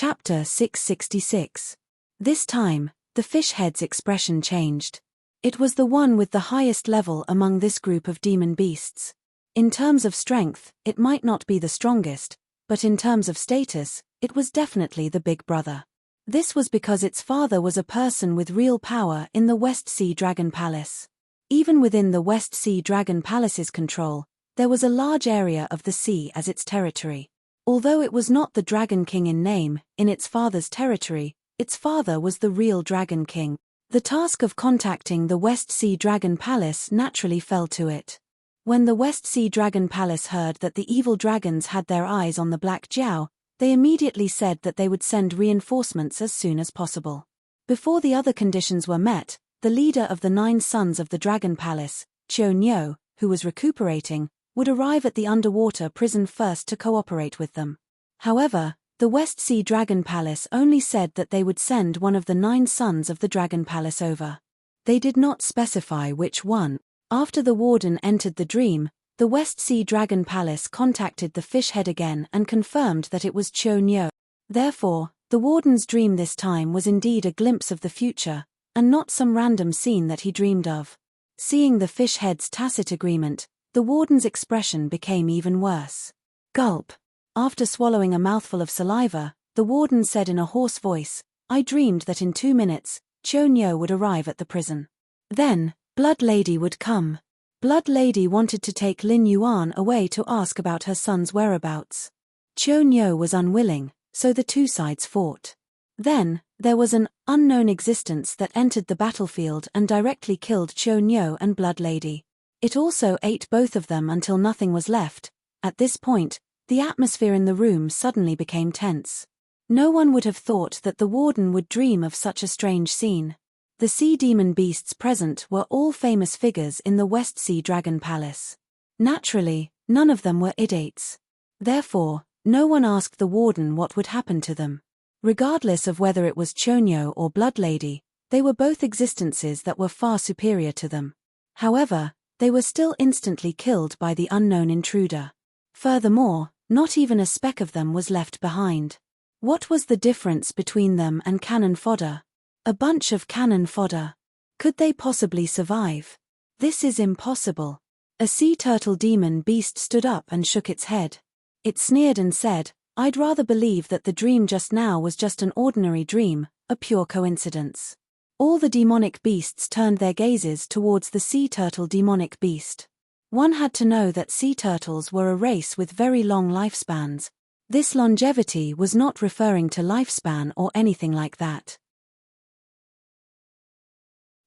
Chapter 666. This time, the fish head's expression changed. It was the one with the highest level among this group of demon beasts. In terms of strength, it might not be the strongest, but in terms of status, it was definitely the big brother. This was because its father was a person with real power in the West Sea Dragon Palace. Even within the West Sea Dragon Palace's control, there was a large area of the sea as its territory. Although it was not the Dragon King in name, in its father's territory, its father was the real Dragon King. The task of contacting the West Sea Dragon Palace naturally fell to it. When the West Sea Dragon Palace heard that the evil dragons had their eyes on the Black Jiao, they immediately said that they would send reinforcements as soon as possible. Before the other conditions were met, the leader of the 9 sons of the Dragon Palace, Qiu Niu, who was recuperating, would arrive at the underwater prison first to cooperate with them. However, the West Sea Dragon Palace only said that they would send one of the 9 sons of the Dragon Palace over. They did not specify which one. After the warden entered the dream, the West Sea Dragon Palace contacted the fish head again and confirmed that it was Qiu Niu. Therefore, the warden's dream this time was indeed a glimpse of the future, and not some random scene that he dreamed of. Seeing the fish head's tacit agreement, the warden's expression became even worse. Gulp. After swallowing a mouthful of saliva, the warden said in a hoarse voice, "I dreamed that in 2 minutes, Qiu Niu would arrive at the prison. Then, Blood Lady would come. Blood Lady wanted to take Lin Yuan away to ask about her son's whereabouts. Qiu Niu was unwilling, so the 2 sides fought. Then, there was an unknown existence that entered the battlefield and directly killed Qiu Niu and Blood Lady. It also ate both of them until nothing was left. At this point, the atmosphere in the room suddenly became tense. No one would have thought that the warden would dream of such a strange scene. The sea demon beasts present were all famous figures in the West Sea Dragon Palace. Naturally, none of them were idiots. Therefore, no one asked the warden what would happen to them. Regardless of whether it was Qiu Niu or Blood Lady, they were both existences that were far superior to them. However, they were still instantly killed by the unknown intruder. Furthermore, not even a speck of them was left behind. What was the difference between them and cannon fodder? A bunch of cannon fodder. Could they possibly survive? This is impossible. A sea turtle demon beast stood up and shook its head. It sneered and said, "I'd rather believe that the dream just now was just an ordinary dream, a pure coincidence." All the demonic beasts turned their gazes towards the sea turtle demonic beast. One had to know that sea turtles were a race with very long lifespans. This longevity was not referring to lifespan or anything like that.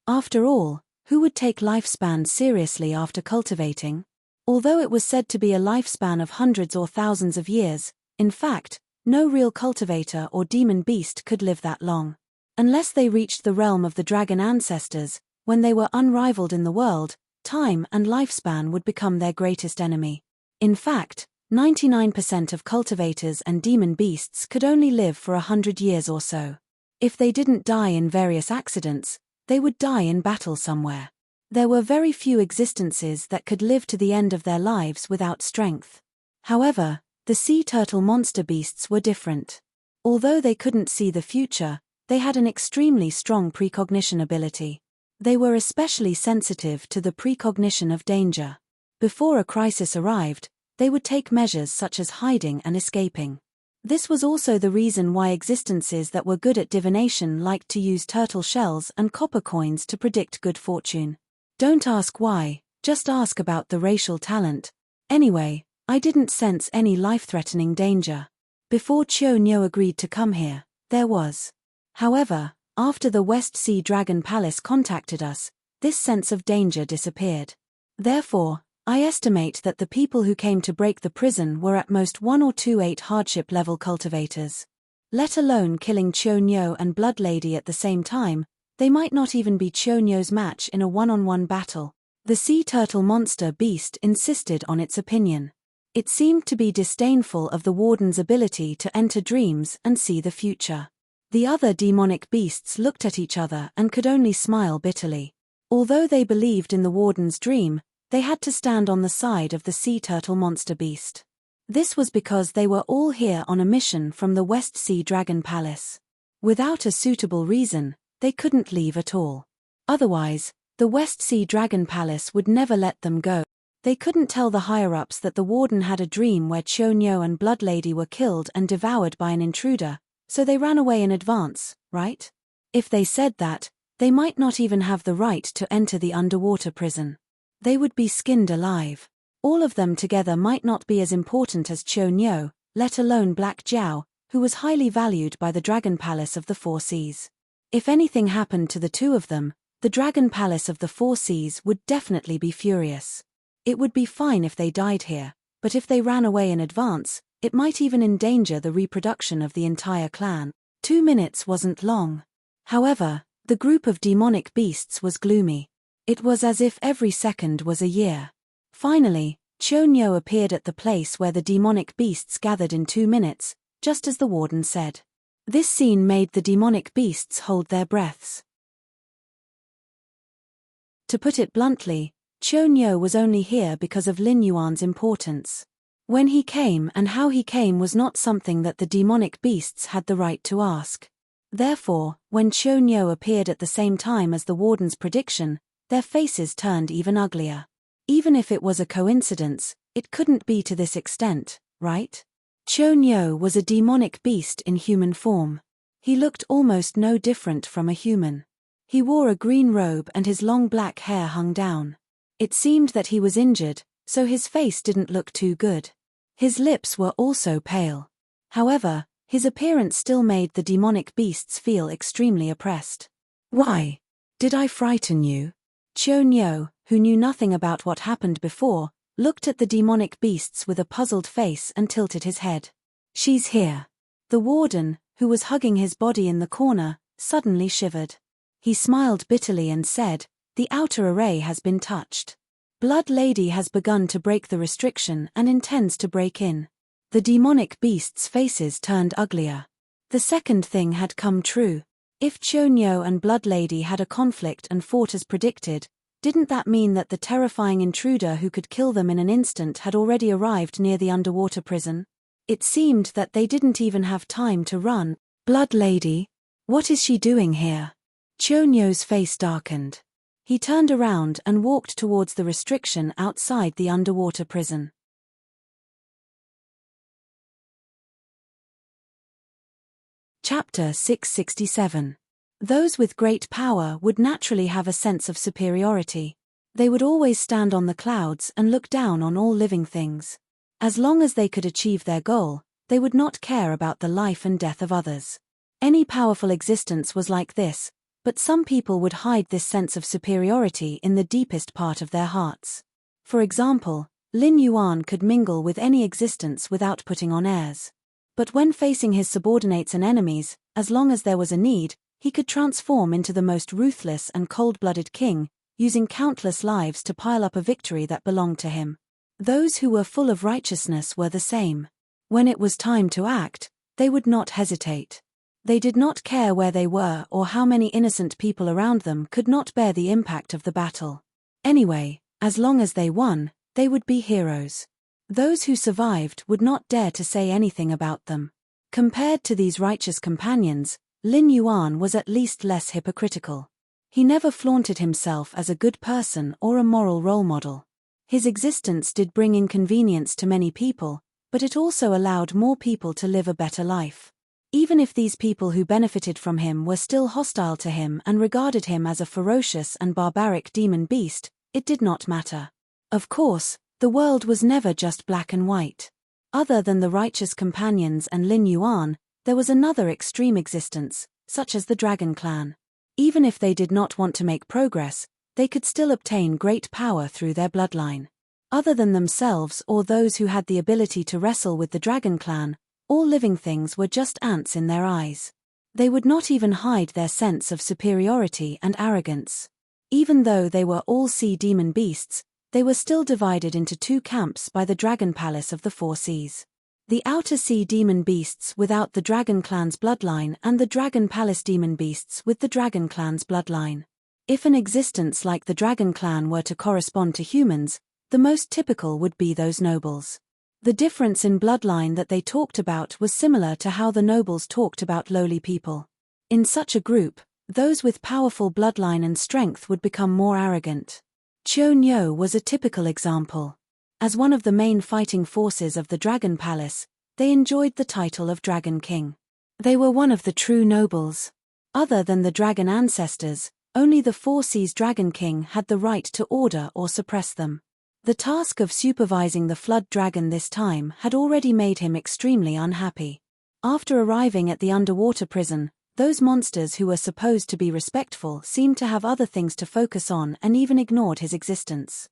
After all, who would take lifespan seriously after cultivating? Although it was said to be a lifespan of hundreds or thousands of years, in fact, no real cultivator or demon beast could live that long. Unless they reached the realm of the dragon ancestors, when they were unrivaled in the world, time and lifespan would become their greatest enemy. In fact, 99% of cultivators and demon beasts could only live for 100 years or so. If they didn't die in various accidents, they would die in battle somewhere. There were very few existences that could live to the end of their lives without strength. However, the sea turtle monster beasts were different. Although they couldn't see the future, they had an extremely strong precognition ability. They were especially sensitive to the precognition of danger. Before a crisis arrived, they would take measures such as hiding and escaping. This was also the reason why existences that were good at divination liked to use turtle shells and copper coins to predict good fortune. Don't ask why, just ask about the racial talent. Anyway, I didn't sense any life-threatening danger. Before Qiu Niu agreed to come here, there was. However, after the West Sea Dragon Palace contacted us, this sense of danger disappeared. Therefore, I estimate that the people who came to break the prison were at most 1 or 2 8 hardship level cultivators. Let alone killing Qiu Niu and Blood Lady at the same time, they might not even be Qiu Niu's match in a one-on-one battle. The sea turtle monster beast insisted on its opinion. It seemed to be disdainful of the warden's ability to enter dreams and see the future. The other demonic beasts looked at each other and could only smile bitterly. Although they believed in the warden's dream, they had to stand on the side of the sea turtle monster beast. This was because they were all here on a mission from the West Sea Dragon Palace. Without a suitable reason, they couldn't leave at all. Otherwise, the West Sea Dragon Palace would never let them go. They couldn't tell the higher-ups that the warden had a dream where Chonyo and Blood Lady were killed and devoured by an intruder, so they ran away in advance, right? If they said that, they might not even have the right to enter the underwater prison. They would be skinned alive. All of them together might not be as important as Chonyo, let alone Black Jiao, who was highly valued by the Dragon Palace of the Four Seas. If anything happened to the two of them, the Dragon Palace of the Four Seas would definitely be furious. It would be fine if they died here, but if they ran away in advance, it might even endanger the reproduction of the entire clan. 2 minutes wasn't long. However, the group of demonic beasts was gloomy. It was as if every second was a year. Finally, Chonyo appeared at the place where the demonic beasts gathered in 2 minutes, just as the warden said. This scene made the demonic beasts hold their breaths. To put it bluntly, Chonyo was only here because of Lin Yuan's importance. When he came and how he came was not something that the demonic beasts had the right to ask. Therefore, when Chonyo appeared at the same time as the warden's prediction, their faces turned even uglier. Even if it was a coincidence, it couldn't be to this extent, right? Chonyo was a demonic beast in human form. He looked almost no different from a human. He wore a green robe and his long black hair hung down. It seemed that he was injured, so his face didn't look too good. His lips were also pale. However, his appearance still made the demonic beasts feel extremely oppressed. Why? Did I frighten you? Chonyo, who knew nothing about what happened before, looked at the demonic beasts with a puzzled face and tilted his head. She's here. The warden, who was hugging his body in the corner, suddenly shivered. He smiled bitterly and said, "The outer array has been touched. Blood Lady has begun to break the restriction and intends to break in." The demonic beasts' faces turned uglier. The second thing had come true. If Chonyo and Blood Lady had a conflict and fought as predicted, didn't that mean that the terrifying intruder who could kill them in an instant had already arrived near the underwater prison? It seemed that they didn't even have time to run. Blood Lady? What is she doing here? Chonyo's face darkened. He turned around and walked towards the restriction outside the underwater prison. Chapter 667. Those with great power would naturally have a sense of superiority. They would always stand on the clouds and look down on all living things. As long as they could achieve their goal, they would not care about the life and death of others. Any powerful existence was like this, but some people would hide this sense of superiority in the deepest part of their hearts. For example, Lin Yuan could mingle with any existence without putting on airs. But when facing his subordinates and enemies, as long as there was a need, he could transform into the most ruthless and cold-blooded king, using countless lives to pile up a victory that belonged to him. Those who were full of righteousness were the same. When it was time to act, they would not hesitate. They did not care where they were or how many innocent people around them could not bear the impact of the battle. Anyway, as long as they won, they would be heroes. Those who survived would not dare to say anything about them. Compared to these righteous companions, Lin Yuan was at least less hypocritical. He never flaunted himself as a good person or a moral role model. His existence did bring inconvenience to many people, but it also allowed more people to live a better life. Even if these people who benefited from him were still hostile to him and regarded him as a ferocious and barbaric demon beast, it did not matter. Of course, the world was never just black and white. Other than the righteous companions and Lin Yuan, there was another extreme existence, such as the Dragon Clan. Even if they did not want to make progress, they could still obtain great power through their bloodline. Other than themselves or those who had the ability to wrestle with the Dragon Clan, all living things were just ants in their eyes. They would not even hide their sense of superiority and arrogance. Even though they were all sea demon beasts, they were still divided into two camps by the Dragon Palace of the Four Seas. The Outer Sea demon beasts without the Dragon Clan's bloodline and the Dragon Palace demon beasts with the Dragon Clan's bloodline. If an existence like the Dragon Clan were to correspond to humans, the most typical would be those nobles. The difference in bloodline that they talked about was similar to how the nobles talked about lowly people. In such a group, those with powerful bloodline and strength would become more arrogant. Chonyo was a typical example. As one of the main fighting forces of the Dragon Palace, they enjoyed the title of Dragon King. They were one of the true nobles. Other than the dragon ancestors, only the Four Seas Dragon King had the right to order or suppress them. The task of supervising the flood dragon this time had already made him extremely unhappy. After arriving at the underwater prison, those monsters who were supposed to be respectful seemed to have other things to focus on and even ignored his existence.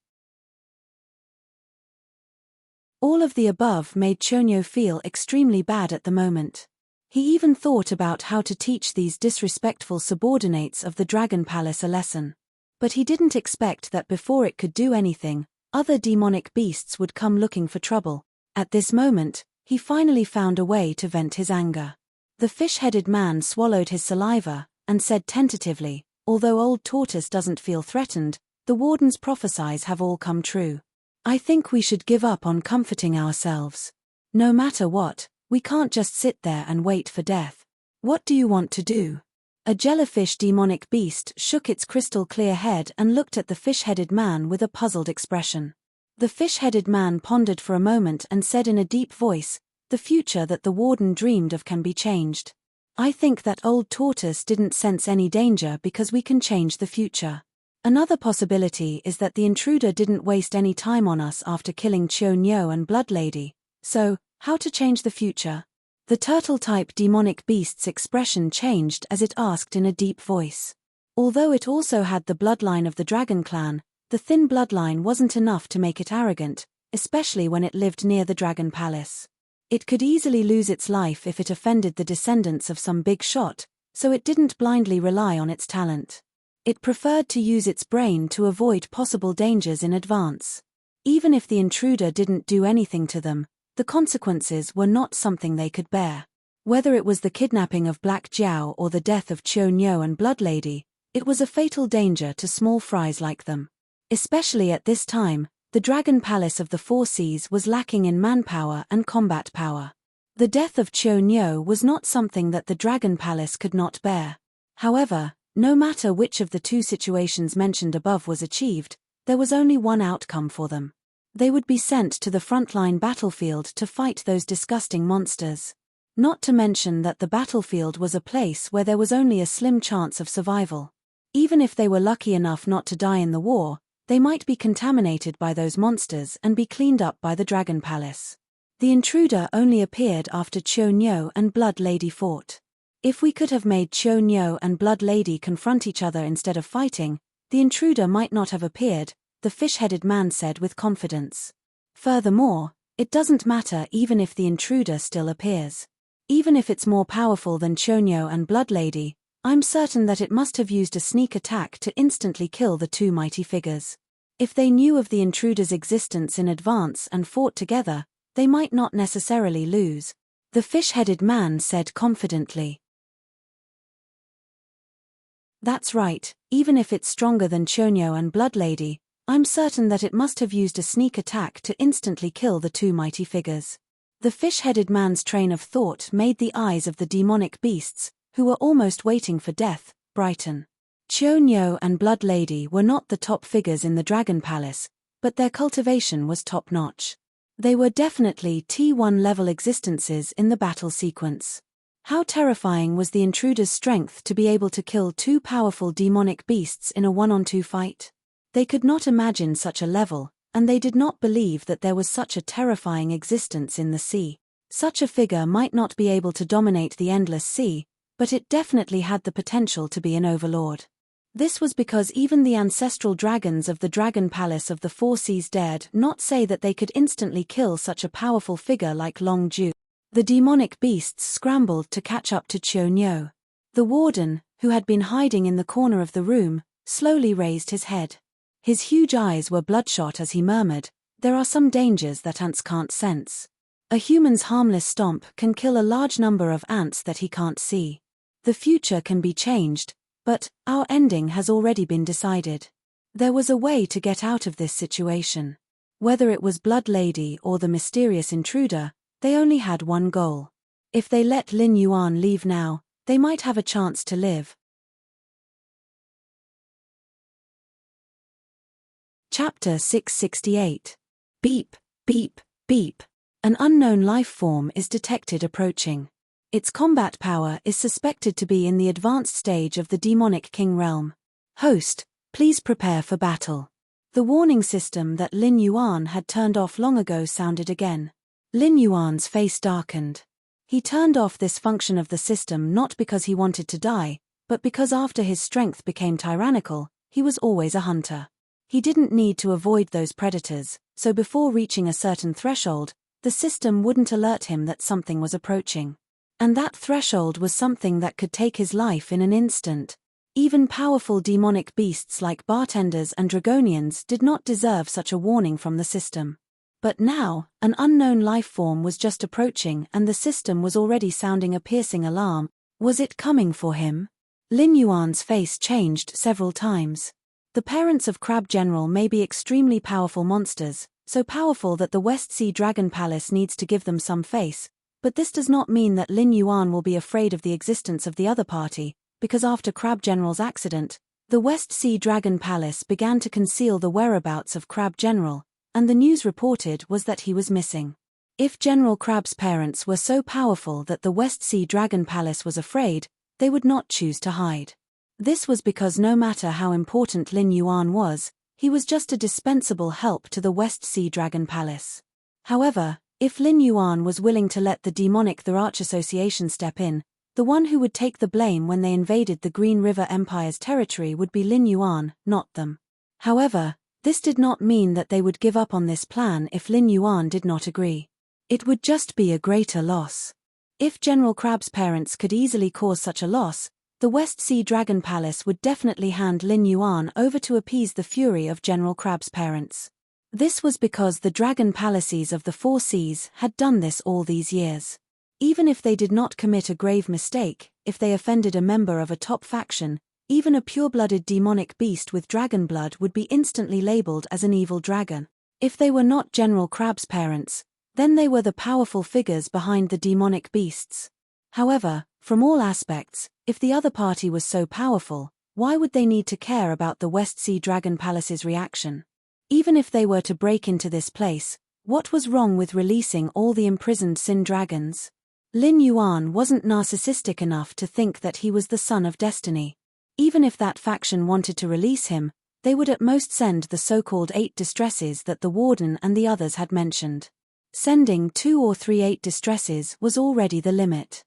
All of the above made Chonyo feel extremely bad at the moment. He even thought about how to teach these disrespectful subordinates of the Dragon Palace a lesson. But he didn't expect that before it could do anything, other demonic beasts would come looking for trouble. At this moment, he finally found a way to vent his anger. The fish-headed man swallowed his saliva, and said tentatively, "Although Old Tortoise doesn't feel threatened, the warden's prophecies have all come true. I think we should give up on comforting ourselves. No matter what, we can't just sit there and wait for death. What do you want to do?" A jellyfish demonic beast shook its crystal-clear head and looked at the fish-headed man with a puzzled expression. The fish-headed man pondered for a moment and said in a deep voice, "The future that the warden dreamed of can be changed. I think that Old Tortoise didn't sense any danger because we can change the future. Another possibility is that the intruder didn't waste any time on us after killing Chonyo and Blood Lady. So, how to change the future?" The turtle-type demonic beast's expression changed as it asked in a deep voice. Although it also had the bloodline of the dragon clan, the thin bloodline wasn't enough to make it arrogant, especially when it lived near the Dragon Palace. It could easily lose its life if it offended the descendants of some big shot, so it didn't blindly rely on its talent. It preferred to use its brain to avoid possible dangers in advance. Even if the intruder didn't do anything to them, the consequences were not something they could bear. Whether it was the kidnapping of Black Jiao or the death of Chonyo and Blood Lady, it was a fatal danger to small fries like them. Especially at this time, the Dragon Palace of the Four Seas was lacking in manpower and combat power. The death of Chonyo was not something that the Dragon Palace could not bear. However, no matter which of the two situations mentioned above was achieved, there was only one outcome for them. They would be sent to the frontline battlefield to fight those disgusting monsters. Not to mention that the battlefield was a place where there was only a slim chance of survival. Even if they were lucky enough not to die in the war, they might be contaminated by those monsters and be cleaned up by the Dragon Palace. The intruder only appeared after Chonyo and Blood Lady fought. If we could have made Chonyo and Blood Lady confront each other instead of fighting, the intruder might not have appeared, the fish-headed man said with confidence. Furthermore, it doesn't matter even if the intruder still appears. Even if it's more powerful than Chonyo and Blood Lady, I'm certain that it must have used a sneak attack to instantly kill the two mighty figures. If they knew of the intruder's existence in advance and fought together, they might not necessarily lose. The fish-headed man said confidently. That's right, even if it's stronger than Chonyo and Blood Lady, I'm certain that it must have used a sneak attack to instantly kill the two mighty figures. The fish-headed man's train of thought made the eyes of the demonic beasts, who were almost waiting for death, brighten. Chonyo and Blood Lady were not the top figures in the Dragon Palace, but their cultivation was top-notch. They were definitely T1 level existences in the battle sequence. How terrifying was the intruder's strength to be able to kill two powerful demonic beasts in a one-on-two fight? They could not imagine such a level, and they did not believe that there was such a terrifying existence in the sea. Such a figure might not be able to dominate the endless sea, but it definitely had the potential to be an overlord. This was because even the ancestral dragons of the Dragon Palace of the Four Seas dared not say that they could instantly kill such a powerful figure like Long Ju. The demonic beasts scrambled to catch up to Chonyo. The warden, who had been hiding in the corner of the room, slowly raised his head. His huge eyes were bloodshot as he murmured, "There are some dangers that ants can't sense. A human's harmless stomp can kill a large number of ants that he can't see. The future can be changed, but our ending has already been decided. There was a way to get out of this situation. Whether it was Blood Lady or the mysterious intruder, they only had one goal. If they let Lin Yuan leave now, they might have a chance to live. Chapter 668. Beep, beep, beep. An unknown life form is detected approaching. Its combat power is suspected to be in the advanced stage of the demonic king realm. Host, please prepare for battle. The warning system that Lin Yuan had turned off long ago sounded again. Lin Yuan's face darkened. He turned off this function of the system not because he wanted to die, but because after his strength became tyrannical, he was always a hunter. He didn't need to avoid those predators, so before reaching a certain threshold, the system wouldn't alert him that something was approaching. And that threshold was something that could take his life in an instant. Even powerful demonic beasts like bartenders and dragonians did not deserve such a warning from the system. But now, an unknown life form was just approaching and the system was already sounding a piercing alarm. Was it coming for him? Lin Yuan's face changed several times. The parents of Crab General may be extremely powerful monsters, so powerful that the West Sea Dragon Palace needs to give them some face, but this does not mean that Lin Yuan will be afraid of the existence of the other party, because after Crab General's accident, the West Sea Dragon Palace began to conceal the whereabouts of Crab General, and the news reported was that he was missing. If General Crab's parents were so powerful that the West Sea Dragon Palace was afraid, they would not choose to hide. This was because no matter how important Lin Yuan was, he was just a dispensable help to the West Sea Dragon Palace. However, if Lin Yuan was willing to let the demonic The Arch Association step in, the one who would take the blame when they invaded the Green River Empire's territory would be Lin Yuan, not them. However, this did not mean that they would give up on this plan if Lin Yuan did not agree. It would just be a greater loss. If General Crab's parents could easily cause such a loss, the West Sea Dragon Palace would definitely hand Lin Yuan over to appease the fury of General Crab's parents. This was because the Dragon Palaces of the Four Seas had done this all these years. Even if they did not commit a grave mistake, if they offended a member of a top faction, even a pure-blooded demonic beast with dragon blood would be instantly labeled as an evil dragon. If they were not General Crab's parents, then they were the powerful figures behind the demonic beasts. However, from all aspects, if the other party was so powerful, why would they need to care about the West Sea Dragon Palace's reaction? Even if they were to break into this place, what was wrong with releasing all the imprisoned Sin Dragons? Lin Yuan wasn't narcissistic enough to think that he was the son of destiny. Even if that faction wanted to release him, they would at most send the so-called 8 distresses that the warden and the others had mentioned. Sending 2 or 3 8 distresses was already the limit.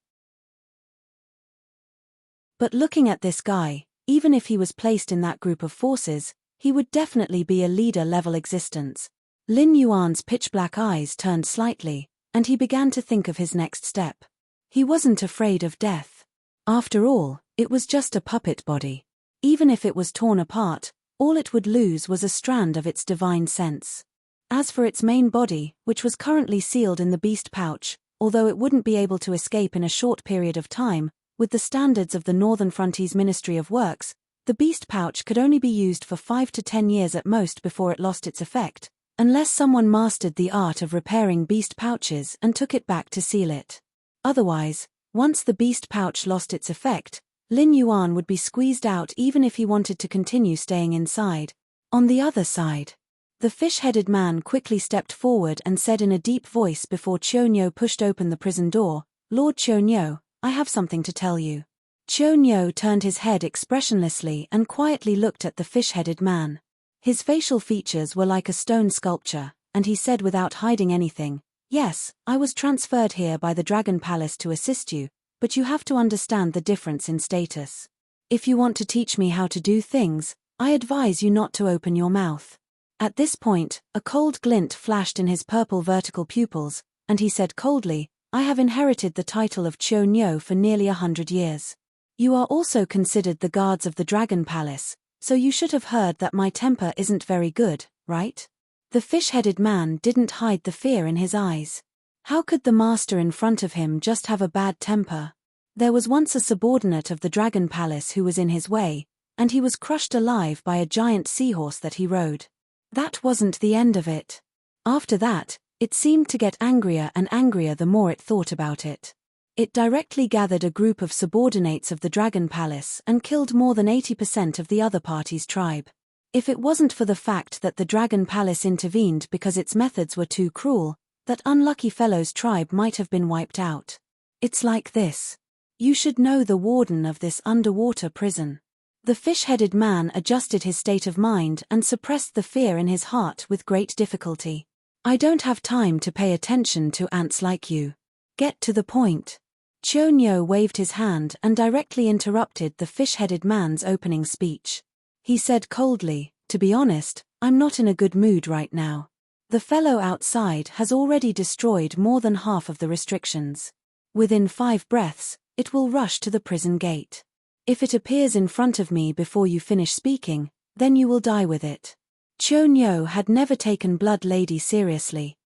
But looking at this guy, even if he was placed in that group of forces, he would definitely be a leader-level existence. Lin Yuan's pitch-black eyes turned slightly, and he began to think of his next step. He wasn't afraid of death. After all, it was just a puppet body. Even if it was torn apart, all it would lose was a strand of its divine sense. As for its main body, which was currently sealed in the beast pouch, although it wouldn't be able to escape in a short period of time, with the standards of the Northern Frontiers Ministry of Works, the beast pouch could only be used for 5 to 10 years at most before it lost its effect, unless someone mastered the art of repairing beast pouches and took it back to seal it. Otherwise, once the beast pouch lost its effect, Lin Yuan would be squeezed out even if he wanted to continue staying inside. On the other side, the fish-headed man quickly stepped forward and said in a deep voice before Chionyo pushed open the prison door, "Lord Chionyo, I have something to tell you." Chionyo turned his head expressionlessly and quietly looked at the fish-headed man. His facial features were like a stone sculpture, and he said without hiding anything, "Yes, I was transferred here by the Dragon Palace to assist you, but you have to understand the difference in status. If you want to teach me how to do things, I advise you not to open your mouth." At this point, a cold glint flashed in his purple vertical pupils, and he said coldly, "I have inherited the title of Chionyo for nearly 100 years. You are also considered the guards of the Dragon Palace, so you should have heard that my temper isn't very good, right?" The fish-headed man didn't hide the fear in his eyes. How could the master in front of him just have a bad temper? There was once a subordinate of the Dragon Palace who was in his way, and he was crushed alive by a giant seahorse that he rode. That wasn't the end of it. After that, it seemed to get angrier and angrier the more it thought about it. It directly gathered a group of subordinates of the Dragon Palace and killed more than 80% of the other party's tribe. If it wasn't for the fact that the Dragon Palace intervened because its methods were too cruel, that unlucky fellow's tribe might have been wiped out. It's like this. You should know the warden of this underwater prison. The fish-headed man adjusted his state of mind and suppressed the fear in his heart with great difficulty. I don't have time to pay attention to ants like you. Get to the point. Chonyo waved his hand and directly interrupted the fish-headed man's opening speech. He said coldly, "To be honest, I'm not in a good mood right now. The fellow outside has already destroyed more than half of the restrictions. Within 5 breaths, it will rush to the prison gate. If it appears in front of me before you finish speaking, then you will die with it." Chonyo had never taken Blood Lady seriously.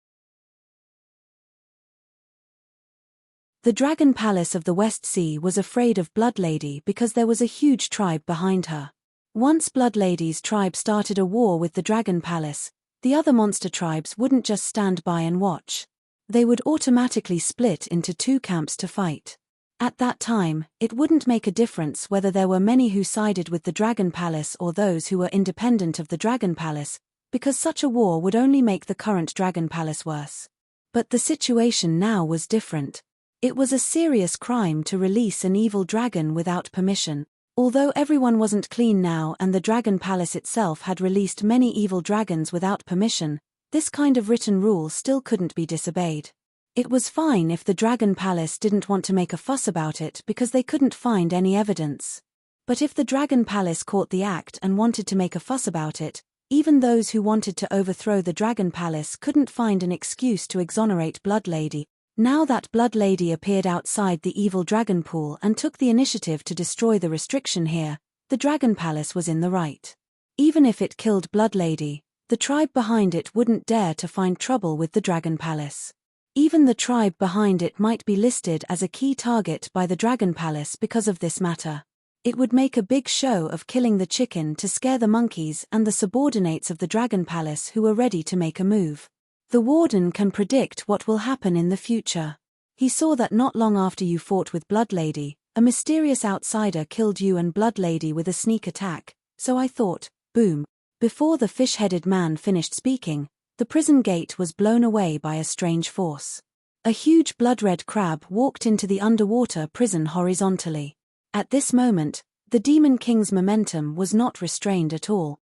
The Dragon Palace of the West Sea was afraid of Blood Lady because there was a huge tribe behind her. Once Blood Lady's tribe started a war with the Dragon Palace, the other monster tribes wouldn't just stand by and watch. They would automatically split into 2 camps to fight. At that time, it wouldn't make a difference whether there were many who sided with the Dragon Palace or those who were independent of the Dragon Palace, because such a war would only make the current Dragon Palace worse. But the situation now was different. It was a serious crime to release an evil dragon without permission. Although everyone wasn't clean now and the Dragon Palace itself had released many evil dragons without permission, this kind of written rule still couldn't be disobeyed. It was fine if the Dragon Palace didn't want to make a fuss about it because they couldn't find any evidence. But if the Dragon Palace caught the act and wanted to make a fuss about it, even those who wanted to overthrow the Dragon Palace couldn't find an excuse to exonerate Blood Lady. Now that Blood Lady appeared outside the evil dragon pool and took the initiative to destroy the restriction here, the Dragon Palace was in the right. Even if it killed Blood Lady, the tribe behind it wouldn't dare to find trouble with the Dragon Palace. Even the tribe behind it might be listed as a key target by the Dragon Palace because of this matter. It would make a big show of killing the chicken to scare the monkeys and the subordinates of the Dragon Palace who were ready to make a move. The warden can predict what will happen in the future. He saw that not long after you fought with Blood Lady, a mysterious outsider killed you and Blood Lady with a sneak attack, so I thought, boom. Before the fish-headed man finished speaking, the prison gate was blown away by a strange force. A huge blood-red crab walked into the underwater prison horizontally. At this moment, the Demon King's momentum was not restrained at all.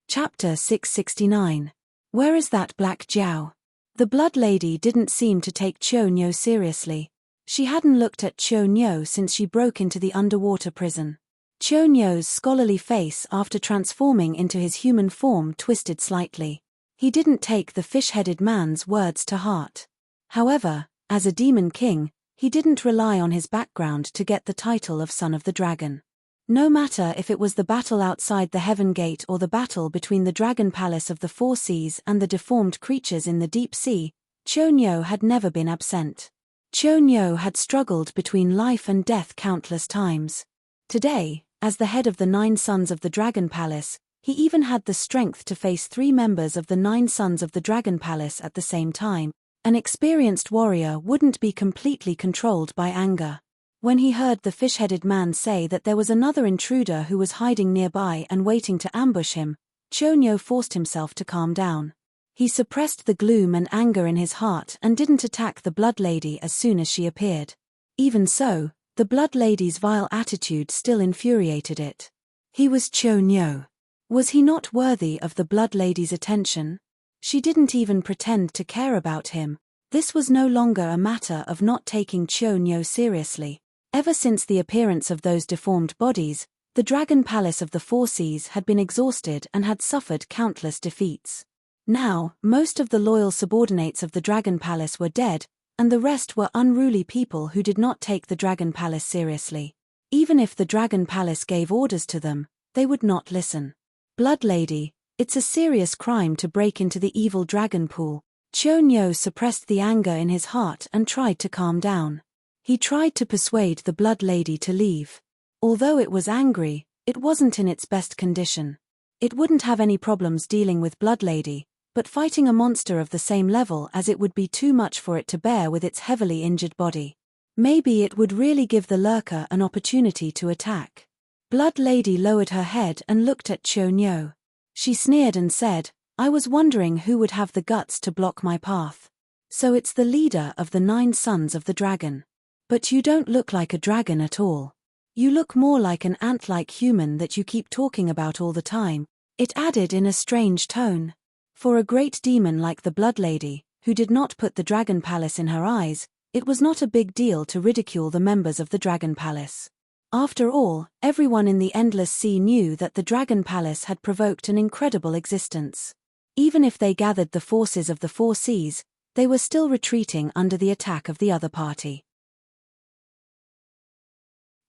Chapter 669. Where is that black Jiao? The Blood Lady didn't seem to take Chonyo seriously. She hadn't looked at Chonyo since she broke into the underwater prison. Chonyo's scholarly face after transforming into his human form twisted slightly. He didn't take the fish-headed man's words to heart. However, as a Demon King, he didn't rely on his background to get the title of Son of the Dragon. No matter if it was the battle outside the Heaven Gate or the battle between the Dragon Palace of the Four Seas and the deformed creatures in the deep sea, Chonyo had never been absent. Chonyo had struggled between life and death countless times. Today, as the head of the 9 sons of the Dragon Palace, he even had the strength to face 3 members of the 9 sons of the Dragon Palace at the same time. An experienced warrior wouldn't be completely controlled by anger. When he heard the fish-headed man say that there was another intruder who was hiding nearby and waiting to ambush him, Chonyo forced himself to calm down. He suppressed the gloom and anger in his heart and didn't attack the Blood Lady as soon as she appeared. Even so, the Blood Lady's vile attitude still infuriated it. He was Chonyo. Was he not worthy of the Blood Lady's attention? She didn't even pretend to care about him. This was no longer a matter of not taking Chonyo seriously. Ever since the appearance of those deformed bodies, the Dragon Palace of the Four Seas had been exhausted and had suffered countless defeats. Now, most of the loyal subordinates of the Dragon Palace were dead, and the rest were unruly people who did not take the Dragon Palace seriously. Even if the Dragon Palace gave orders to them, they would not listen. Blood Lady, it's a serious crime to break into the evil dragon pool. Chonyo suppressed the anger in his heart and tried to calm down. He tried to persuade the Blood Lady to leave. Although it was angry, It wasn't in its best condition. It wouldn't have any problems dealing with Blood Lady, but fighting a monster of the same level as it would be too much for it to bear with its heavily injured body. Maybe it would really give the lurker an opportunity to attack. Blood Lady lowered her head and looked at Chonyo. She sneered and said, "I was wondering who would have the guts to block my path. So it's the leader of the 9 sons of the dragon. But you don't look like a dragon at all. You look more like an ant-like human that you keep talking about all the time," it added in a strange tone. For a great demon like the Blood Lady, who did not put the Dragon Palace in her eyes, it was not a big deal to ridicule the members of the Dragon Palace. After all, everyone in the Endless Sea knew that the Dragon Palace had provoked an incredible existence. Even if they gathered the forces of the 4 seas, they were still retreating under the attack of the other party.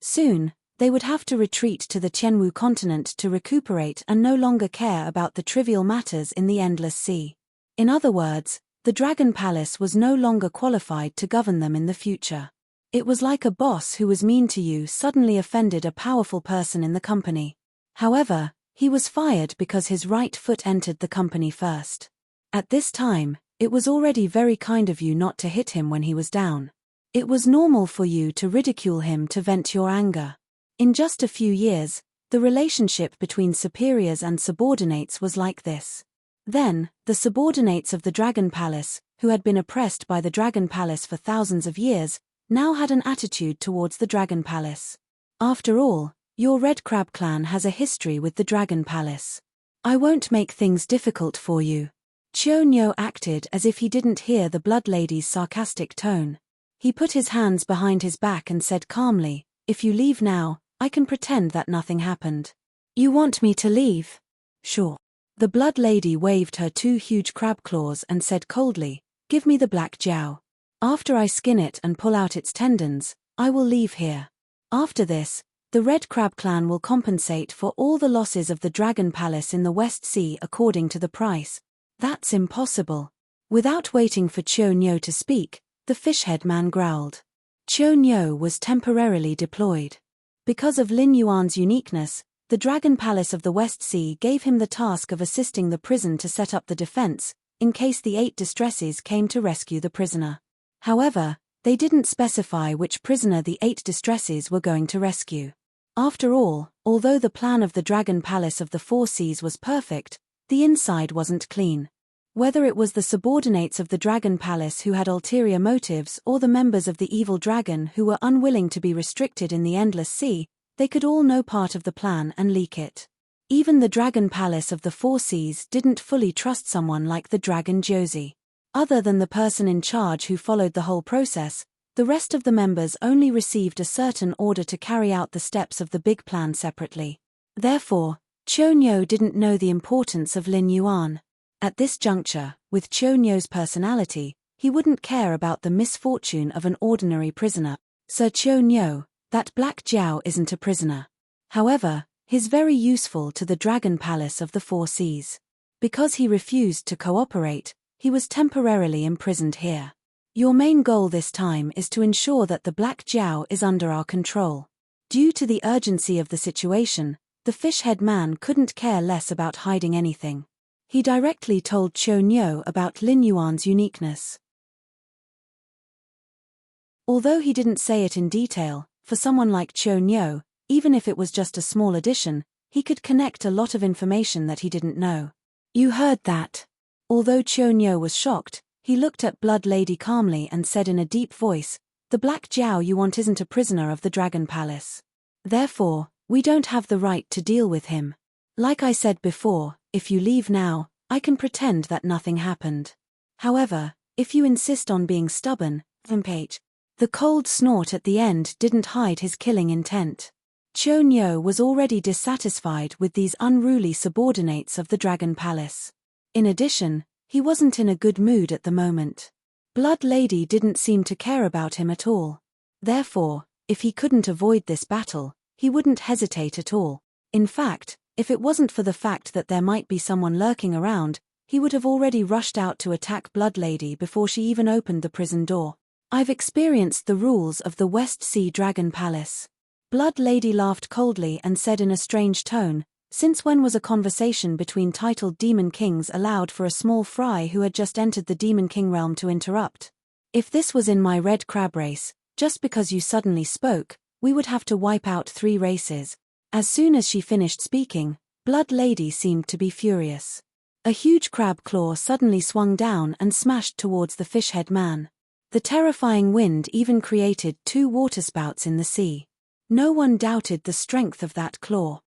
Soon, they would have to retreat to the Tianwu continent to recuperate and no longer care about the trivial matters in the Endless Sea. In other words, the Dragon Palace was no longer qualified to govern them in the future. It was like a boss who was mean to you suddenly offended a powerful person in the company. However, he was fired because his right foot entered the company first. At this time, it was already very kind of you not to hit him when he was down. It was normal for you to ridicule him to vent your anger. In just a few years, the relationship between superiors and subordinates was like this. Then, the subordinates of the Dragon Palace, who had been oppressed by the Dragon Palace for thousands of years, now had an attitude towards the Dragon Palace. After all, your Red Crab clan has a history with the Dragon Palace. I won't make things difficult for you. Chonyo acted as if he didn't hear the Blood Lady's sarcastic tone. He put his hands behind his back and said calmly, "If you leave now, I can pretend that nothing happened." "You want me to leave?" "Sure." The Blood Lady waved her 2 huge crab claws and said coldly, "Give me the black jiao. After I skin it and pull out its tendons, I will leave here. After this, the Red Crab clan will compensate for all the losses of the Dragon Palace in the West Sea according to the price." "That's impossible." Without waiting for Chonyo to speak, the fishhead man growled. Chonyo was temporarily deployed. Because of Lin Yuan's uniqueness, the Dragon Palace of the West Sea gave him the task of assisting the prison to set up the defense, in case the 8 distresses came to rescue the prisoner. However, they didn't specify which prisoner the 8 distresses were going to rescue. After all, although the plan of the Dragon Palace of the 4 seas was perfect, the inside wasn't clean. Whether it was the subordinates of the Dragon Palace who had ulterior motives or the members of the evil dragon who were unwilling to be restricted in the Endless Sea, they could all know part of the plan and leak it. Even the Dragon Palace of the 4 seas didn't fully trust someone like the Dragon Josie. Other than the person in charge who followed the whole process, the rest of the members only received a certain order to carry out the steps of the big plan separately. Therefore, Chonyo didn't know the importance of Lin Yuan. At this juncture, with Chonyo's personality, he wouldn't care about the misfortune of an ordinary prisoner. "Sir Chonyo, that black jiao isn't a prisoner. However, he's very useful to the Dragon Palace of the 4 seas. Because he refused to cooperate, he was temporarily imprisoned here. Your main goal this time is to ensure that the black jiao is under our control." Due to the urgency of the situation, the fishhead man couldn't care less about hiding anything. He directly told Chonyo about Lin Yuan's uniqueness. Although he didn't say it in detail, for someone like Chonyo, even if it was just a small addition, he could connect a lot of information that he didn't know. "You heard that?" Although Chonyo was shocked, he looked at Blood Lady calmly and said in a deep voice, "The black jiao you want isn't a prisoner of the Dragon Palace. Therefore, we don't have the right to deal with him. Like I said before, if you leave now, I can pretend that nothing happened. However, if you insist on being stubborn, Vampage." The cold snort at the end didn't hide his killing intent. Chonyo was already dissatisfied with these unruly subordinates of the Dragon Palace. In addition, he wasn't in a good mood at the moment. Blood Lady didn't seem to care about him at all. Therefore, if he couldn't avoid this battle, he wouldn't hesitate at all. In fact, if it wasn't for the fact that there might be someone lurking around, he would have already rushed out to attack Blood Lady before she even opened the prison door. "I've experienced the rules of the West Sea Dragon Palace. Blood Lady laughed coldly and said in a strange tone, "Since when was a conversation between titled demon kings allowed for a small fry who had just entered the demon king realm to interrupt? If this was in my red crab race, just because you suddenly spoke, we would have to wipe out 3 races." As soon as she finished speaking, Blood Lady seemed to be furious. A huge crab claw suddenly swung down and smashed towards the fishhead man. The terrifying wind even created 2 waterspouts in the sea. No one doubted the strength of that claw.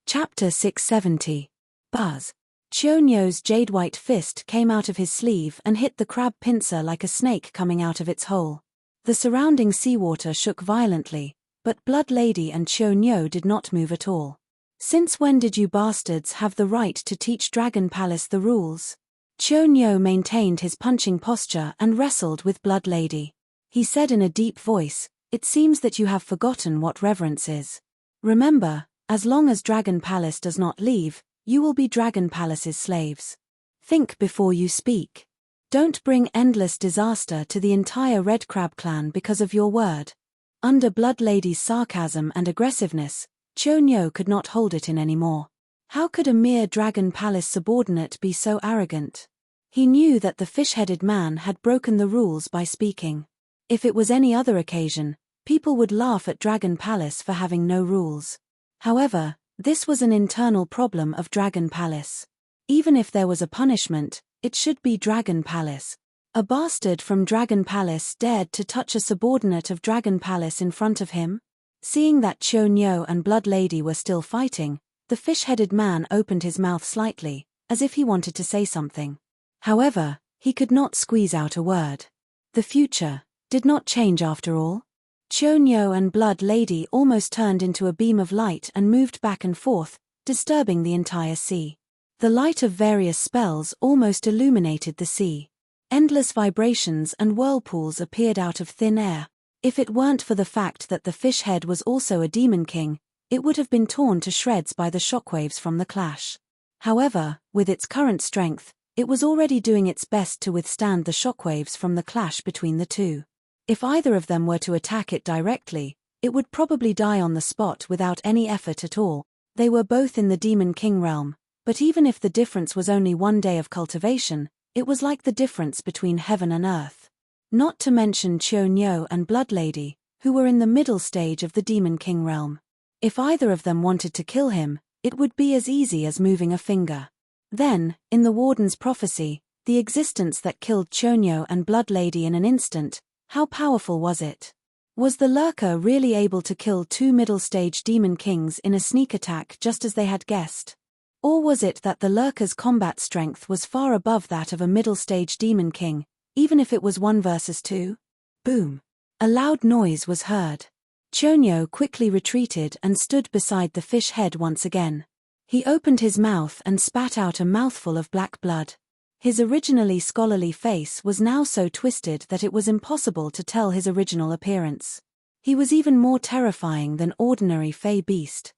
Chapter 670. Buzz. Chionyo's jade-white fist came out of his sleeve and hit the crab pincer like a snake coming out of its hole. The surrounding seawater shook violently, but Blood Lady and Chionyo did not move at all. "Since when did you bastards have the right to teach Dragon Palace the rules?" Chionyo maintained his punching posture and wrestled with Blood Lady. He said in a deep voice, "It seems that you have forgotten what reverence is. Remember, as long as Dragon Palace does not leave, you will be Dragon Palace's slaves. Think before you speak. Don't bring endless disaster to the entire Red Crab clan because of your word." Under Blood Lady's sarcasm and aggressiveness, Chionyo could not hold it in anymore. How could a mere Dragon Palace subordinate be so arrogant? He knew that the fish-headed man had broken the rules by speaking. If it was any other occasion, people would laugh at Dragon Palace for having no rules. However, this was an internal problem of Dragon Palace. Even if there was a punishment, it should be Dragon Palace. A bastard from Dragon Palace dared to touch a subordinate of Dragon Palace in front of him? Seeing that Chionyo and Blood Lady were still fighting, the fish-headed man opened his mouth slightly, as if he wanted to say something. However, he could not squeeze out a word. The future did not change after all. Chionyo and Blood Lady almost turned into a beam of light and moved back and forth, disturbing the entire sea. The light of various spells almost illuminated the sea. Endless vibrations and whirlpools appeared out of thin air. If it weren't for the fact that the fish head was also a demon king, it would have been torn to shreds by the shockwaves from the clash. However, with its current strength, it was already doing its best to withstand the shockwaves from the clash between the two. If either of them were to attack it directly, it would probably die on the spot without any effort at all. They were both in the Demon King realm, but even if the difference was only 1 day of cultivation, it was like the difference between heaven and earth. Not to mention Chionyo and Blood Lady, who were in the middle stage of the Demon King realm. If either of them wanted to kill him, it would be as easy as moving a finger. Then, in the Warden's prophecy, the existence that killed Chionyo and Blood Lady in an instant, how powerful was it? Was the lurker really able to kill 2 middle-stage demon kings in a sneak attack just as they had guessed? Or was it that the lurker's combat strength was far above that of a middle-stage demon king, even if it was 1 versus 2? Boom! A loud noise was heard. Chionyo quickly retreated and stood beside the fish head once again. He opened his mouth and spat out a mouthful of black blood. His originally scholarly face was now so twisted that it was impossible to tell his original appearance. He was even more terrifying than ordinary fey beast.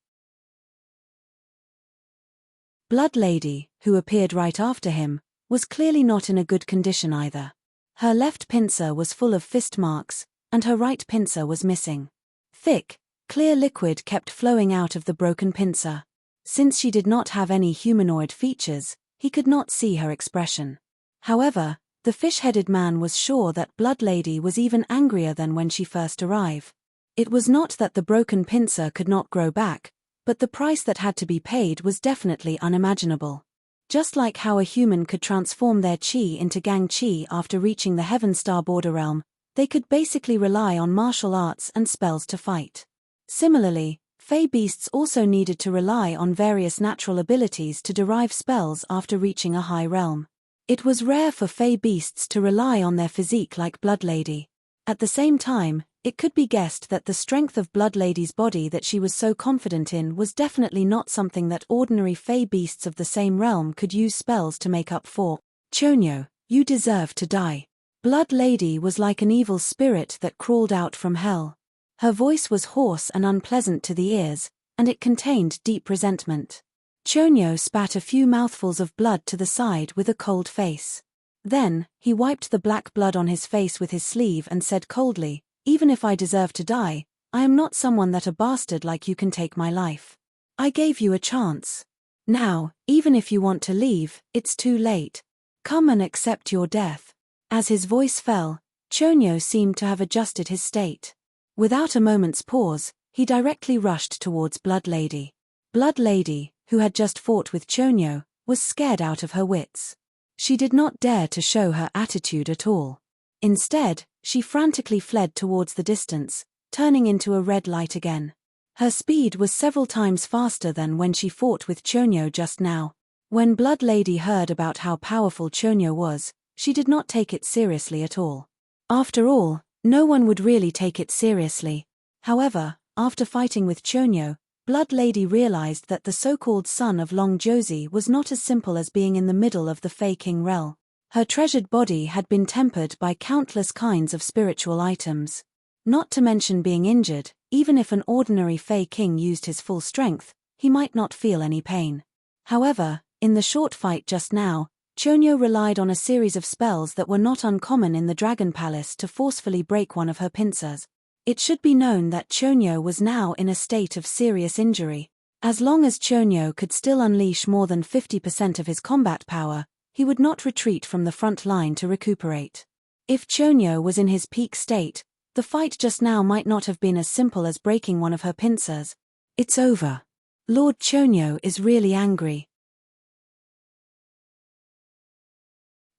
Blood Lady, who appeared right after him, was clearly not in a good condition either. Her left pincer was full of fist marks, and her right pincer was missing. Thick, clear liquid kept flowing out of the broken pincer. Since she did not have any humanoid features, he could not see her expression. However, the fish-headed man was sure that Blood Lady was even angrier than when she first arrived. It was not that the broken pincer could not grow back, but the price that had to be paid was definitely unimaginable. Just like how a human could transform their chi into gang chi after reaching the Heaven Star border realm, they could basically rely on martial arts and spells to fight. Similarly, fey beasts also needed to rely on various natural abilities to derive spells after reaching a high realm. It was rare for fey beasts to rely on their physique like Blood Lady. At the same time, it could be guessed that the strength of Blood Lady's body that she was so confident in was definitely not something that ordinary fey beasts of the same realm could use spells to make up for. "Chionyo, you deserve to die." Blood Lady was like an evil spirit that crawled out from hell. Her voice was hoarse and unpleasant to the ears, and it contained deep resentment. Chionyo spat a few mouthfuls of blood to the side with a cold face. Then, he wiped the black blood on his face with his sleeve and said coldly, "Even if I deserve to die, I am not someone that a bastard like you can take my life. I gave you a chance. Now, even if you want to leave, it's too late. Come and accept your death." As his voice fell, Chonyo seemed to have adjusted his state. Without a moment's pause, he directly rushed towards Blood Lady. Blood Lady, who had just fought with Chonyo, was scared out of her wits. She did not dare to show her attitude at all. Instead, she frantically fled towards the distance, turning into a red light again. Her speed was several times faster than when she fought with Chonyo just now. When Blood Lady heard about how powerful Chonyo was, she did not take it seriously at all. After all, no one would really take it seriously. However, after fighting with Chonyo, Blood Lady realized that the so-called son of Long Josie was not as simple as being in the middle of the Fey King realm. Her treasured body had been tempered by countless kinds of spiritual items. Not to mention being injured, even if an ordinary Fey King used his full strength, he might not feel any pain. However, in the short fight just now, Chonyo relied on a series of spells that were not uncommon in the Dragon Palace to forcefully break one of her pincers. It should be known that Chonyo was now in a state of serious injury. As long as Chonyo could still unleash more than 50% of his combat power, he would not retreat from the front line to recuperate. If Chonyo was in his peak state, the fight just now might not have been as simple as breaking one of her pincers. It's over. Lord Chonyo is really angry.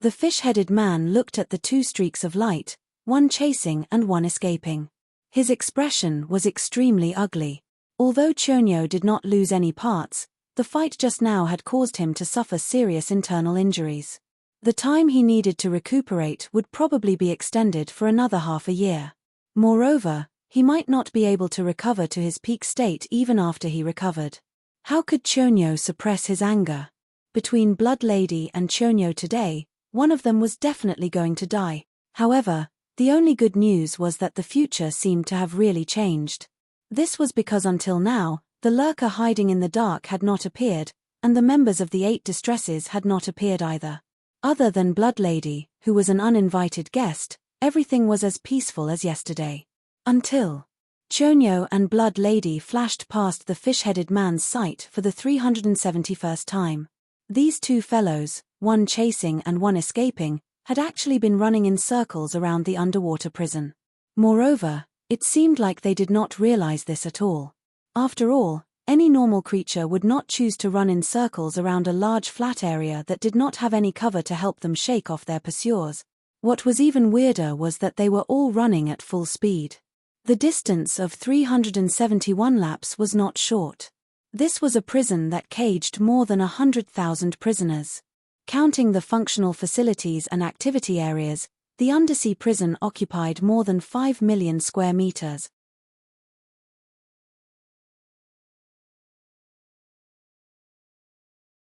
The fish-headed man looked at the two streaks of light, one chasing and one escaping. His expression was extremely ugly. Although Chonyo did not lose any parts, the fight just now had caused him to suffer serious internal injuries. The time he needed to recuperate would probably be extended for another half a year. Moreover, he might not be able to recover to his peak state even after he recovered. How could Chonyo suppress his anger? Between Blood Lady and Chonyo today, one of them was definitely going to die. However, the only good news was that the future seemed to have really changed. This was because until now, the lurker hiding in the dark had not appeared, and the members of the 8 distresses had not appeared either. Other than Blood Lady, who was an uninvited guest, everything was as peaceful as yesterday. Until Chonyo and Blood Lady flashed past the fish-headed man's sight for the 371st time. These two fellows, one chasing and one escaping, had actually been running in circles around the underwater prison. Moreover, it seemed like they did not realize this at all. After all, any normal creature would not choose to run in circles around a large flat area that did not have any cover to help them shake off their pursuers. What was even weirder was that they were all running at full speed. The distance of 371 laps was not short. This was a prison that caged more than 100,000 prisoners. Counting the functional facilities and activity areas, the undersea prison occupied more than 5 million square meters.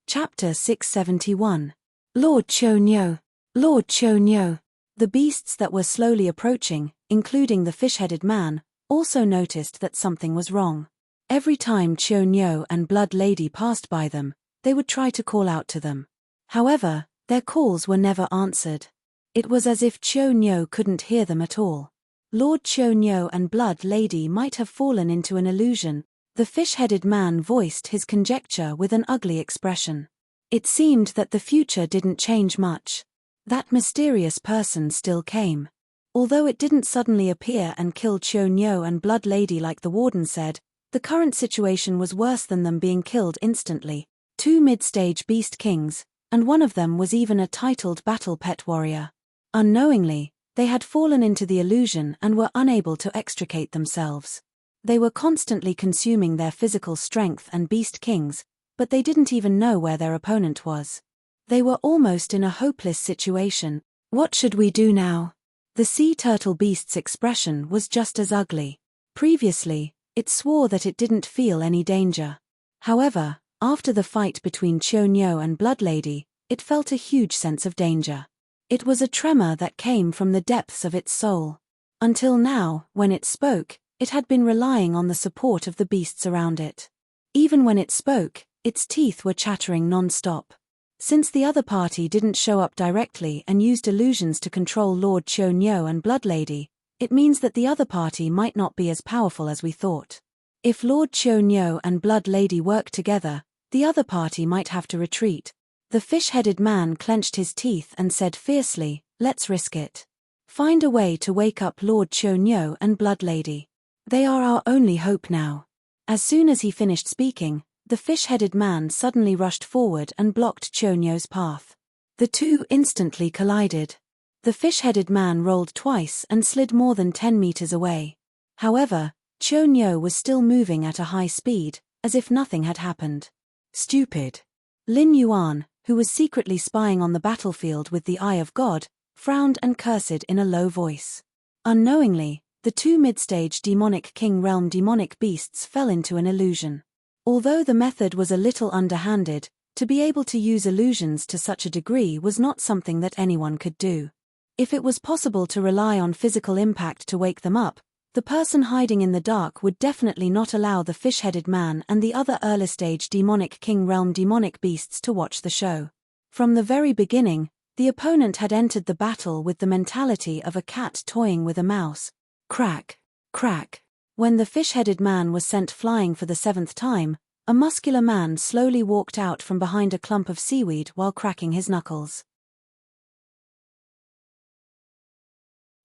Chapter 671. Lord Chonyo. Lord Chonyo. The beasts that were slowly approaching, including the fish-headed man, also noticed that something was wrong. Every time Chonyo and Blood Lady passed by them, they would try to call out to them. However, their calls were never answered. It was as if Chonyo couldn't hear them at all. Lord Chonyo and Blood Lady might have fallen into an illusion. The fish-headed man voiced his conjecture with an ugly expression. It seemed that the future didn't change much. That mysterious person still came. Although it didn't suddenly appear and kill Chonyo and Blood Lady like the warden said, the current situation was worse than them being killed instantly. 2 mid-stage beast kings, and one of them was even a titled battle pet warrior. Unknowingly, they had fallen into the illusion and were unable to extricate themselves. They were constantly consuming their physical strength and beast kings, but they didn't even know where their opponent was. They were almost in a hopeless situation. What should we do now? The sea turtle beast's expression was just as ugly. Previously, it swore that it didn't feel any danger. However, after the fight between Chonyo and Blood Lady, it felt a huge sense of danger. It was a tremor that came from the depths of its soul. Until now, when it spoke, it had been relying on the support of the beasts around it. Even when it spoke, its teeth were chattering non-stop. Since the other party didn't show up directly and used illusions to control Lord Chonyo and Blood Lady, it means that the other party might not be as powerful as we thought. If Lord Chonyo and Blood Lady work together, the other party might have to retreat. The fish-headed man clenched his teeth and said fiercely, "Let's risk it. Find a way to wake up Lord Chonyo and Blood Lady. They are our only hope now." As soon as he finished speaking, the fish-headed man suddenly rushed forward and blocked Chonyo's path. The two instantly collided. The fish-headed man rolled twice and slid more than 10 meters away. However, Chonyo was still moving at a high speed, as if nothing had happened. Stupid. Lin Yuan, who was secretly spying on the battlefield with the eye of God, frowned and cursed in a low voice. Unknowingly, the two mid-stage demonic king realm demonic beasts fell into an illusion. Although the method was a little underhanded, to be able to use illusions to such a degree was not something that anyone could do. If it was possible to rely on physical impact to wake them up, the person hiding in the dark would definitely not allow the fish-headed man and the other early-stage demonic king realm demonic beasts to watch the show. From the very beginning, the opponent had entered the battle with the mentality of a cat toying with a mouse. Crack, crack. When the fish-headed man was sent flying for the 7th time, a muscular man slowly walked out from behind a clump of seaweed while cracking his knuckles.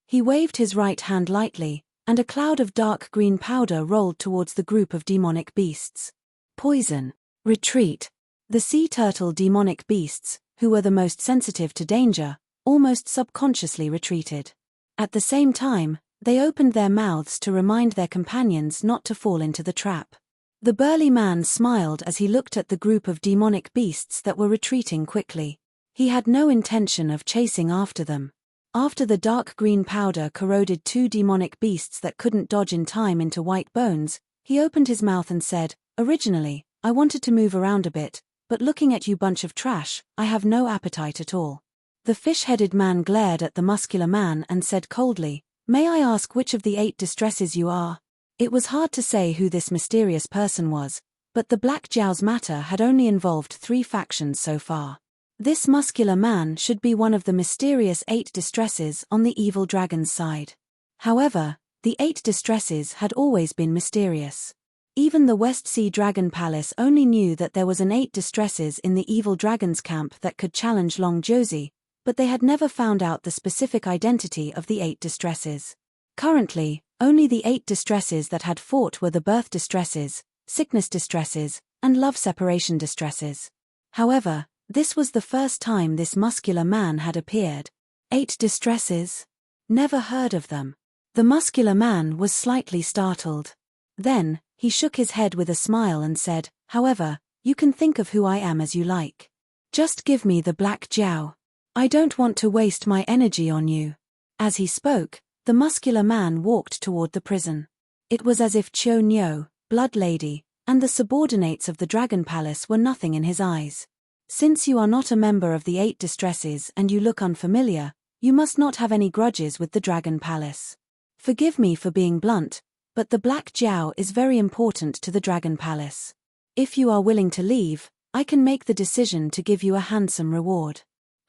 He waved his right hand lightly, and a cloud of dark green powder rolled towards the group of demonic beasts. Poison. Retreat. The sea turtle demonic beasts, who were the most sensitive to danger, almost subconsciously retreated. At the same time, they opened their mouths to remind their companions not to fall into the trap. The burly man smiled as he looked at the group of demonic beasts that were retreating quickly. He had no intention of chasing after them. After the dark green powder corroded two demonic beasts that couldn't dodge in time into white bones, he opened his mouth and said, "Originally, I wanted to move around a bit, but looking at you bunch of trash, I have no appetite at all." The fish-headed man glared at the muscular man and said coldly, "May I ask which of the 8 distresses you are?" It was hard to say who this mysterious person was, but the Black Jiao's matter had only involved 3 factions so far. This muscular man should be one of the mysterious 8 distresses on the evil dragon's side. However, the 8 distresses had always been mysterious. Even the West Sea Dragon Palace only knew that there was an 8 distresses in the evil dragon's camp that could challenge Long Josie, but they had never found out the specific identity of the 8 distresses. Currently, only the 8 distresses that had fought were the birth distresses, sickness distresses, and love separation distresses. However, this was the first time this muscular man had appeared. 8 distresses? Never heard of them. The muscular man was slightly startled. Then, he shook his head with a smile and said, "However, you can think of who I am as you like. Just give me the Black Jiao. I don't want to waste my energy on you." As he spoke, the muscular man walked toward the prison. It was as if Chonyo, Blood Lady, and the subordinates of the Dragon Palace were nothing in his eyes. "Since you are not a member of the 8 distresses and you look unfamiliar, you must not have any grudges with the Dragon Palace. Forgive me for being blunt, but the Black Jiao is very important to the Dragon Palace. If you are willing to leave, I can make the decision to give you a handsome reward.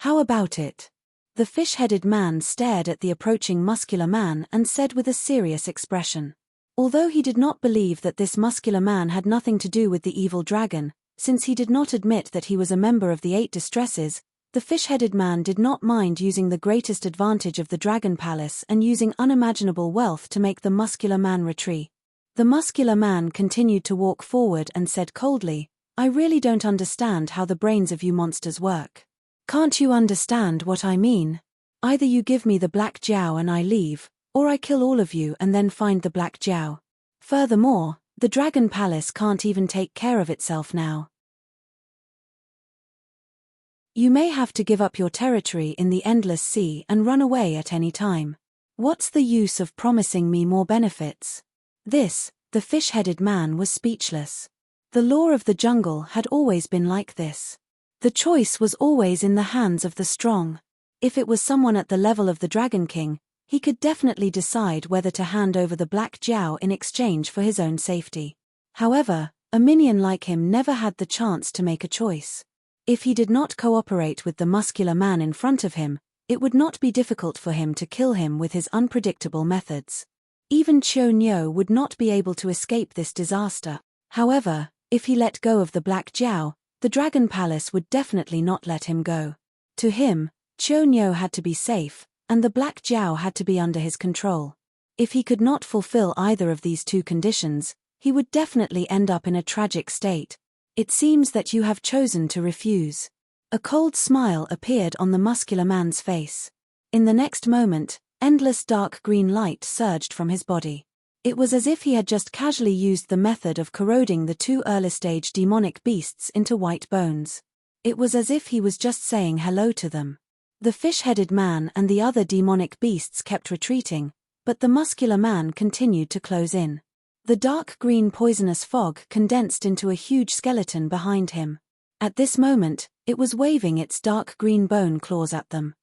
How about it?" The fish-headed man stared at the approaching muscular man and said with a serious expression. Although he did not believe that this muscular man had nothing to do with the evil dragon, since he did not admit that he was a member of the 8 distresses, the fish-headed man did not mind using the greatest advantage of the Dragon Palace and using unimaginable wealth to make the muscular man retreat. The muscular man continued to walk forward and said coldly, "I really don't understand how the brains of you monsters work. Can't you understand what I mean? Either you give me the Black Jiao and I leave, or I kill all of you and then find the Black Jiao. Furthermore, the Dragon Palace can't even take care of itself now. You may have to give up your territory in the endless sea and run away at any time. What's the use of promising me more benefits?" The fish-headed man was speechless. The law of the jungle had always been like this. The choice was always in the hands of the strong. If it was someone at the level of the Dragon King, he could definitely decide whether to hand over the Black Jiao in exchange for his own safety. However, a minion like him never had the chance to make a choice. If he did not cooperate with the muscular man in front of him, it would not be difficult for him to kill him with his unpredictable methods. Even Qiu Niu would not be able to escape this disaster. However, if he let go of the Black Jiao, the Dragon Palace would definitely not let him go. To him, Qiu Niu had to be safe, and the Black Jiao had to be under his control. If he could not fulfill either of these two conditions, he would definitely end up in a tragic state. It seems that you have chosen to refuse. A cold smile appeared on the muscular man's face. In the next moment, endless dark green light surged from his body. It was as if he had just casually used the method of corroding the two early-stage demonic beasts into white bones. It was as if he was just saying hello to them. The fish-headed man and the other demonic beasts kept retreating, but the muscular man continued to close in. The dark green poisonous fog condensed into a huge skeleton behind him. At this moment, it was waving its dark green bone claws at them.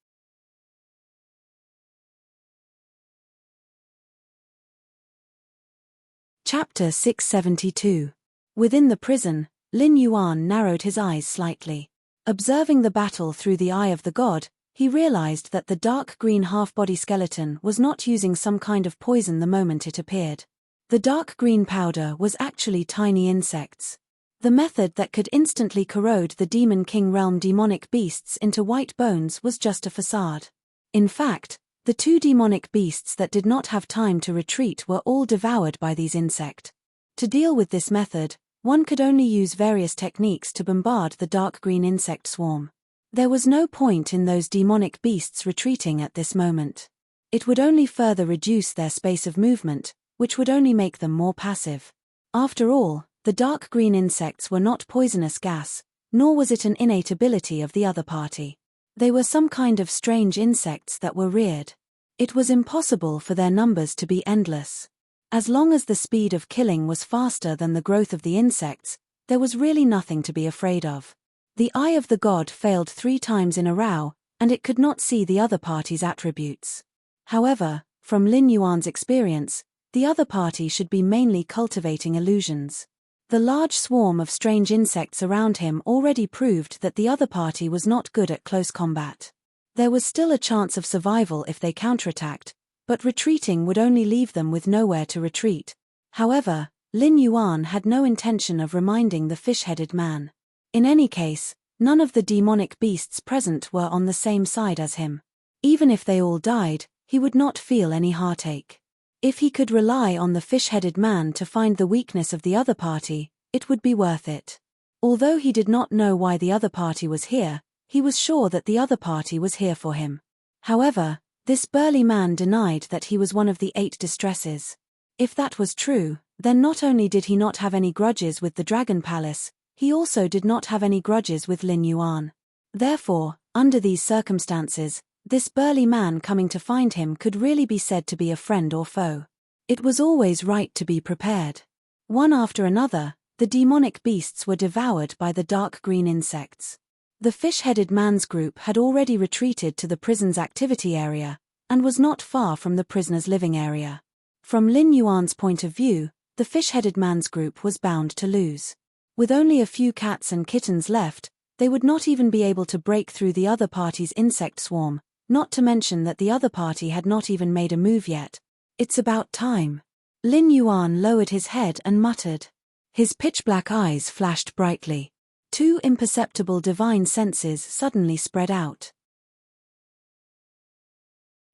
Chapter 672. Within the prison, Lin Yuan narrowed his eyes slightly. Observing the battle through the eye of the god, he realized that the dark green half-body skeleton was not using some kind of poison the moment it appeared. The dark green powder was actually tiny insects. The method that could instantly corrode the Demon King realm demonic beasts into white bones was just a facade. In fact, the two demonic beasts that did not have time to retreat were all devoured by these insects. To deal with this method, one could only use various techniques to bombard the dark green insect swarm. There was no point in those demonic beasts retreating at this moment. It would only further reduce their space of movement, which would only make them more passive. After all, the dark green insects were not poisonous gas, nor was it an innate ability of the other party. They were some kind of strange insects that were reared. It was impossible for their numbers to be endless. As long as the speed of killing was faster than the growth of the insects, there was really nothing to be afraid of. The eye of the god failed 3 times in a row, and it could not see the other party's attributes. However, from Lin Yuan's experience, the other party should be mainly cultivating illusions. The large swarm of strange insects around him already proved that the other party was not good at close combat. There was still a chance of survival if they counterattacked, but retreating would only leave them with nowhere to retreat. However, Lin Yuan had no intention of reminding the fish-headed man. In any case, none of the demonic beasts present were on the same side as him. Even if they all died, he would not feel any heartache. If he could rely on the fish-headed man to find the weakness of the other party, it would be worth it. Although he did not know why the other party was here, he was sure that the other party was here for him. However, this burly man denied that he was one of the 8 distresses. If that was true, then not only did he not have any grudges with the Dragon Palace, he also did not have any grudges with Lin Yuan. Therefore, under these circumstances, this burly man coming to find him could really be said to be a friend or foe. It was always right to be prepared. One after another, the demonic beasts were devoured by the dark green insects. The fish-headed man's group had already retreated to the prison's activity area, and was not far from the prisoner's living area. From Lin Yuan's point of view, the fish-headed man's group was bound to lose. With only a few cats and kittens left, they would not even be able to break through the other party's insect swarm, not to mention that the other party had not even made a move yet. It's about time. Lin Yuan lowered his head and muttered. His pitch-black eyes flashed brightly. 2 imperceptible divine senses suddenly spread out.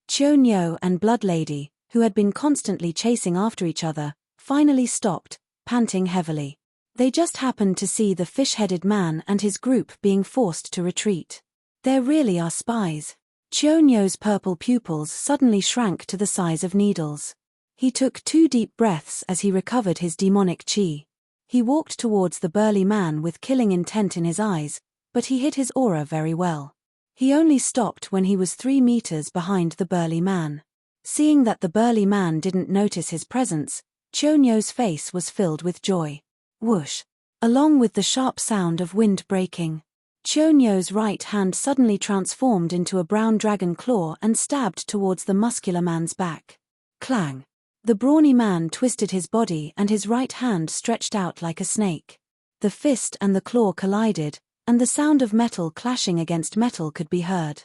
Qiu Niu and Blood Lady, who had been constantly chasing after each other, finally stopped, panting heavily. They just happened to see the fish-headed man and his group being forced to retreat. There really are spies. Qiu Niu's purple pupils suddenly shrank to the size of needles. He took 2 deep breaths as he recovered his demonic qi. He walked towards the burly man with killing intent in his eyes, but he hid his aura very well. He only stopped when he was 3 meters behind the burly man. Seeing that the burly man didn't notice his presence, Qiu Niu's face was filled with joy. Whoosh! Along with the sharp sound of wind breaking, Qiu Niu's right hand suddenly transformed into a brown dragon claw and stabbed towards the muscular man's back. Clang! The brawny man twisted his body and his right hand stretched out like a snake. The fist and the claw collided, and the sound of metal clashing against metal could be heard.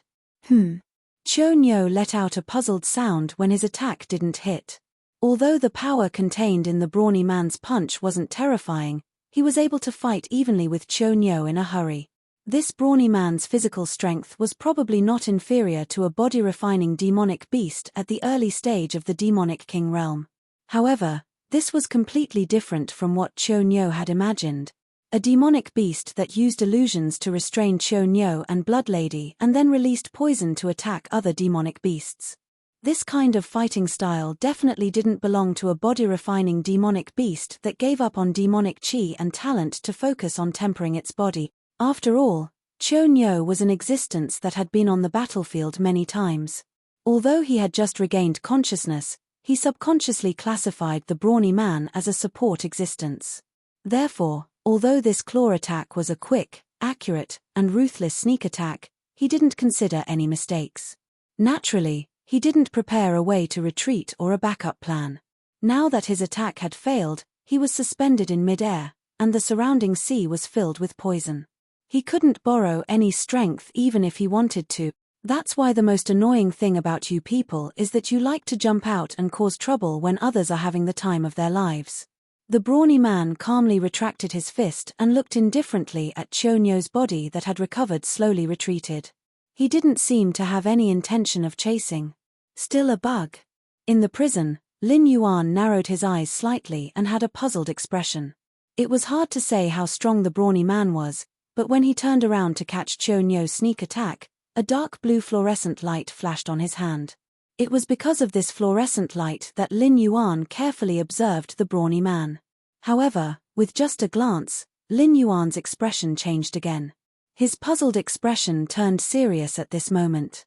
Chonyo let out a puzzled sound when his attack didn't hit. Although the power contained in the brawny man's punch wasn't terrifying, he was able to fight evenly with Chonyo in a hurry. This brawny man's physical strength was probably not inferior to a body-refining demonic beast at the early stage of the demonic king realm. However, this was completely different from what Chonyo had imagined. A demonic beast that used illusions to restrain Chonyo and Blood Lady and then released poison to attack other demonic beasts. This kind of fighting style definitely didn't belong to a body-refining demonic beast that gave up on demonic chi and talent to focus on tempering its body. After all, Chonyo was an existence that had been on the battlefield many times. Although he had just regained consciousness, he subconsciously classified the brawny man as a support existence. Therefore, although this claw attack was a quick, accurate, and ruthless sneak attack, he didn't consider any mistakes. Naturally, he didn't prepare a way to retreat or a backup plan. Now that his attack had failed, he was suspended in mid-air, and the surrounding sea was filled with poison. He couldn't borrow any strength even if he wanted to. That's why the most annoying thing about you people is that you like to jump out and cause trouble when others are having the time of their lives. The brawny man calmly retracted his fist and looked indifferently at Chonyo's body that had recovered slowly retreated. He didn't seem to have any intention of chasing. Still a bug. In the prison, Lin Yuan narrowed his eyes slightly and had a puzzled expression. It was hard to say how strong the brawny man was, but when he turned around to catch Chonyo's sneak attack, a dark blue fluorescent light flashed on his hand. It was because of this fluorescent light that Lin Yuan carefully observed the brawny man. However, with just a glance, Lin Yuan's expression changed again. His puzzled expression turned serious at this moment.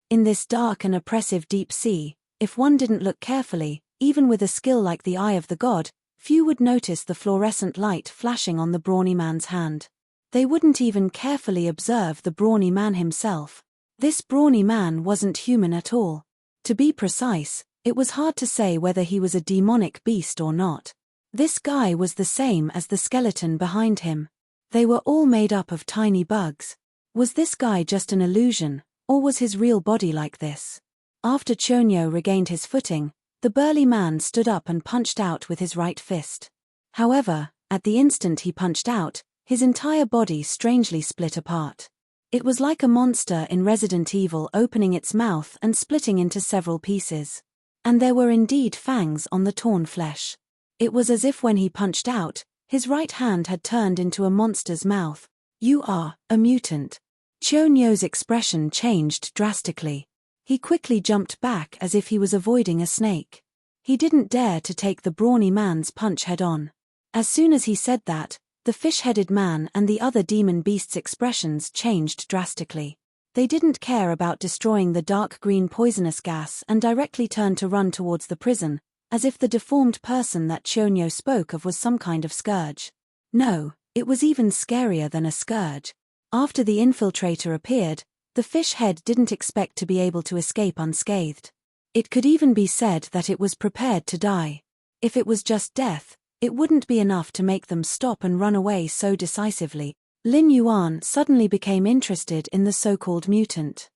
In this dark and oppressive deep sea, if one didn't look carefully, even with a skill like the Eye of the God, few would notice the fluorescent light flashing on the brawny man's hand. They wouldn't even carefully observe the brawny man himself. This brawny man wasn't human at all. To be precise, it was hard to say whether he was a demonic beast or not. This guy was the same as the skeleton behind him. They were all made up of tiny bugs. Was this guy just an illusion, or was his real body like this? After Chonyo regained his footing, the burly man stood up and punched out with his right fist. However, at the instant he punched out, his entire body strangely split apart. It was like a monster in Resident Evil opening its mouth and splitting into several pieces. And there were indeed fangs on the torn flesh. It was as if when he punched out, his right hand had turned into a monster's mouth. "You are a mutant." Chonyo's expression changed drastically. He quickly jumped back as if he was avoiding a snake. He didn't dare to take the brawny man's punch head-on. As soon as he said that, the fish-headed man and the other demon beasts' expressions changed drastically. They didn't care about destroying the dark green poisonous gas and directly turned to run towards the prison, as if the deformed person that Chonyo spoke of was some kind of scourge. No, it was even scarier than a scourge. After the infiltrator appeared, the fish head didn't expect to be able to escape unscathed. It could even be said that it was prepared to die. If it was just death, it wouldn't be enough to make them stop and run away so decisively. Lin Yuan suddenly became interested in the so-called mutant.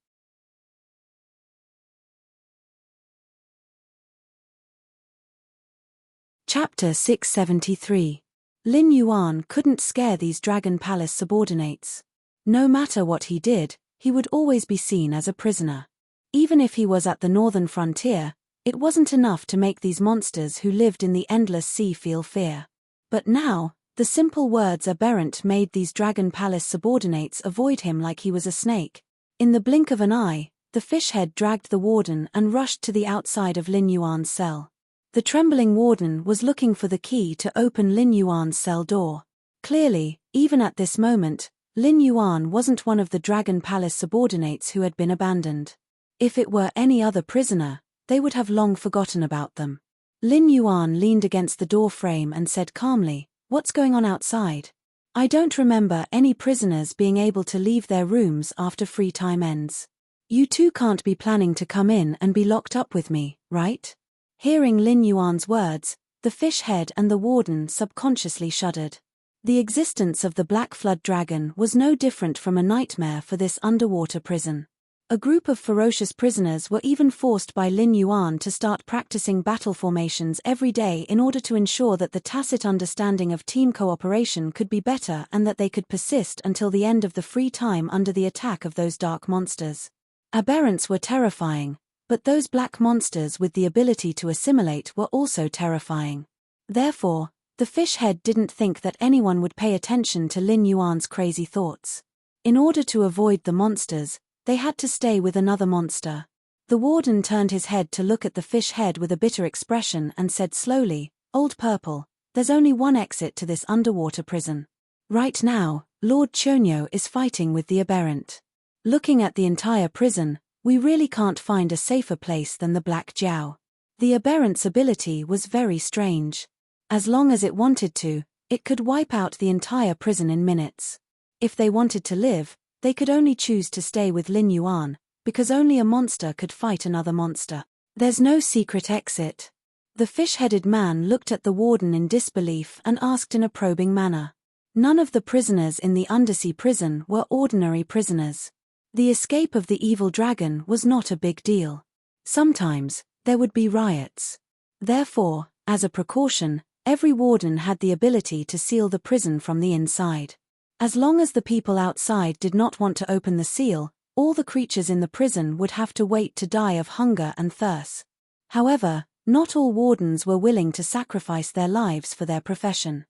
Chapter 673. Lin Yuan couldn't scare these Dragon Palace subordinates. No matter what he did, he would always be seen as a prisoner. Even if he was at the northern frontier, it wasn't enough to make these monsters who lived in the endless sea feel fear. But now, the simple words aberrant made these Dragon Palace subordinates avoid him like he was a snake. In the blink of an eye, the fishhead dragged the warden and rushed to the outside of Lin Yuan's cell. The trembling warden was looking for the key to open Lin Yuan's cell door. Clearly, even at this moment, Lin Yuan wasn't one of the Dragon Palace subordinates who had been abandoned. If it were any other prisoner, they would have long forgotten about them. Lin Yuan leaned against the door frame and said calmly, "What's going on outside? I don't remember any prisoners being able to leave their rooms after free time ends. You two can't be planning to come in and be locked up with me, right?" Hearing Lin Yuan's words, the fish head and the warden subconsciously shuddered. The existence of the Black Flood Dragon was no different from a nightmare for this underwater prison. A group of ferocious prisoners were even forced by Lin Yuan to start practicing battle formations every day in order to ensure that the tacit understanding of team cooperation could be better and that they could persist until the end of the free time under the attack of those dark monsters. Aberrants were terrifying, but those black monsters with the ability to assimilate were also terrifying. Therefore, the fish head didn't think that anyone would pay attention to Lin Yuan's crazy thoughts. In order to avoid the monsters, they had to stay with another monster. The warden turned his head to look at the fish head with a bitter expression and said slowly, "Old Purple, there's only one exit to this underwater prison. Right now, Lord Chonyo is fighting with the aberrant. Looking at the entire prison, we really can't find a safer place than the Black Jiao." The aberrant's ability was very strange. As long as it wanted to, it could wipe out the entire prison in minutes. If they wanted to live, they could only choose to stay with Lin Yuan, because only a monster could fight another monster. There's no secret exit. The fish-headed man looked at the warden in disbelief and asked in a probing manner. None of the prisoners in the undersea prison were ordinary prisoners. The escape of the evil dragon was not a big deal. Sometimes, there would be riots. Therefore, as a precaution, every warden had the ability to seal the prison from the inside. As long as the people outside did not want to open the seal, all the creatures in the prison would have to wait to die of hunger and thirst. However, not all wardens were willing to sacrifice their lives for their profession.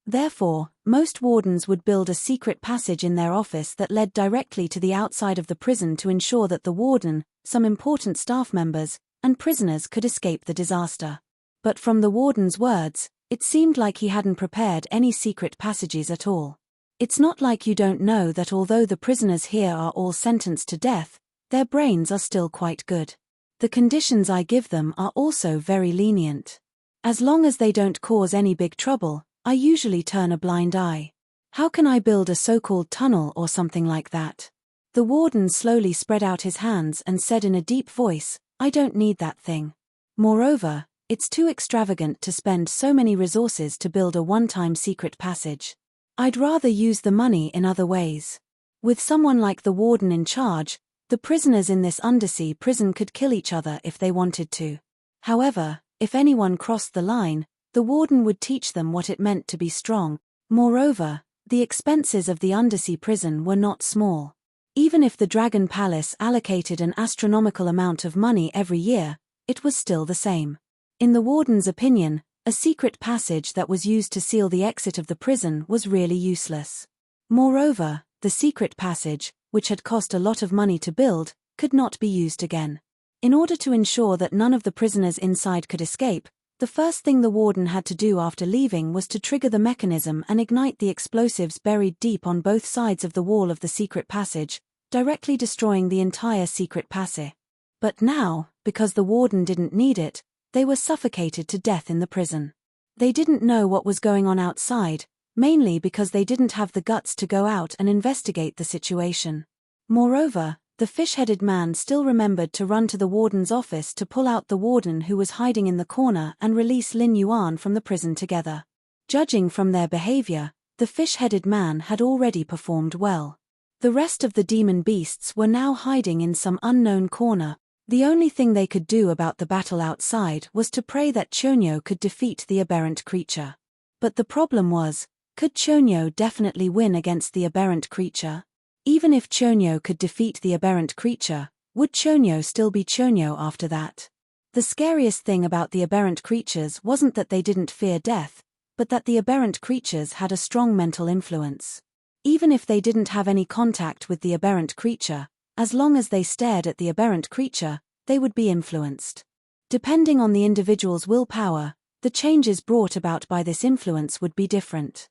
Therefore, most wardens would build a secret passage in their office that led directly to the outside of the prison to ensure that the warden, some important staff members, and prisoners could escape the disaster. But from the warden's words, it seemed like he hadn't prepared any secret passages at all. It's not like you don't know that although the prisoners here are all sentenced to death, their brains are still quite good. The conditions I give them are also very lenient. As long as they don't cause any big trouble, I usually turn a blind eye. How can I build a so-called tunnel or something like that? The warden slowly spread out his hands and said in a deep voice, "I don't need that thing. Moreover, it's too extravagant to spend so many resources to build a one-time secret passage. I'd rather use the money in other ways." With someone like the warden in charge, the prisoners in this undersea prison could kill each other if they wanted to. However, if anyone crossed the line, the warden would teach them what it meant to be strong. Moreover, the expenses of the undersea prison were not small. Even if the Dragon Palace allocated an astronomical amount of money every year, it was still the same. In the warden's opinion, a secret passage that was used to seal the exit of the prison was really useless. Moreover, the secret passage, which had cost a lot of money to build, could not be used again. In order to ensure that none of the prisoners inside could escape, the first thing the warden had to do after leaving was to trigger the mechanism and ignite the explosives buried deep on both sides of the wall of the secret passage, directly destroying the entire secret passage. But now, because the warden didn't need it, they were suffocated to death in the prison. They didn't know what was going on outside, mainly because they didn't have the guts to go out and investigate the situation. Moreover, the fish-headed man still remembered to run to the warden's office to pull out the warden who was hiding in the corner and release Lin Yuan from the prison together. Judging from their behavior, the fish-headed man had already performed well. The rest of the demon beasts were now hiding in some unknown corner. The only thing they could do about the battle outside was to pray that Chonyo could defeat the aberrant creature. But the problem was, could Chonyo definitely win against the aberrant creature? Even if Chonyo could defeat the aberrant creature, would Chonyo still be Chonyo after that? The scariest thing about the aberrant creatures wasn't that they didn't fear death, but that the aberrant creatures had a strong mental influence. Even if they didn't have any contact with the aberrant creature, as long as they stared at the aberrant creature, they would be influenced. Depending on the individual's willpower, the changes brought about by this influence would be different.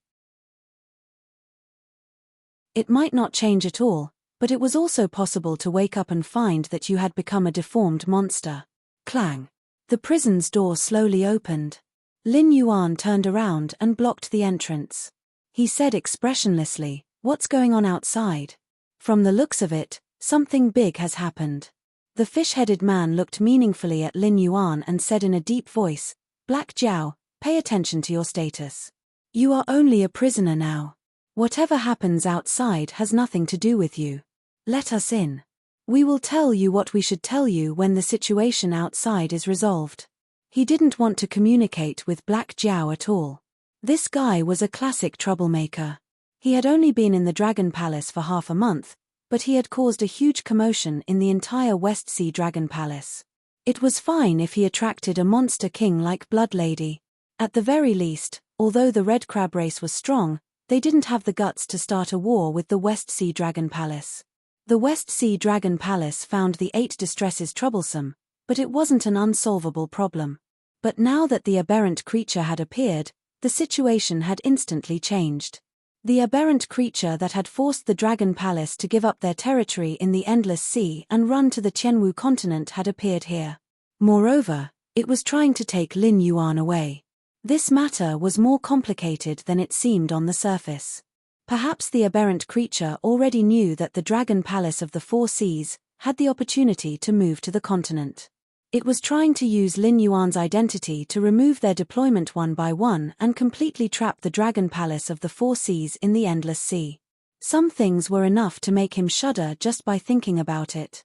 It might not change at all, but it was also possible to wake up and find that you had become a deformed monster. Clang! The prison's door slowly opened. Lin Yuan turned around and blocked the entrance. He said expressionlessly, "What's going on outside?" From the looks of it, something big has happened. The fish-headed man looked meaningfully at Lin Yuan and said in a deep voice, Black Jiao, pay attention to your status. You are only a prisoner now. Whatever happens outside has nothing to do with you. Let us in. We will tell you what we should tell you when the situation outside is resolved. He didn't want to communicate with Black Jiao at all. This guy was a classic troublemaker. He had only been in the Dragon Palace for half a month, but he had caused a huge commotion in the entire West Sea Dragon Palace. It was fine if he attracted a monster king like Blood Lady. At the very least, although the Red Crab race was strong, they didn't have the guts to start a war with the West Sea Dragon Palace. The West Sea Dragon Palace found the 8 distresses troublesome, but it wasn't an unsolvable problem. But now that the aberrant creature had appeared, the situation had instantly changed. The aberrant creature that had forced the Dragon Palace to give up their territory in the Endless Sea and run to the Tianwu continent had appeared here. Moreover, it was trying to take Lin Yuan away. This matter was more complicated than it seemed on the surface. Perhaps the aberrant creature already knew that the Dragon Palace of the Four Seas had the opportunity to move to the continent. It was trying to use Lin Yuan's identity to remove their deployment one by one and completely trap the Dragon Palace of the Four Seas in the Endless Sea. Some things were enough to make him shudder just by thinking about it.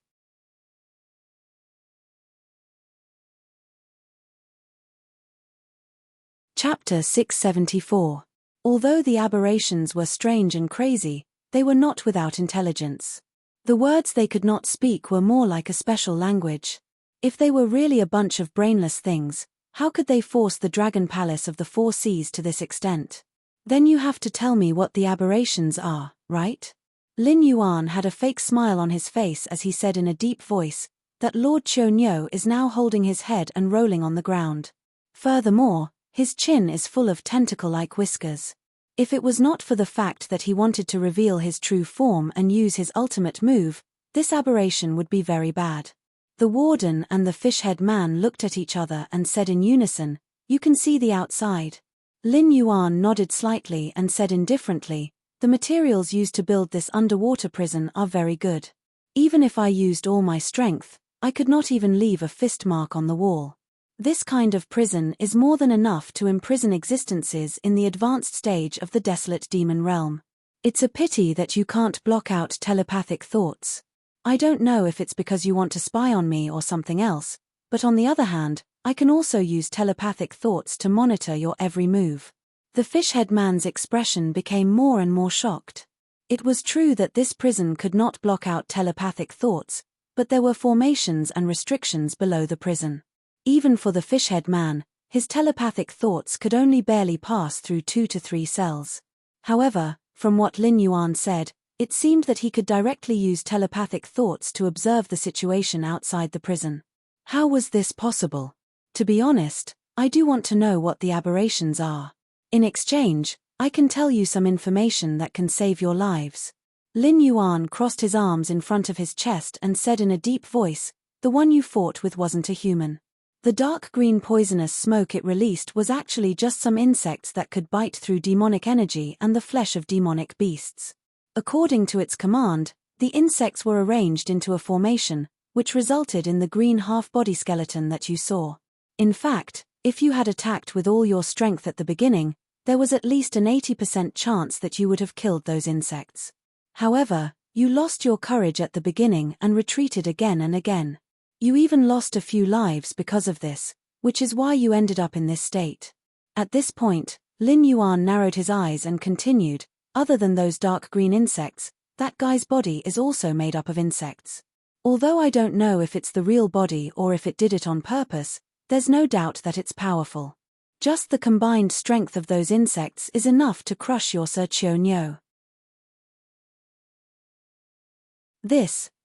Chapter 674. Although the aberrations were strange and crazy, they were not without intelligence. The words they could not speak were more like a special language. If they were really a bunch of brainless things, how could they force the Dragon Palace of the Four Seas to this extent? Then you have to tell me what the aberrations are, right? Lin Yuan had a fake smile on his face as he said in a deep voice that Lord Qiunyou is now holding his head and rolling on the ground. Furthermore, his chin is full of tentacle-like whiskers. If it was not for the fact that he wanted to reveal his true form and use his ultimate move, this aberration would be very bad. The warden and the fish-head man looked at each other and said in unison, "You can see the outside." Lin Yuan nodded slightly and said indifferently, "The materials used to build this underwater prison are very good. Even if I used all my strength, I could not even leave a fist mark on the wall. This kind of prison is more than enough to imprison existences in the advanced stage of the desolate demon realm. It's a pity that you can't block out telepathic thoughts. I don't know if it's because you want to spy on me or something else, but on the other hand, I can also use telepathic thoughts to monitor your every move." The fish-head man's expression became more and more shocked. It was true that this prison could not block out telepathic thoughts, but there were formations and restrictions below the prison. Even for the fish-head man, his telepathic thoughts could only barely pass through 2 to 3 cells. However, from what Lin Yuan said, it seemed that he could directly use telepathic thoughts to observe the situation outside the prison. How was this possible? To be honest, I do want to know what the aberrations are. In exchange, I can tell you some information that can save your lives. Lin Yuan crossed his arms in front of his chest and said in a deep voice, "The one you fought with wasn't a human. The dark green poisonous smoke it released was actually just some insects that could bite through demonic energy and the flesh of demonic beasts. According to its command, the insects were arranged into a formation, which resulted in the green half-body skeleton that you saw. In fact, if you had attacked with all your strength at the beginning, there was at least an 80% chance that you would have killed those insects. However, you lost your courage at the beginning and retreated again and again. You even lost a few lives because of this, which is why you ended up in this state." At this point, Lin Yuan narrowed his eyes and continued, "Other than those dark green insects, that guy's body is also made up of insects. Although I don't know if it's the real body or if it did it on purpose, there's no doubt that it's powerful. Just the combined strength of those insects is enough to crush your Sir Qiunyou."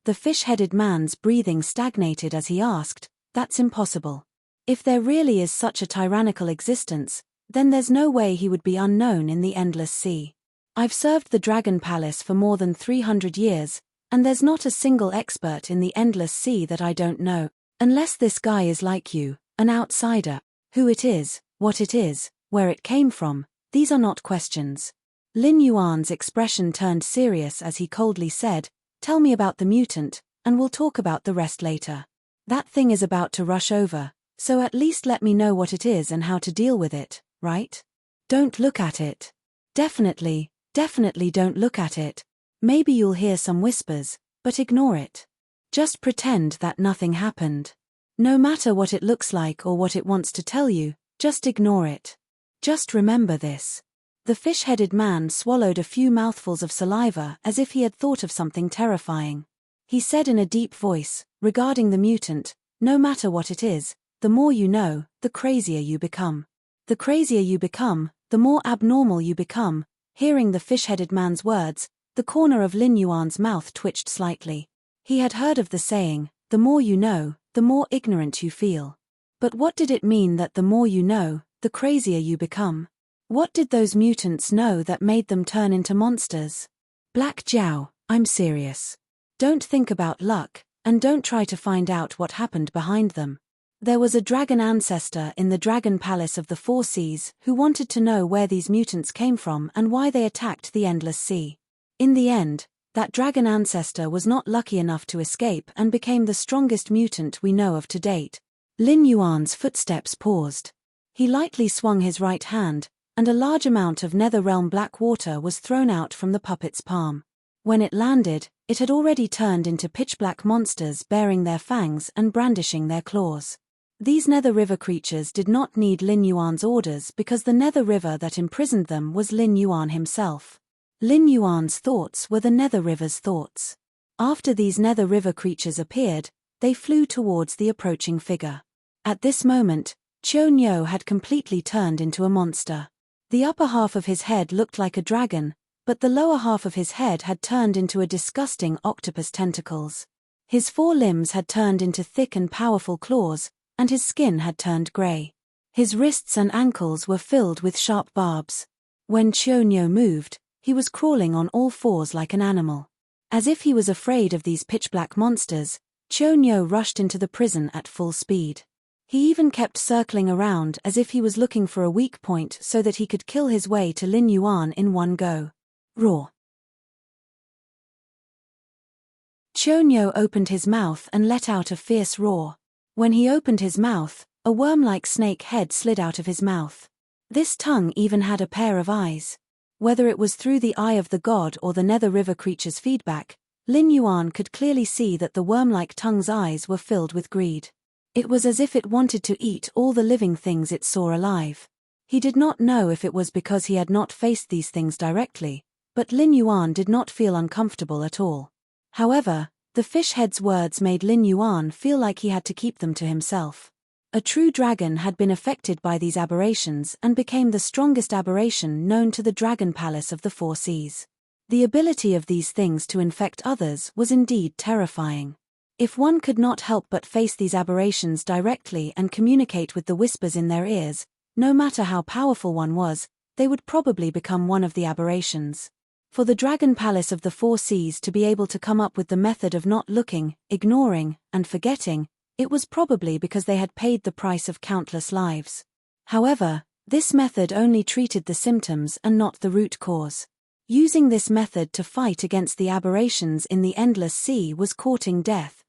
The fish-headed man's breathing stagnated as he asked, "That's impossible. If there really is such a tyrannical existence, then there's no way he would be unknown in the Endless Sea. I've served the Dragon Palace for more than 300 years, and there's not a single expert in the Endless Sea that I don't know, unless this guy is like you, an outsider. Who it is, what it is, where it came from, these are not questions." Lin Yuan's expression turned serious as he coldly said, "Tell me about the mutant, and we'll talk about the rest later. That thing is about to rush over, So at least let me know what it is and how to deal with it, right? Don't look at it. Definitely don't look at it. Maybe you'll hear some whispers, but ignore it. Just pretend that nothing happened. No matter what it looks like or what it wants to tell you, just ignore it. Just remember this. The fish-headed man swallowed a few mouthfuls of saliva as if he had thought of something terrifying. He said in a deep voice, regarding the mutant, no matter what it is, the more you know, the crazier you become. The crazier you become, the more abnormal you become. Hearing the fish-headed man's words, the corner of Lin Yuan's mouth twitched slightly. He had heard of the saying, the more you know, the more ignorant you feel. But what did it mean that the more you know, the crazier you become? What did those mutants know that made them turn into monsters? Black Jiao, I'm serious. Don't think about luck, and don't try to find out what happened behind them. There was a dragon ancestor in the Dragon Palace of the Four Seas who wanted to know where these mutants came from and why they attacked the Endless Sea. In the end, that dragon ancestor was not lucky enough to escape and became the strongest mutant we know of to date. Lin Yuan's footsteps paused. He lightly swung his right hand, and a large amount of nether-realm black water was thrown out from the puppet's palm. When it landed, it had already turned into pitch-black monsters baring their fangs and brandishing their claws. These Nether River creatures did not need Lin Yuan's orders because the Nether River that imprisoned them was Lin Yuan himself. Lin Yuan's thoughts were the Nether River's thoughts. After these Nether River creatures appeared, they flew towards the approaching figure. At this moment, Qiu Niu had completely turned into a monster. The upper half of his head looked like a dragon, but the lower half of his head had turned into a disgusting octopus tentacles. His four limbs had turned into thick and powerful claws, and his skin had turned grey. His wrists and ankles were filled with sharp barbs. When Qiu Niu moved, he was crawling on all fours like an animal. As if he was afraid of these pitch-black monsters, Qiu Niu rushed into the prison at full speed. He even kept circling around as if he was looking for a weak point so that he could kill his way to Lin Yuan in one go. Roar. Qiu Niu opened his mouth and let out a fierce roar. When he opened his mouth, a worm-like snake head slid out of his mouth. This tongue even had a pair of eyes. Whether it was through the eye of the god or the Nether River creature's feedback, Lin Yuan could clearly see that the worm-like tongue's eyes were filled with greed. It was as if it wanted to eat all the living things it saw alive. He did not know if it was because he had not faced these things directly, but Lin Yuan did not feel uncomfortable at all. However, the fish head's words made Lin Yuan feel like he had to keep them to himself. A true dragon had been affected by these aberrations and became the strongest aberration known to the Dragon Palace of the Four Seas. The ability of these things to infect others was indeed terrifying. If one could not help but face these aberrations directly and communicate with the whispers in their ears, no matter how powerful one was, they would probably become one of the aberrations. For the Dragon Palace of the Four Seas to be able to come up with the method of not looking, ignoring, and forgetting, it was probably because they had paid the price of countless lives. However, this method only treated the symptoms and not the root cause. Using this method to fight against the aberrations in the Endless Sea was courting death.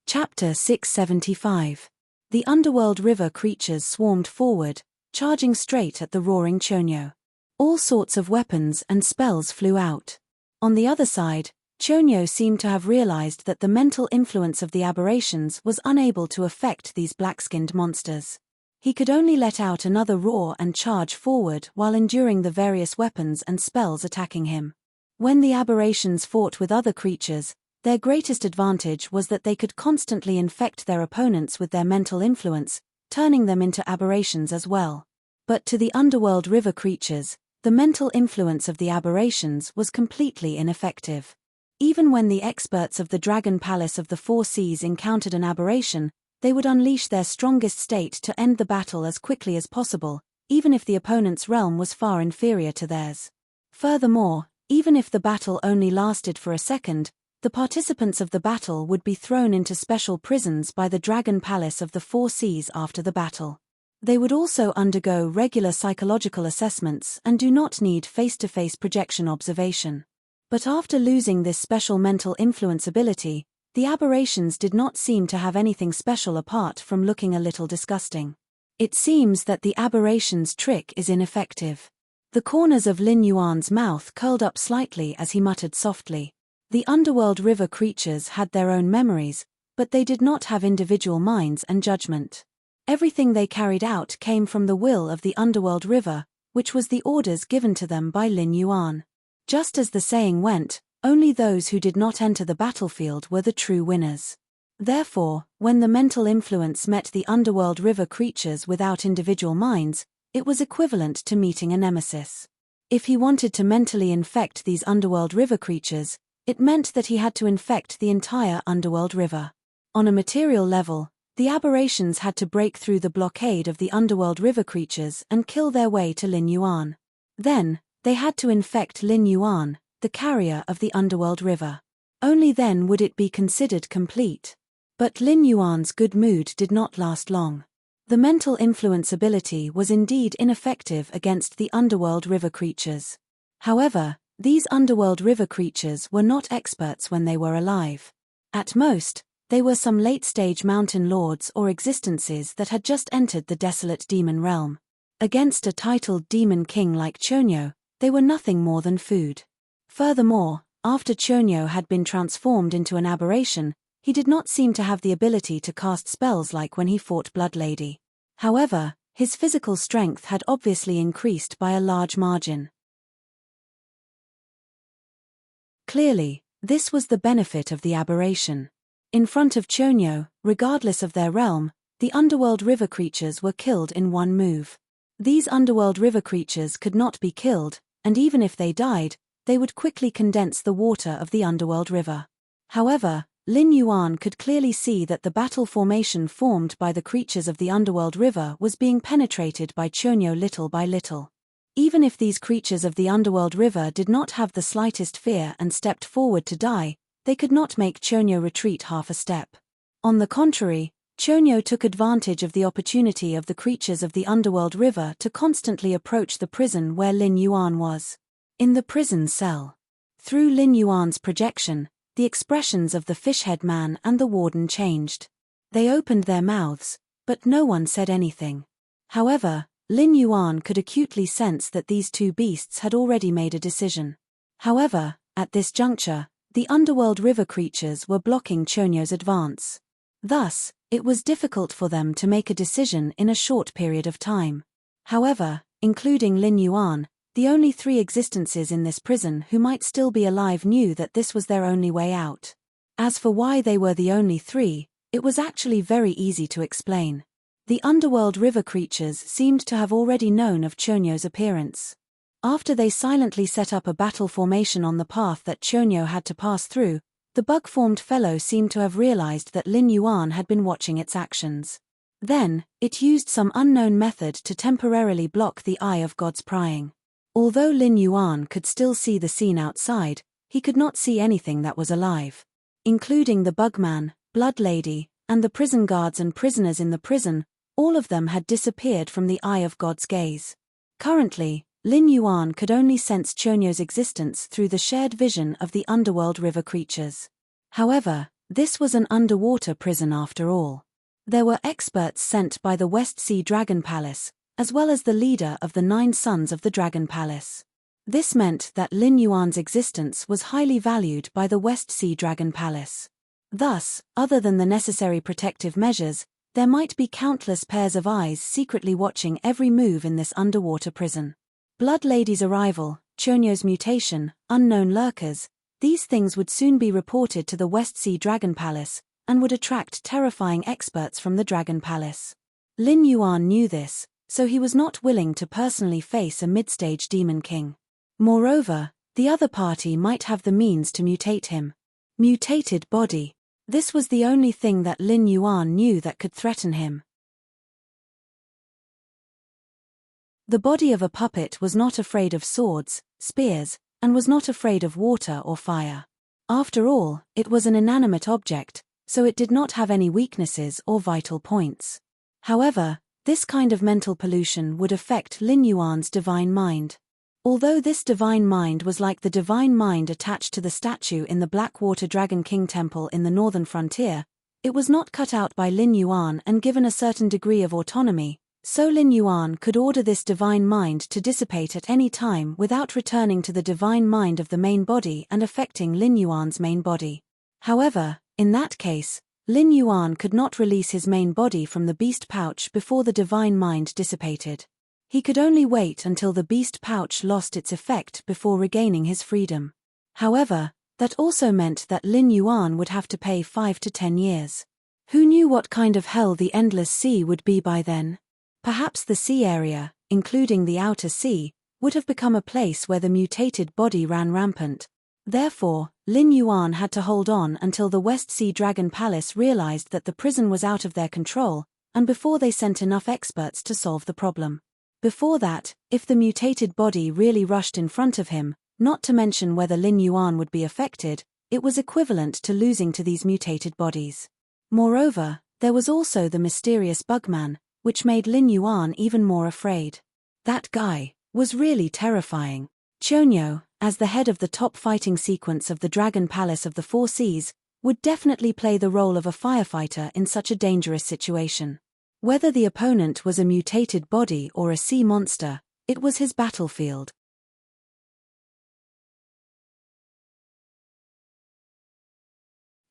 Chapter 675. The underworld river creatures swarmed forward, charging straight at the roaring Qiu Niu. All sorts of weapons and spells flew out. On the other side, Qiu Niu seemed to have realized that the mental influence of the aberrations was unable to affect these black-skinned monsters. He could only let out another roar and charge forward while enduring the various weapons and spells attacking him. When the aberrations fought with other creatures, their greatest advantage was that they could constantly infect their opponents with their mental influence, turning them into aberrations as well. But to the underworld river creatures, the mental influence of the aberrations was completely ineffective. Even when the experts of the Dragon Palace of the Four Seas encountered an aberration, they would unleash their strongest state to end the battle as quickly as possible, even if the opponent's realm was far inferior to theirs. Furthermore, even if the battle only lasted for a second, the participants of the battle would be thrown into special prisons by the Dragon Palace of the Four Seas after the battle. They would also undergo regular psychological assessments and do not need face-to-face projection observation. But after losing this special mental influence ability, the aberrations did not seem to have anything special apart from looking a little disgusting. It seems that the aberration's trick is ineffective. The corners of Lin Yuan's mouth curled up slightly as he muttered softly. The underworld river creatures had their own memories, but they did not have individual minds and judgment. Everything they carried out came from the will of the underworld river, which was the orders given to them by Lin Yuan. Just as the saying went, only those who did not enter the battlefield were the true winners. Therefore, when the mental influence met the underworld river creatures without individual minds, it was equivalent to meeting a nemesis. If he wanted to mentally infect these underworld river creatures, it meant that he had to infect the entire underworld river. On a material level, the aberrations had to break through the blockade of the underworld river creatures and kill their way to Lin Yuan. Then, they had to infect Lin Yuan, the carrier of the underworld river. Only then would it be considered complete. But Lin Yuan's good mood did not last long. The mental influence ability was indeed ineffective against the underworld river creatures. However, these underworld river creatures were not experts when they were alive. At most, they were some late-stage mountain lords or existences that had just entered the desolate demon realm. Against a titled demon king like Chonyo, they were nothing more than food. Furthermore, after Chonyo had been transformed into an aberration, he did not seem to have the ability to cast spells like when he fought Blood Lady. However, his physical strength had obviously increased by a large margin. Clearly, this was the benefit of the aberration. In front of Chonyo, regardless of their realm, the underworld river creatures were killed in one move. These underworld river creatures could not be killed, and even if they died, they would quickly condense the water of the underworld river. However, Lin Yuan could clearly see that the battle formation formed by the creatures of the underworld river was being penetrated by Chonyo little by little. Even if these creatures of the underworld river did not have the slightest fear and stepped forward to die, they could not make Chonyo retreat half a step. On the contrary, Chonyo took advantage of the opportunity of the creatures of the underworld river to constantly approach the prison where Lin Yuan was. In the prison cell. Through Lin Yuan's projection, the expressions of the fishhead man and the warden changed. They opened their mouths, but no one said anything. However, Lin Yuan could acutely sense that these two beasts had already made a decision. However, at this juncture, the underworld river creatures were blocking Chonyo's advance. Thus, it was difficult for them to make a decision in a short period of time. However, including Lin Yuan, the only three existences in this prison who might still be alive knew that this was their only way out. As for why they were the only three, it was actually very easy to explain. The underworld river creatures seemed to have already known of Chonyo's appearance. After they silently set up a battle formation on the path that Chonyo had to pass through, the bug-formed fellow seemed to have realized that Lin Yuan had been watching its actions. Then, it used some unknown method to temporarily block the eye of God's prying. Although Lin Yuan could still see the scene outside, he could not see anything that was alive. Including the Bugman, Blood Lady, and the prison guards and prisoners in the prison, all of them had disappeared from the eye of God's gaze. Currently, Lin Yuan could only sense Chonyo's existence through the shared vision of the underworld river creatures. However, this was an underwater prison after all. There were experts sent by the West Sea Dragon Palace, as well as the leader of the 9 Sons of the Dragon Palace. This meant that Lin Yuan's existence was highly valued by the West Sea Dragon Palace. Thus, other than the necessary protective measures, there might be countless pairs of eyes secretly watching every move in this underwater prison. Blood Lady's arrival, Chonyo's mutation, unknown lurkers, these things would soon be reported to the West Sea Dragon Palace, and would attract terrifying experts from the Dragon Palace. Lin Yuan knew this, so he was not willing to personally face a mid-stage demon king. Moreover, the other party might have the means to mutate him. Mutated body. This was the only thing that Lin Yuan knew that could threaten him. The body of a puppet was not afraid of swords, spears, and was not afraid of water or fire. After all, it was an inanimate object, so it did not have any weaknesses or vital points. However, this kind of mental pollution would affect Lin Yuan's divine mind. Although this divine mind was like the divine mind attached to the statue in the Blackwater Dragon King Temple in the northern frontier, it was not cut out by Lin Yuan and given a certain degree of autonomy, so Lin Yuan could order this divine mind to dissipate at any time without returning to the divine mind of the main body and affecting Lin Yuan's main body. However, in that case, Lin Yuan could not release his main body from the beast pouch before the divine mind dissipated. He could only wait until the beast pouch lost its effect before regaining his freedom. However, that also meant that Lin Yuan would have to pay 5 to 10 years. Who knew what kind of hell the endless sea would be by then? Perhaps the sea area, including the outer sea, would have become a place where the mutated body ran rampant. Therefore, Lin Yuan had to hold on until the West Sea Dragon Palace realized that the prison was out of their control, and before they sent enough experts to solve the problem. Before that, if the mutated body really rushed in front of him, not to mention whether Lin Yuan would be affected, it was equivalent to losing to these mutated bodies. Moreover, there was also the mysterious Bugman, which made Lin Yuan even more afraid. That guy was really terrifying. Chonyo, as the head of the top fighting sequence of the Dragon Palace of the Four Seas, would definitely play the role of a firefighter in such a dangerous situation. Whether the opponent was a mutated body or a sea monster, it was his battlefield.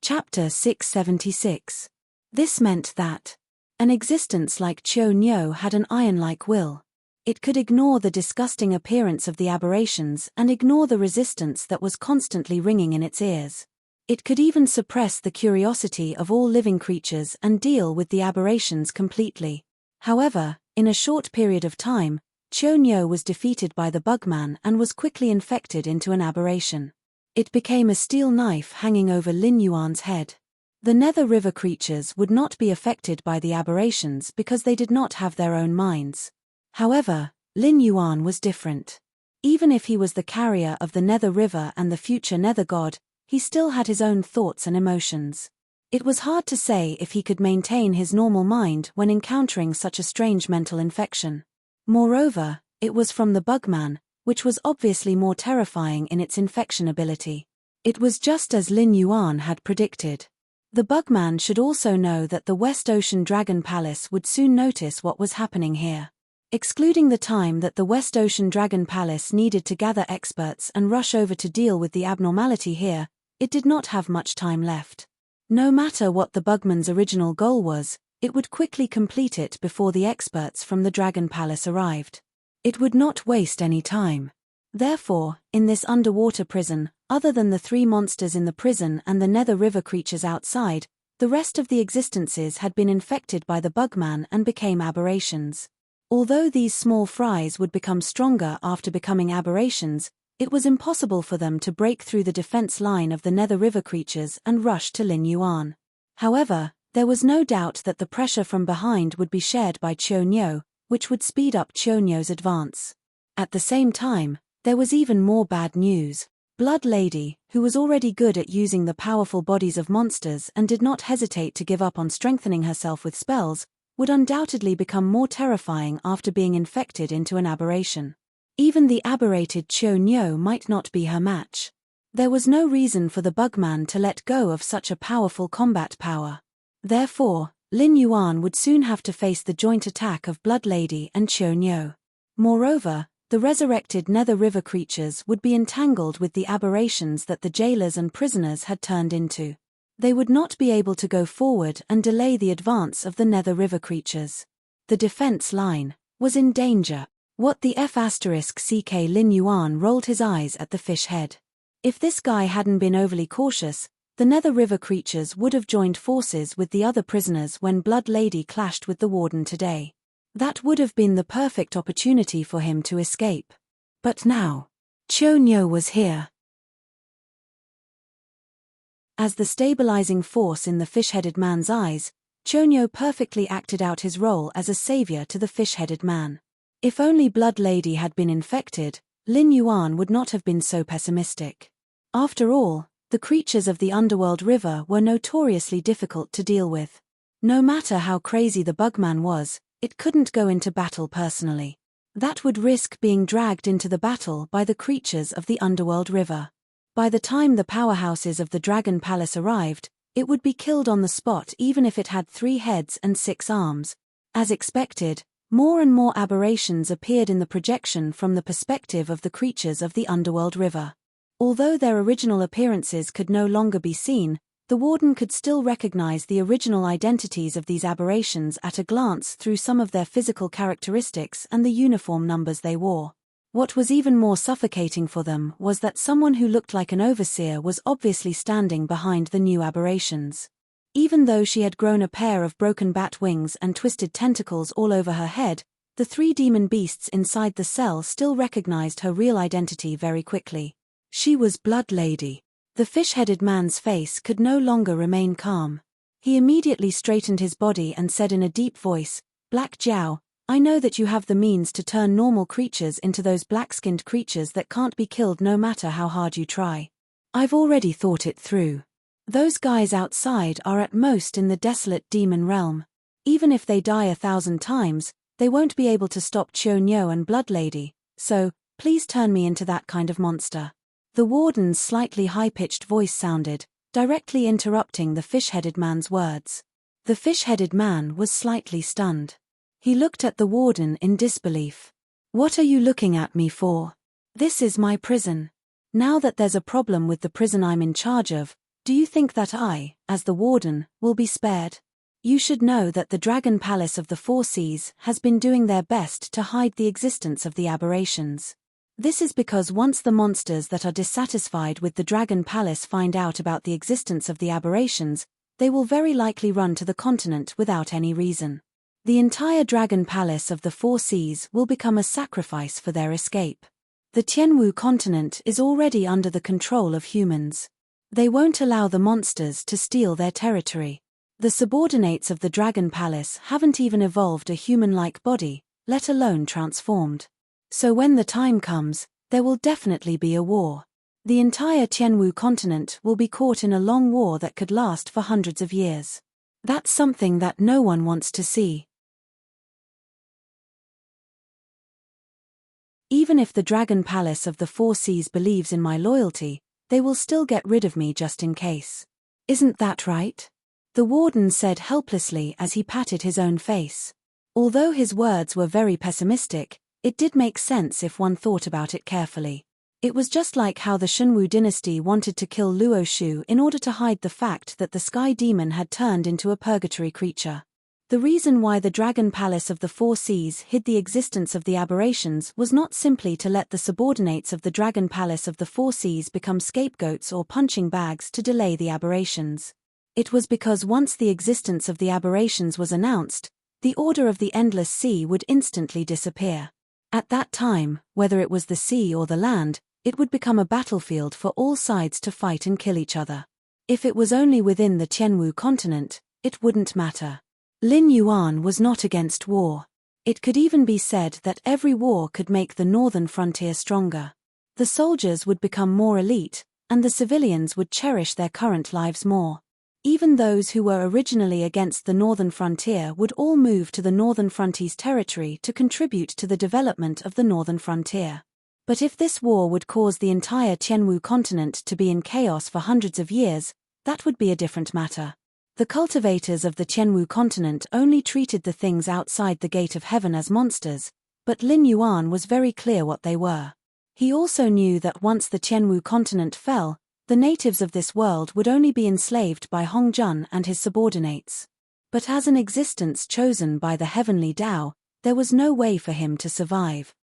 Chapter 676. This meant that an existence like Chonyo had an iron-like will. It could ignore the disgusting appearance of the aberrations and ignore the resistance that was constantly ringing in its ears. It could even suppress the curiosity of all living creatures and deal with the aberrations completely. However, in a short period of time, Chonyo was defeated by the Bugman and was quickly infected into an aberration. It became a steel knife hanging over Lin Yuan's head. The Nether River creatures would not be affected by the aberrations because they did not have their own minds. However, Lin Yuan was different. Even if he was the carrier of the Nether River and the future Nether God, he still had his own thoughts and emotions. It was hard to say if he could maintain his normal mind when encountering such a strange mental infection. Moreover, it was from the Bugman, which was obviously more terrifying in its infection ability. It was just as Lin Yuan had predicted. The Bugman should also know that the West Ocean Dragon Palace would soon notice what was happening here. Excluding the time that the West Ocean Dragon Palace needed to gather experts and rush over to deal with the abnormality here, it did not have much time left. No matter what the Bugman's original goal was, it would quickly complete it before the experts from the Dragon Palace arrived. It would not waste any time. Therefore, in this underwater prison, other than the 3 monsters in the prison and the Nether River creatures outside, the rest of the existences had been infected by the Bugman and became aberrations. Although these small fries would become stronger after becoming aberrations, it was impossible for them to break through the defense line of the Nether River creatures and rush to Lin Yuan. However, there was no doubt that the pressure from behind would be shared by Chonyo, which would speed up Chonyo's advance. At the same time, there was even more bad news. Blood Lady, who was already good at using the powerful bodies of monsters and did not hesitate to give up on strengthening herself with spells, would undoubtedly become more terrifying after being infected into an aberration. Even the aberrated Chonyo might not be her match. There was no reason for the Bugman to let go of such a powerful combat power. Therefore, Lin Yuan would soon have to face the joint attack of Blood Lady and Chonyo. Moreover, the resurrected Nether River creatures would be entangled with the aberrations that the jailers and prisoners had turned into. They would not be able to go forward and delay the advance of the Nether River creatures. The defense line was in danger. What the F***ck Lin Yuan rolled his eyes at the fish head. If this guy hadn't been overly cautious, the Nether River creatures would have joined forces with the other prisoners when Blood Lady clashed with the warden today. That would have been the perfect opportunity for him to escape. But now, Chonyo was here. As the stabilizing force in the fish-headed man's eyes, Chonyo perfectly acted out his role as a savior to the fish-headed man. If only Blood Lady had been infected, Lin Yuan would not have been so pessimistic. After all, the creatures of the underworld river were notoriously difficult to deal with. No matter how crazy the Bugman was, it couldn't go into battle personally. That would risk being dragged into the battle by the creatures of the underworld river. By the time the powerhouses of the Dragon Palace arrived, it would be killed on the spot even if it had 3 heads and 6 arms. As expected, more and more aberrations appeared in the projection from the perspective of the creatures of the underworld river. Although their original appearances could no longer be seen, the warden could still recognize the original identities of these aberrations at a glance through some of their physical characteristics and the uniform numbers they wore. What was even more suffocating for them was that someone who looked like an overseer was obviously standing behind the new aberrations. Even though she had grown a pair of broken bat wings and twisted tentacles all over her head, the 3 demon beasts inside the cell still recognized her real identity very quickly. She was Blood Lady. The fish-headed man's face could no longer remain calm. He immediately straightened his body and said in a deep voice, "Black Jiao, I know that you have the means to turn normal creatures into those black-skinned creatures that can't be killed no matter how hard you try. I've already thought it through. Those guys outside are at most in the desolate demon realm. Even if they die 1,000 times, they won't be able to stop Chionyo and Blood Lady, so, please turn me into that kind of monster." The warden's slightly high-pitched voice sounded, directly interrupting the fish-headed man's words. The fish-headed man was slightly stunned. He looked at the warden in disbelief. "What are you looking at me for? This is my prison. Now that there's a problem with the prison I'm in charge of, do you think that I, as the warden, will be spared? You should know that the Dragon Palace of the 4 Seas has been doing their best to hide the existence of the aberrations. This is because once the monsters that are dissatisfied with the Dragon Palace find out about the existence of the aberrations, they will very likely run to the continent without any reason. The entire Dragon Palace of the 4 Seas will become a sacrifice for their escape. The Tianwu continent is already under the control of humans. They won't allow the monsters to steal their territory. The subordinates of the Dragon Palace haven't even evolved a human-like body, let alone transformed. So when the time comes, there will definitely be a war. The entire Tianwu continent will be caught in a long war that could last for hundreds of years. That's something that no one wants to see. Even if the Dragon Palace of the 4 Seas believes in my loyalty, they will still get rid of me just in case. Isn't that right?" The warden said helplessly as he patted his own face. Although his words were very pessimistic, it did make sense if one thought about it carefully. It was just like how the Shenwu dynasty wanted to kill Luo Shu in order to hide the fact that the sky demon had turned into a purgatory creature. The reason why the Dragon Palace of the 4 Seas hid the existence of the aberrations was not simply to let the subordinates of the Dragon Palace of the 4 Seas become scapegoats or punching bags to delay the aberrations. It was because once the existence of the aberrations was announced, the Order of the Endless Sea would instantly disappear. At that time, whether it was the sea or the land, it would become a battlefield for all sides to fight and kill each other. If it was only within the Tianwu continent, it wouldn't matter. Lin Yuan was not against war. It could even be said that every war could make the northern frontier stronger. The soldiers would become more elite, and the civilians would cherish their current lives more. Even those who were originally against the northern frontier would all move to the northern frontier's territory to contribute to the development of the northern frontier. But if this war would cause the entire Tianwu continent to be in chaos for hundreds of years, that would be a different matter. The cultivators of the Tianwu continent only treated the things outside the Gate of Heaven as monsters, but Lin Yuan was very clear what they were. He also knew that once the Tianwu continent fell, the natives of this world would only be enslaved by Hong Jun and his subordinates. But as an existence chosen by the heavenly Tao, there was no way for him to survive.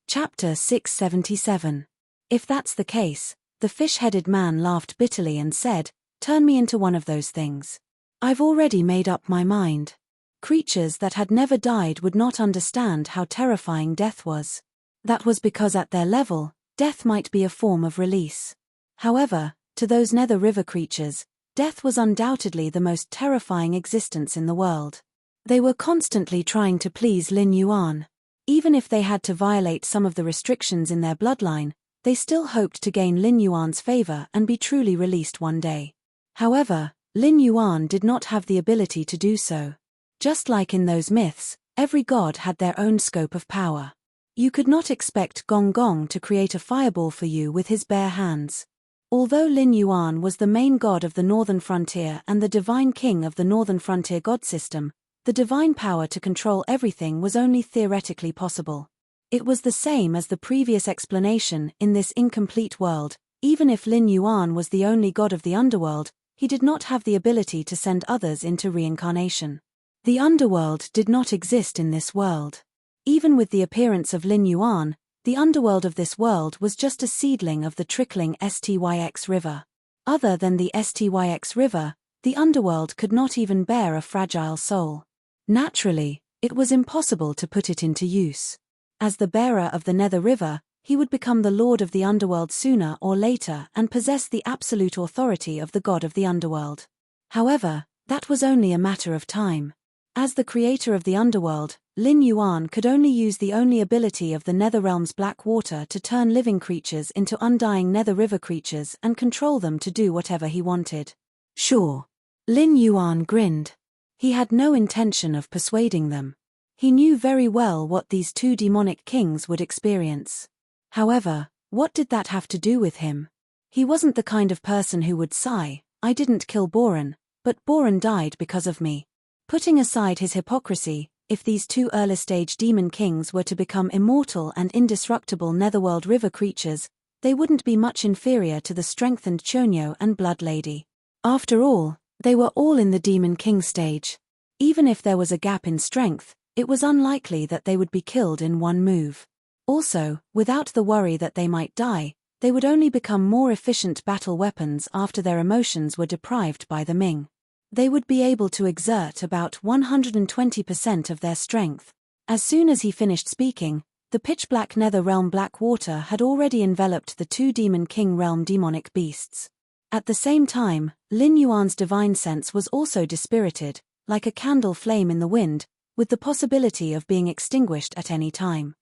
Chapter 677. If that's the case, the fish-headed man laughed bitterly and said, "Turn me into one of those things. I've already made up my mind." Creatures that had never died would not understand how terrifying death was. That was because at their level, death might be a form of release. However, to those nether river creatures, death was undoubtedly the most terrifying existence in the world. They were constantly trying to please Lin Yuan. Even if they had to violate some of the restrictions in their bloodline, they still hoped to gain Lin Yuan's favor and be truly released one day. However, Lin Yuan did not have the ability to do so. Just like in those myths, every god had their own scope of power. You could not expect Gong Gong to create a fireball for you with his bare hands. Although Lin Yuan was the main god of the Northern Frontier and the divine king of the Northern Frontier god system, the divine power to control everything was only theoretically possible. It was the same as the previous explanation in this incomplete world. Even if Lin Yuan was the only god of the underworld, he did not have the ability to send others into reincarnation. The underworld did not exist in this world. Even with the appearance of Lin Yuan, the underworld of this world was just a seedling of the trickling Styx river. Other than the Styx river, the underworld could not even bear a fragile soul. Naturally, it was impossible to put it into use. As the bearer of the Nether River, he would become the lord of the underworld sooner or later and possess the absolute authority of the god of the underworld. However, that was only a matter of time. As the creator of the underworld, Lin Yuan could only use the only ability of the Netherrealm's black water to turn living creatures into undying Nether River creatures and control them to do whatever he wanted. Sure. Lin Yuan grinned. He had no intention of persuading them. He knew very well what these two demonic kings would experience. However, what did that have to do with him? He wasn't the kind of person who would sigh, "I didn't kill Boran, but Boran died because of me." Putting aside his hypocrisy, if these two early-stage demon kings were to become immortal and indestructible Netherworld river creatures, they wouldn't be much inferior to the strengthened Chonyo and Blood Lady. After all, they were all in the demon king stage. Even if there was a gap in strength, it was unlikely that they would be killed in one move. Also, without the worry that they might die, they would only become more efficient battle weapons after their emotions were deprived by the Ming. They would be able to exert about 120% of their strength. As soon as he finished speaking, the pitch-black Nether Realm black water had already enveloped the two Demon King Realm demonic beasts. At the same time, Lin Yuan's divine sense was also dispirited, like a candle flame in the wind, with the possibility of being extinguished at any time.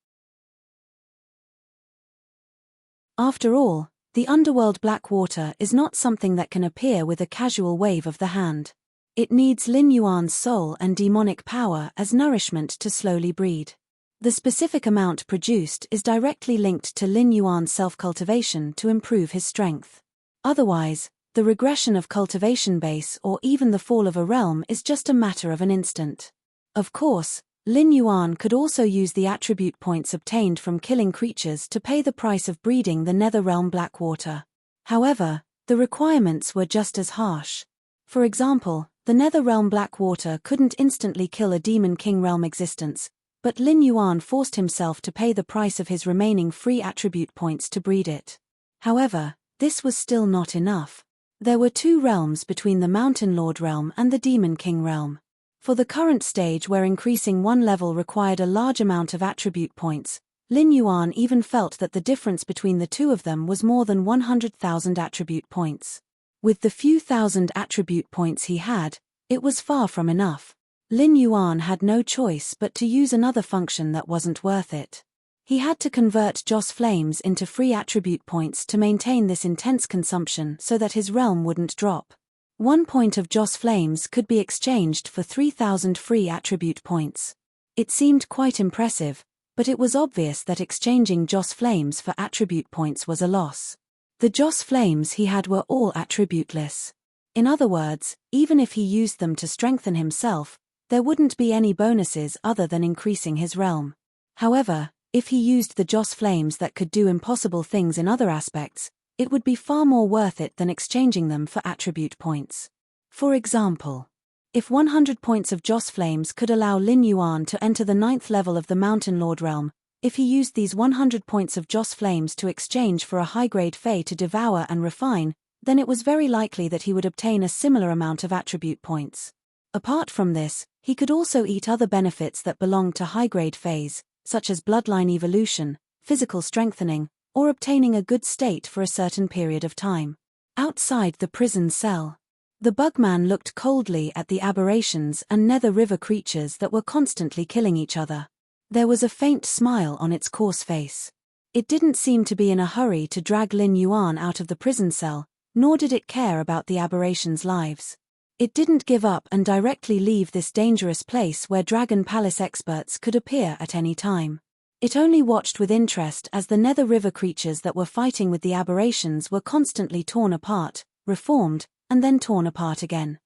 After all, the underworld black water is not something that can appear with a casual wave of the hand. It needs Lin Yuan's soul and demonic power as nourishment to slowly breed. The specific amount produced is directly linked to Lin Yuan's self-cultivation to improve his strength. Otherwise, the regression of cultivation base or even the fall of a realm is just a matter of an instant. Of course, Lin Yuan could also use the attribute points obtained from killing creatures to pay the price of breeding the Nether Realm black water. However, the requirements were just as harsh. For example, the Nether Realm black water couldn't instantly kill a Demon King Realm existence, but Lin Yuan forced himself to pay the price of his remaining free attribute points to breed it. However, this was still not enough. There were two realms between the Mountain Lord realm and the Demon King realm. For the current stage where increasing one level required a large amount of attribute points, Lin Yuan even felt that the difference between the two of them was more than 100,000 attribute points. With the few thousand attribute points he had, it was far from enough. Lin Yuan had no choice but to use another function that wasn't worth it. He had to convert Joss Flames into free attribute points to maintain this intense consumption so that his realm wouldn't drop. 1 point of Joss Flames could be exchanged for 3,000 free attribute points. It seemed quite impressive, but it was obvious that exchanging Joss Flames for attribute points was a loss. The Joss Flames he had were all attributeless. In other words, even if he used them to strengthen himself, there wouldn't be any bonuses other than increasing his realm. However, if he used the Joss Flames that could do impossible things in other aspects, it would be far more worth it than exchanging them for attribute points. For example, if 100 points of Joss Flames could allow Lin Yuan to enter the 9th level of the Mountain Lord realm, if he used these 100 points of Joss Flames to exchange for a high-grade Fey to devour and refine, then it was very likely that he would obtain a similar amount of attribute points. Apart from this, he could also eat other benefits that belonged to high-grade Feys, such as bloodline evolution, physical strengthening, or obtaining a good state for a certain period of time. Outside the prison cell, the Bugman looked coldly at the aberrations and Nether River creatures that were constantly killing each other. There was a faint smile on its coarse face. It didn't seem to be in a hurry to drag Lin Yuan out of the prison cell, nor did it care about the aberrations' lives. It didn't give up and directly leave this dangerous place where Dragon Palace experts could appear at any time. It only watched with interest as the Nether River creatures that were fighting with the aberrations were constantly torn apart, reformed, and then torn apart again.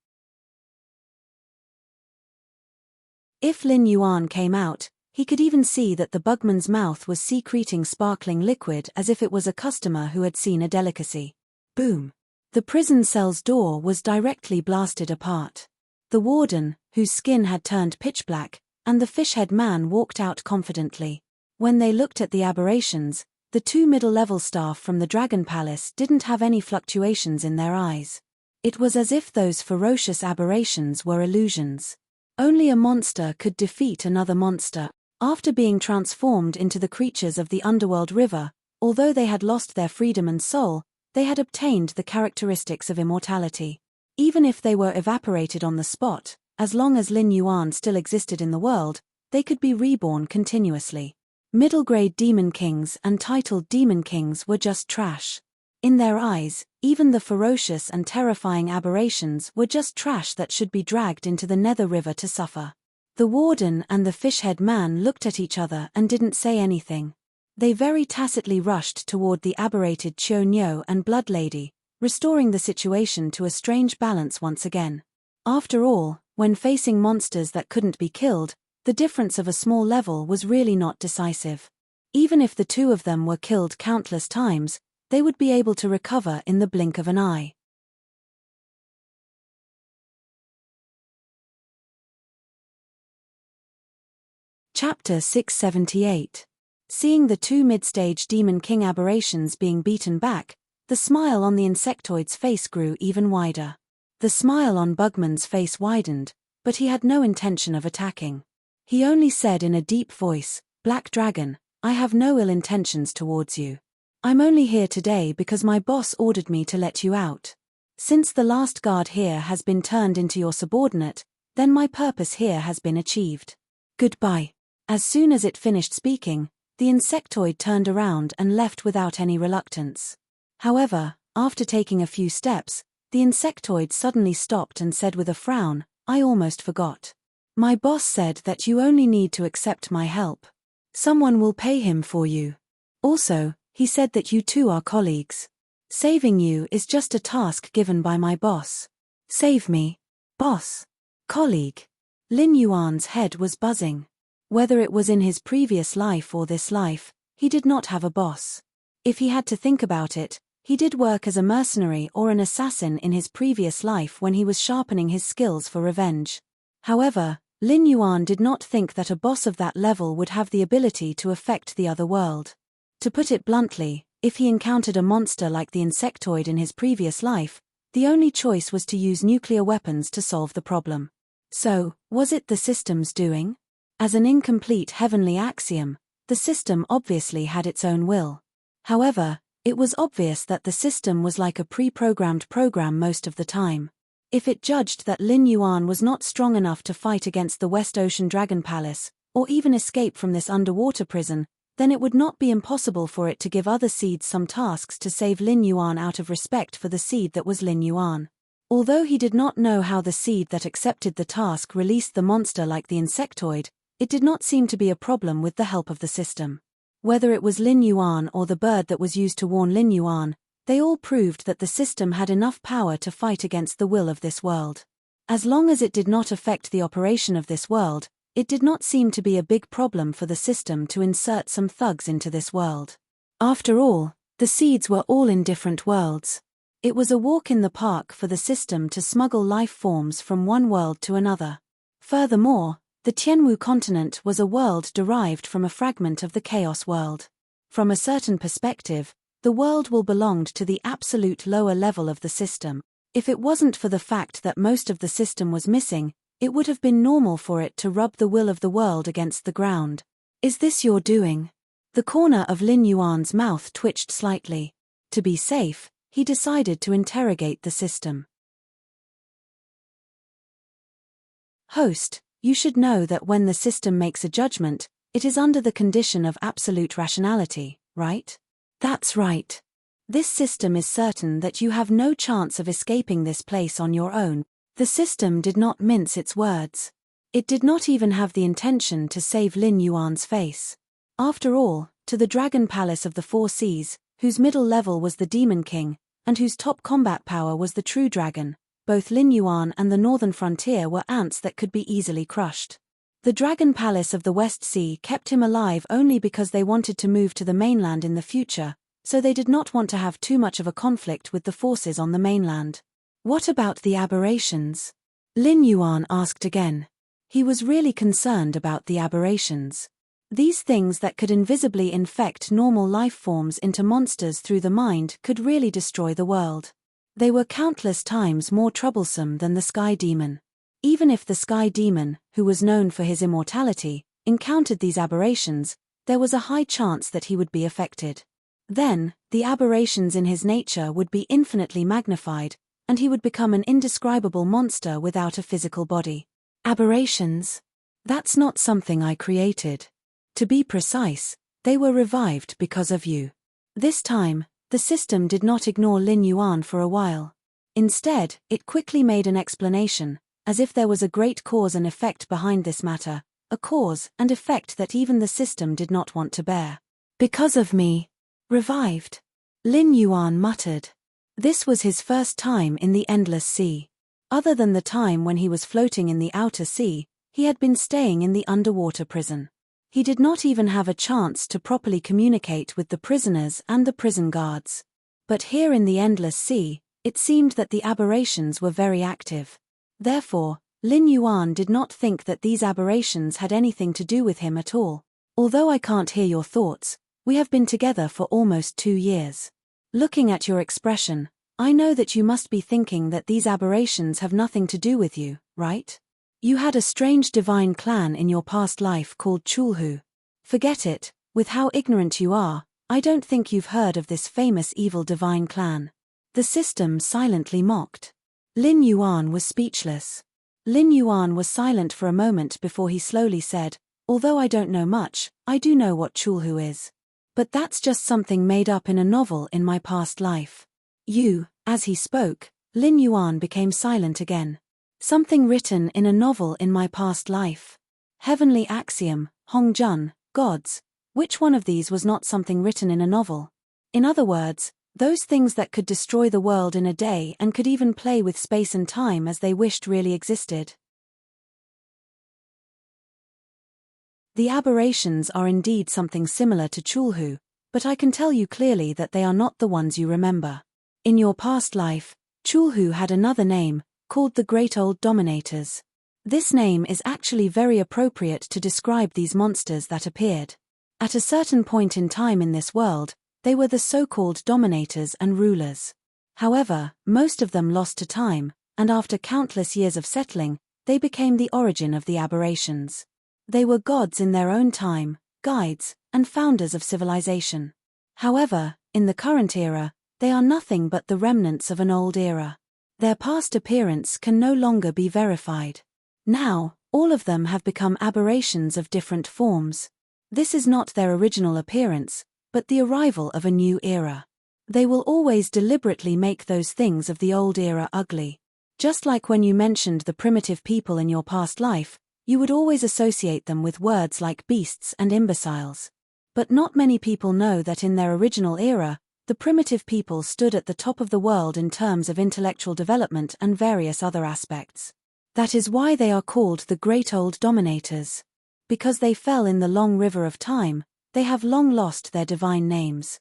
If Lin Yuan came out, he could even see that the bugman's mouth was secreting sparkling liquid as if it was a customer who had seen a delicacy. Boom! The prison cell's door was directly blasted apart. The warden, whose skin had turned pitch black, and the fishhead man walked out confidently. When they looked at the aberrations, the two middle-level staff from the Dragon Palace didn't have any fluctuations in their eyes. It was as if those ferocious aberrations were illusions. Only a monster could defeat another monster. After being transformed into the creatures of the underworld river, although they had lost their freedom and soul, they had obtained the characteristics of immortality. Even if they were evaporated on the spot, as long as Lin Yuan still existed in the world, they could be reborn continuously. Middle-grade demon kings and titled demon kings were just trash. In their eyes, even the ferocious and terrifying aberrations were just trash that should be dragged into the Nether River to suffer. The warden and the fishhead man looked at each other and didn't say anything. They very tacitly rushed toward the aberrated Chiu Nyo and Blood Lady, restoring the situation to a strange balance once again. After all, when facing monsters that couldn't be killed, the difference of a small level was really not decisive. Even if the two of them were killed countless times, they would be able to recover in the blink of an eye. Chapter 678. Seeing the two mid-stage Demon King aberrations being beaten back, the smile on the insectoid's face grew even wider. The smile on Bugman's face widened, but he had no intention of attacking. He only said in a deep voice, "Black Dragon, I have no ill intentions towards you. I'm only here today because my boss ordered me to let you out. Since the last guard here has been turned into your subordinate, then my purpose here has been achieved. Goodbye." As soon as it finished speaking, the insectoid turned around and left without any reluctance. However, after taking a few steps, the insectoid suddenly stopped and said with a frown, "I almost forgot. My boss said that you only need to accept my help. Someone will pay him for you. Also, he said that you two are colleagues. Saving you is just a task given by my boss." "Save me? Boss? Colleague?" Lin Yuan's head was buzzing. Whether it was in his previous life or this life, he did not have a boss. If he had to think about it, he did work as a mercenary or an assassin in his previous life when he was sharpening his skills for revenge. However, Lin Yuan did not think that a boss of that level would have the ability to affect the other world. To put it bluntly, if he encountered a monster like the insectoid in his previous life, the only choice was to use nuclear weapons to solve the problem. So, was it the system's doing? As an incomplete heavenly axiom, the system obviously had its own will. However, it was obvious that the system was like a pre-programmed program most of the time. If it judged that Lin Yuan was not strong enough to fight against the West Ocean Dragon Palace, or even escape from this underwater prison, then it would not be impossible for it to give other seeds some tasks to save Lin Yuan out of respect for the seed that was Lin Yuan. Although he did not know how the seed that accepted the task released the monster like the insectoid, it did not seem to be a problem with the help of the system. Whether it was Lin Yuan or the bird that was used to warn Lin Yuan, they all proved that the system had enough power to fight against the will of this world. As long as it did not affect the operation of this world, it did not seem to be a big problem for the system to insert some thugs into this world. After all, the seeds were all in different worlds. It was a walk in the park for the system to smuggle life forms from one world to another. Furthermore, the Tianwu continent was a world derived from a fragment of the Chaos world. From a certain perspective, the world will belonged to the absolute lower level of the system. If it wasn't for the fact that most of the system was missing, it would have been normal for it to rub the will of the world against the ground. "Is this your doing?" The corner of Lin Yuan's mouth twitched slightly. To be safe, he decided to interrogate the system. "Host, you should know that when the system makes a judgment, it is under the condition of absolute rationality, right?" "That's right. This system is certain that you have no chance of escaping this place on your own. The system did not mince its words. It did not even have the intention to save Lin Yuan's face. After all, to the Dragon Palace of the Four Seas, whose middle level was the Demon King, and whose top combat power was the True Dragon, both Lin Yuan and the Northern Frontier were ants that could be easily crushed. The Dragon Palace of the West Sea kept him alive only because they wanted to move to the mainland in the future, so they did not want to have too much of a conflict with the forces on the mainland. What about the aberrations? Lin Yuan asked again. He was really concerned about the aberrations. These things that could invisibly infect normal life forms into monsters through the mind could really destroy the world. They were countless times more troublesome than the Sky Demon. Even if the Sky Demon, who was known for his immortality, encountered these aberrations, there was a high chance that he would be affected. Then, the aberrations in his nature would be infinitely magnified, and he would become an indescribable monster without a physical body. Aberrations? That's not something I created. To be precise, they were revived because of you. This time, the system did not ignore Lin Yuan for a while. Instead, it quickly made an explanation, as if there was a great cause and effect behind this matter, a cause and effect that even the system did not want to bear. Because of me. Revived. Lin Yuan muttered. This was his first time in the Endless Sea. Other than the time when he was floating in the outer sea, he had been staying in the underwater prison. He did not even have a chance to properly communicate with the prisoners and the prison guards. But here in the Endless Sea, it seemed that the aberrations were very active. Therefore, Lin Yuan did not think that these aberrations had anything to do with him at all. Although I can't hear your thoughts, we have been together for almost 2 years. Looking at your expression, I know that you must be thinking that these aberrations have nothing to do with you, right? You had a strange divine clan in your past life called Chulhu. Forget it, with how ignorant you are, I don't think you've heard of this famous evil divine clan. The system silently mocked. Lin Yuan was speechless. Lin Yuan was silent for a moment before he slowly said, although I don't know much, I do know what Chulhu is. But that's just something made up in a novel in my past life. As he spoke, Lin Yuan became silent again. Something written in a novel in my past life. Heavenly axiom, Hongjun, gods. Which one of these was not something written in a novel? In other words, those things that could destroy the world in a day and could even play with space and time as they wished really existed. The aberrations are indeed something similar to Chulhu, but I can tell you clearly that they are not the ones you remember. In your past life, Chulhu had another name, called the Great Old Dominators. This name is actually very appropriate to describe these monsters that appeared. At a certain point in time in this world, they were the so-called dominators and rulers. However, most of them lost to time, and after countless years of settling, they became the origin of the aberrations. They were gods in their own time, guides, and founders of civilization. However, in the current era, they are nothing but the remnants of an old era. Their past appearance can no longer be verified. Now, all of them have become aberrations of different forms. This is not their original appearance, but the arrival of a new era. They will always deliberately make those things of the old era ugly. Just like when you mentioned the primitive people in your past life, you would always associate them with words like beasts and imbeciles. But not many people know that in their original era, the primitive people stood at the top of the world in terms of intellectual development and various other aspects. That is why they are called the Great Old Dominators. Because they fell in the long river of time, they have long lost their divine names.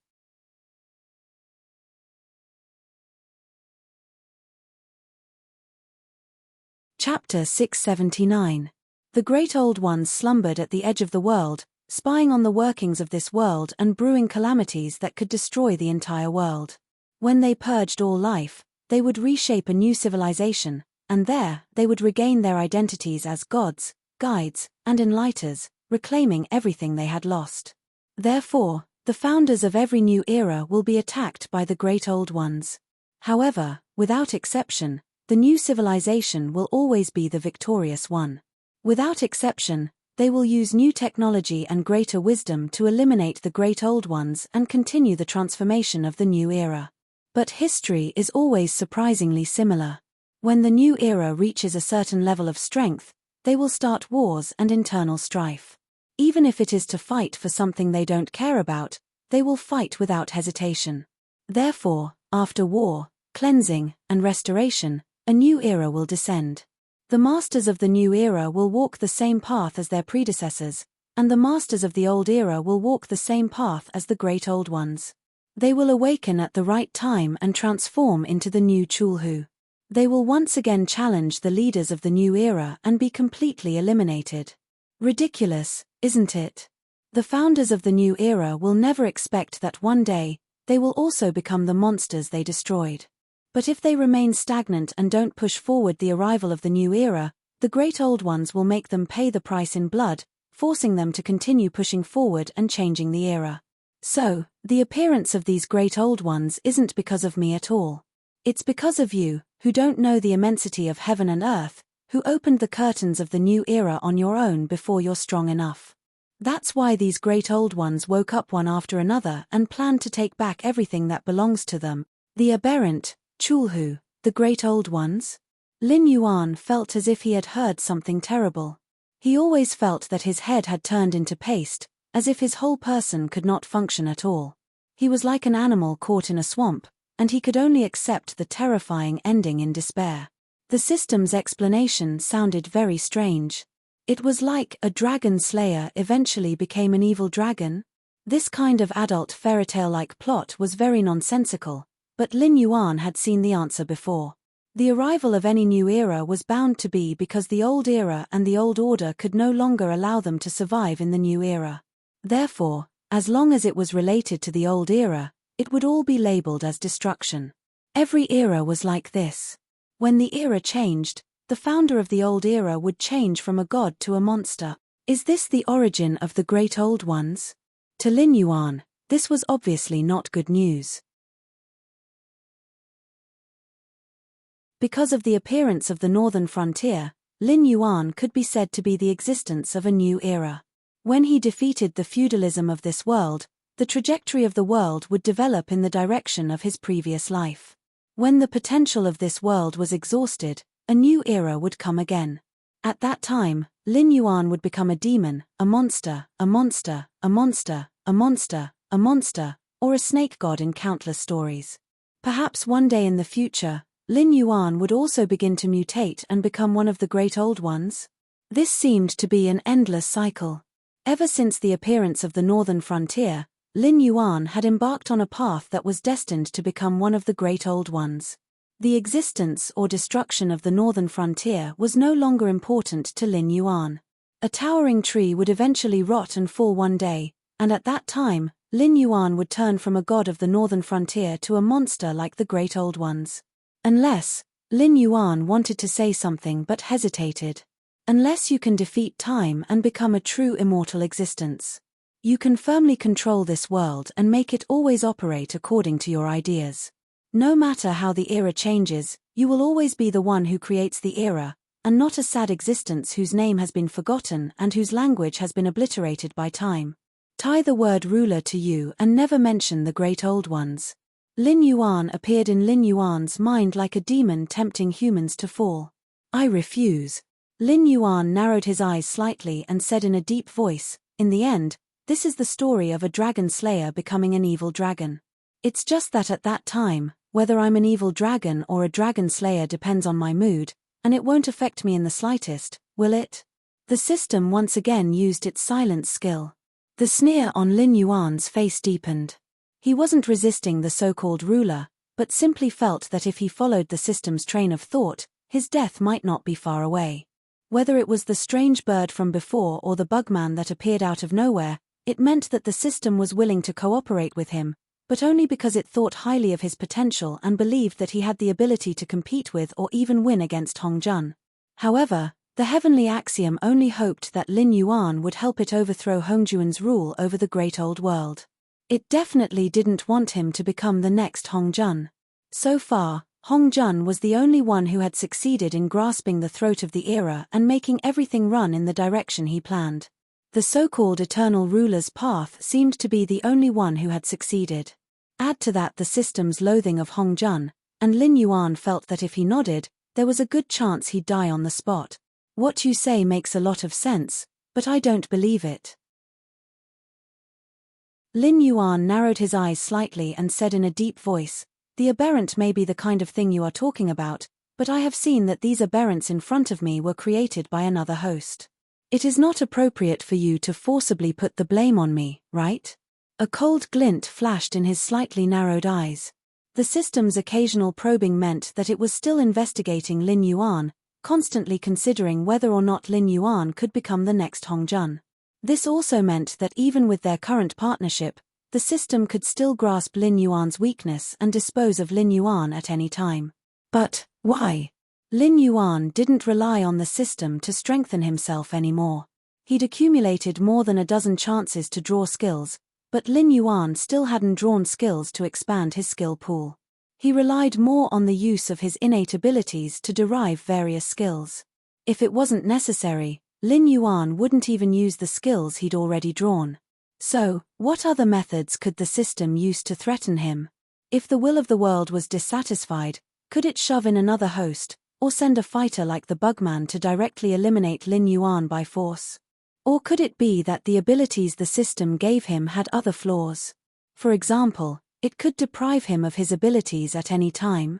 Chapter 679. The Great Old Ones slumbered at the edge of the world, spying on the workings of this world and brewing calamities that could destroy the entire world. When they purged all life, they would reshape a new civilization, and there, they would regain their identities as gods, guides, and enlighters, reclaiming everything they had lost. Therefore, the founders of every new era will be attacked by the Great Old Ones. However, without exception, the new civilization will always be the victorious one. Without exception, they will use new technology and greater wisdom to eliminate the Great Old Ones and continue the transformation of the new era. But history is always surprisingly similar. When the new era reaches a certain level of strength, they will start wars and internal strife. Even if it is to fight for something they don't care about, they will fight without hesitation. Therefore, after war, cleansing, and restoration, a new era will descend. The masters of the new era will walk the same path as their predecessors, and the masters of the old era will walk the same path as the great old ones. They will awaken at the right time and transform into the new Chulhu. They will once again challenge the leaders of the new era and be completely eliminated. Ridiculous, isn't it? The founders of the new era will never expect that one day, they will also become the monsters they destroyed. But if they remain stagnant and don't push forward the arrival of the new era, the great old ones will make them pay the price in blood, forcing them to continue pushing forward and changing the era. So, the appearance of these great old ones isn't because of me at all. It's because of you, who don't know the immensity of heaven and earth, who opened the curtains of the new era on your own before you're strong enough. That's why these great old ones woke up one after another and planned to take back everything that belongs to them. The aberrant, Chulhu, the great old ones? Lin Yuan felt as if he had heard something terrible. He always felt that his head had turned into paste, as if his whole person could not function at all. He was like an animal caught in a swamp, and he could only accept the terrifying ending in despair. The system's explanation sounded very strange. It was like a dragon slayer eventually became an evil dragon. This kind of adult fairytale-like plot was very nonsensical, but Lin Yuan had seen the answer before. The arrival of any new era was bound to be because the old era and the old order could no longer allow them to survive in the new era. Therefore, as long as it was related to the old era, it would all be labeled as destruction. Every era was like this. When the era changed, the founder of the old era would change from a god to a monster. Is this the origin of the great old ones? To Lin Yuan, this was obviously not good news. Because of the appearance of the northern frontier, Lin Yuan could be said to be the existence of a new era. When he defeated the feudalism of this world, the trajectory of the world would develop in the direction of his previous life. When the potential of this world was exhausted, a new era would come again. At that time, Lin Yuan would become a demon, a monster, a monster, a monster, a monster, a monster, or a snake god in countless stories. Perhaps one day in the future, Lin Yuan would also begin to mutate and become one of the great old ones. This seemed to be an endless cycle. Ever since the appearance of the northern frontier, Lin Yuan had embarked on a path that was destined to become one of the great old ones. The existence or destruction of the northern frontier was no longer important to Lin Yuan. A towering tree would eventually rot and fall one day, and at that time, Lin Yuan would turn from a god of the northern frontier to a monster like the great old ones. Unless, Lin Yuan wanted to say something but hesitated. Unless you can defeat time and become a true immortal existence. You can firmly control this world and make it always operate according to your ideas. No matter how the era changes, you will always be the one who creates the era, and not a sad existence whose name has been forgotten and whose language has been obliterated by time. Tie the word ruler to you and never mention the great old ones. Lin Yuan appeared in Lin Yuan's mind like a demon tempting humans to fall. I refuse. Lin Yuan narrowed his eyes slightly and said in a deep voice, in the end, this is the story of a dragon slayer becoming an evil dragon. It's just that at that time, whether I'm an evil dragon or a dragon slayer depends on my mood, and it won't affect me in the slightest, will it? The system once again used its silence skill. The sneer on Lin Yuan's face deepened. He wasn't resisting the so-called ruler, but simply felt that if he followed the system's train of thought, his death might not be far away. Whether it was the strange bird from before or the bugman that appeared out of nowhere, it meant that the system was willing to cooperate with him, but only because it thought highly of his potential and believed that he had the ability to compete with or even win against Hong Jun. However, the heavenly axiom only hoped that Lin Yuan would help it overthrow Hong Jun's rule over the great old world. It definitely didn't want him to become the next Hong Jun. So far, Hong Jun was the only one who had succeeded in grasping the throat of the era and making everything run in the direction he planned. The so-called eternal ruler's path seemed to be the only one who had succeeded. Add to that the system's loathing of Hong Jun, and Lin Yuan felt that if he nodded, There was a good chance he'd die on the spot. What you say makes a lot of sense, but I don't believe it. Lin Yuan narrowed his eyes slightly and said in a deep voice, "The aberrant may be the kind of thing you are talking about, but I have seen that these aberrants in front of me were created by another host. It is not appropriate for you to forcibly put the blame on me, right?" A cold glint flashed in his slightly narrowed eyes. The system's occasional probing meant that it was still investigating Lin Yuan, constantly considering whether or not Lin Yuan could become the next Hongjun. This also meant that even with their current partnership, the system could still grasp Lin Yuan's weakness and dispose of Lin Yuan at any time. But why? Lin Yuan didn't rely on the system to strengthen himself anymore. He'd accumulated more than a dozen chances to draw skills, but Lin Yuan still hadn't drawn skills to expand his skill pool. He relied more on the use of his innate abilities to derive various skills. If it wasn't necessary, Lin Yuan wouldn't even use the skills he'd already drawn. So, what other methods could the system use to threaten him? If the will of the world was dissatisfied, could it shove in another host, or send a fighter like the Bugman to directly eliminate Lin Yuan by force? Or could it be that the abilities the system gave him had other flaws? For example, it could deprive him of his abilities at any time.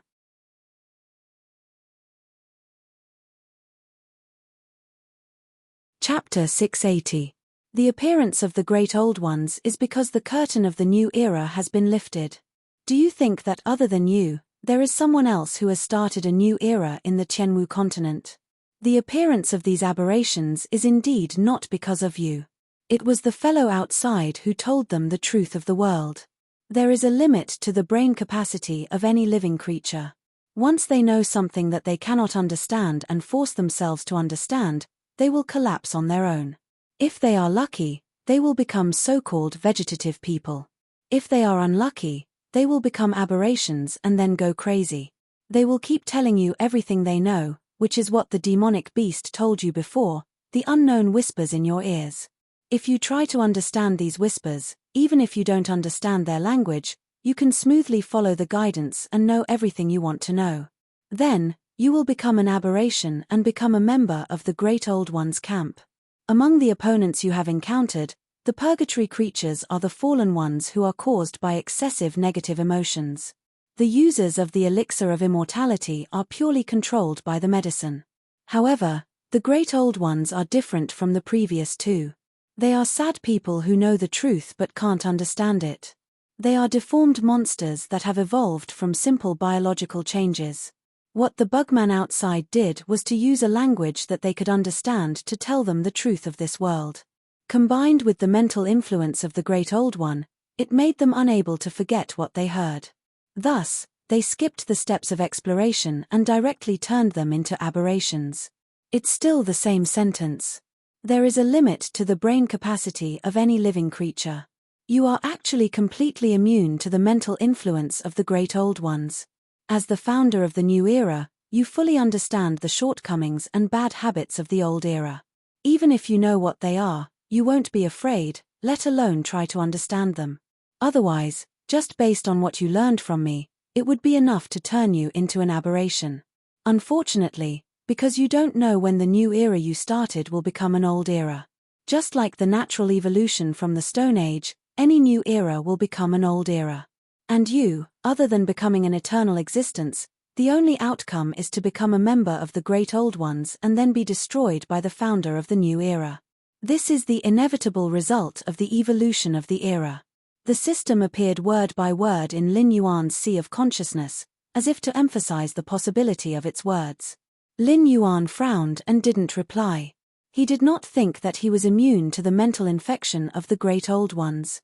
Chapter 680. The appearance of the Great Old Ones is because the curtain of the new era has been lifted. Do you think that other than you, there is someone else who has started a new era in the Tianwu continent? The appearance of these aberrations is indeed not because of you. It was the fellow outside who told them the truth of the world. There is a limit to the brain capacity of any living creature. Once they know something that they cannot understand and force themselves to understand, they will collapse on their own. If they are lucky, they will become so-called vegetative people. If they are unlucky, they will become aberrations and then go crazy. They will keep telling you everything they know, which is what the demonic beast told you before, the unknown whispers in your ears. If you try to understand these whispers, even if you don't understand their language, you can smoothly follow the guidance and know everything you want to know. Then, you will become an aberration and become a member of the Great Old One's camp. Among the opponents you have encountered, the purgatory creatures are the fallen ones who are caused by excessive negative emotions. The users of the elixir of immortality are purely controlled by the medicine. However, the Great Old Ones are different from the previous two. They are sad people who know the truth but can't understand it. They are deformed monsters that have evolved from simple biological changes. What the Bugman outside did was to use a language that they could understand to tell them the truth of this world. Combined with the mental influence of the Great Old One, it made them unable to forget what they heard. Thus, they skipped the steps of exploration and directly turned them into aberrations. It's still the same sentence. There is a limit to the brain capacity of any living creature. You are actually completely immune to the mental influence of the Great Old Ones. As the founder of the new era, you fully understand the shortcomings and bad habits of the old era. Even if you know what they are, you won't be afraid, let alone try to understand them. Otherwise, just based on what you learned from me, it would be enough to turn you into an aberration. Unfortunately, because you don't know when the new era you started will become an old era. Just like the natural evolution from the Stone Age, any new era will become an old era. And you, other than becoming an eternal existence, the only outcome is to become a member of the Great Old Ones and then be destroyed by the founder of the new era. This is the inevitable result of the evolution of the era. The system appeared word by word in Lin Yuan's sea of consciousness, as if to emphasize the possibility of its words. Lin Yuan frowned and didn't reply. He did not think that he was immune to the mental infection of the Great Old Ones.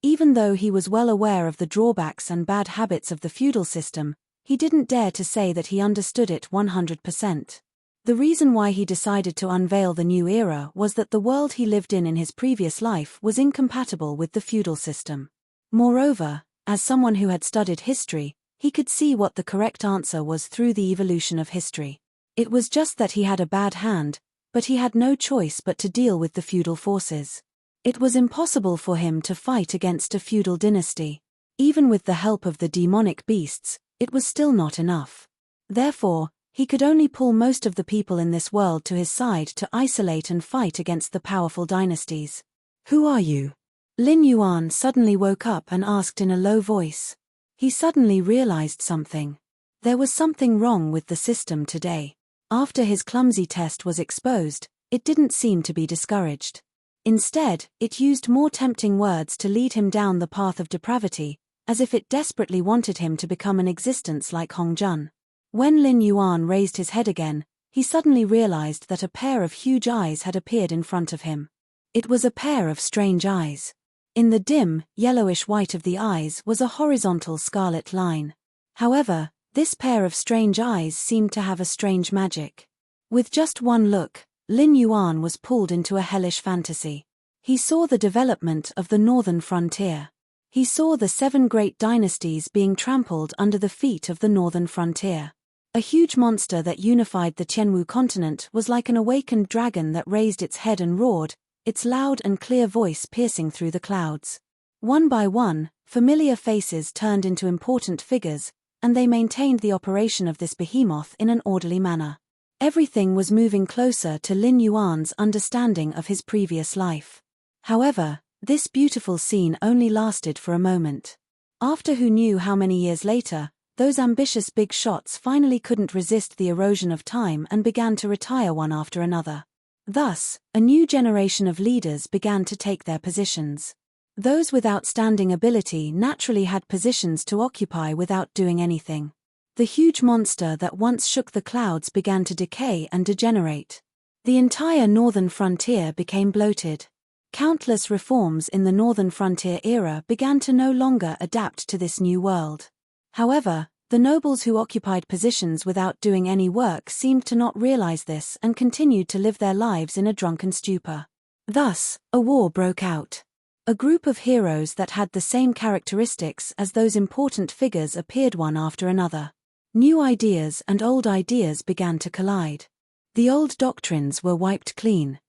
Even though he was well aware of the drawbacks and bad habits of the feudal system, he didn't dare to say that he understood it 100%. The reason why he decided to unveil the new era was that the world he lived in his previous life was incompatible with the feudal system. Moreover, as someone who had studied history, he could see what the correct answer was through the evolution of history. It was just that he had a bad hand, but he had no choice but to deal with the feudal forces. It was impossible for him to fight against a feudal dynasty. Even with the help of the demonic beasts, it was still not enough. Therefore, he could only pull most of the people in this world to his side to isolate and fight against the powerful dynasties. "Who are you?" Lin Yuan suddenly woke up and asked in a low voice. He suddenly realized something. There was something wrong with the system today. After his clumsy test was exposed, it didn't seem to be discouraged. Instead, it used more tempting words to lead him down the path of depravity, as if it desperately wanted him to become an existence like Hong Jun. When Lin Yuan raised his head again, he suddenly realized that a pair of huge eyes had appeared in front of him. It was a pair of strange eyes. In the dim, yellowish white of the eyes was a horizontal scarlet line. However, this pair of strange eyes seemed to have a strange magic. With just one look, Lin Yuan was pulled into a hellish fantasy. He saw the development of the northern frontier. He saw the 7 great dynasties being trampled under the feet of the northern frontier. A huge monster that unified the Tianwu continent was like an awakened dragon that raised its head and roared, its loud and clear voice piercing through the clouds. One by one, familiar faces turned into important figures, and they maintained the operation of this behemoth in an orderly manner. Everything was moving closer to Lin Yuan's understanding of his previous life. However, this beautiful scene only lasted for a moment. After who knew how many years later, those ambitious big shots finally couldn't resist the erosion of time and began to retire one after another. Thus, a new generation of leaders began to take their positions. Those with outstanding ability naturally had positions to occupy without doing anything. The huge monster that once shook the clouds began to decay and degenerate. The entire northern frontier became bloated. Countless reforms in the northern frontier era began to no longer adapt to this new world. However, the nobles who occupied positions without doing any work seemed to not realize this and continued to live their lives in a drunken stupor. Thus, a war broke out. A group of heroes that had the same characteristics as those important figures appeared one after another. New ideas and old ideas began to collide. The old doctrines were wiped clean.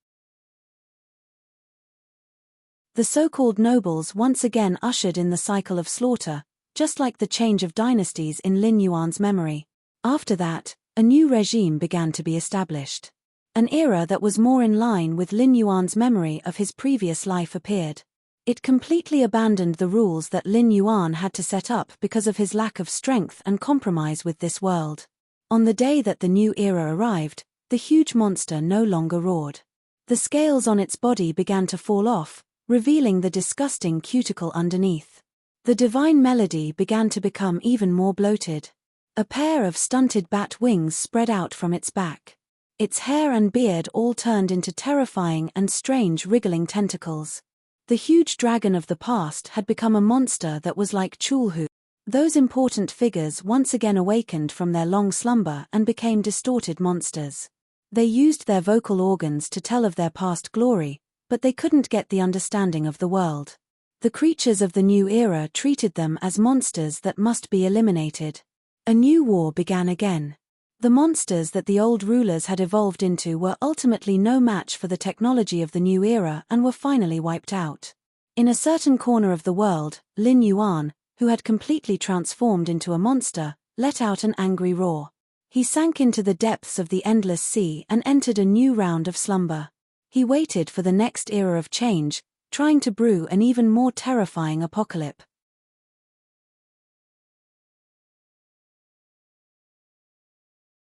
The so-called nobles once again ushered in the cycle of slaughter, just like the change of dynasties in Lin Yuan's memory. After that, a new regime began to be established. An era that was more in line with Lin Yuan's memory of his previous life appeared. It completely abandoned the rules that Lin Yuan had to set up because of his lack of strength and compromise with this world. On the day that the new era arrived, the huge monster no longer roared. The scales on its body began to fall off, revealing the disgusting cuticle underneath. The divine melody began to become even more bloated. A pair of stunted bat wings spread out from its back. Its hair and beard all turned into terrifying and strange wriggling tentacles. The huge dragon of the past had become a monster that was like Chulhu. Those important figures once again awakened from their long slumber and became distorted monsters. They used their vocal organs to tell of their past glory, but they couldn't get the understanding of the world. The creatures of the new era treated them as monsters that must be eliminated. A new war began again. The monsters that the old rulers had evolved into were ultimately no match for the technology of the new era and were finally wiped out. In a certain corner of the world, Lin Yuan, who had completely transformed into a monster, let out an angry roar. He sank into the depths of the endless sea and entered a new round of slumber. He waited for the next era of change, trying to brew an even more terrifying apocalypse.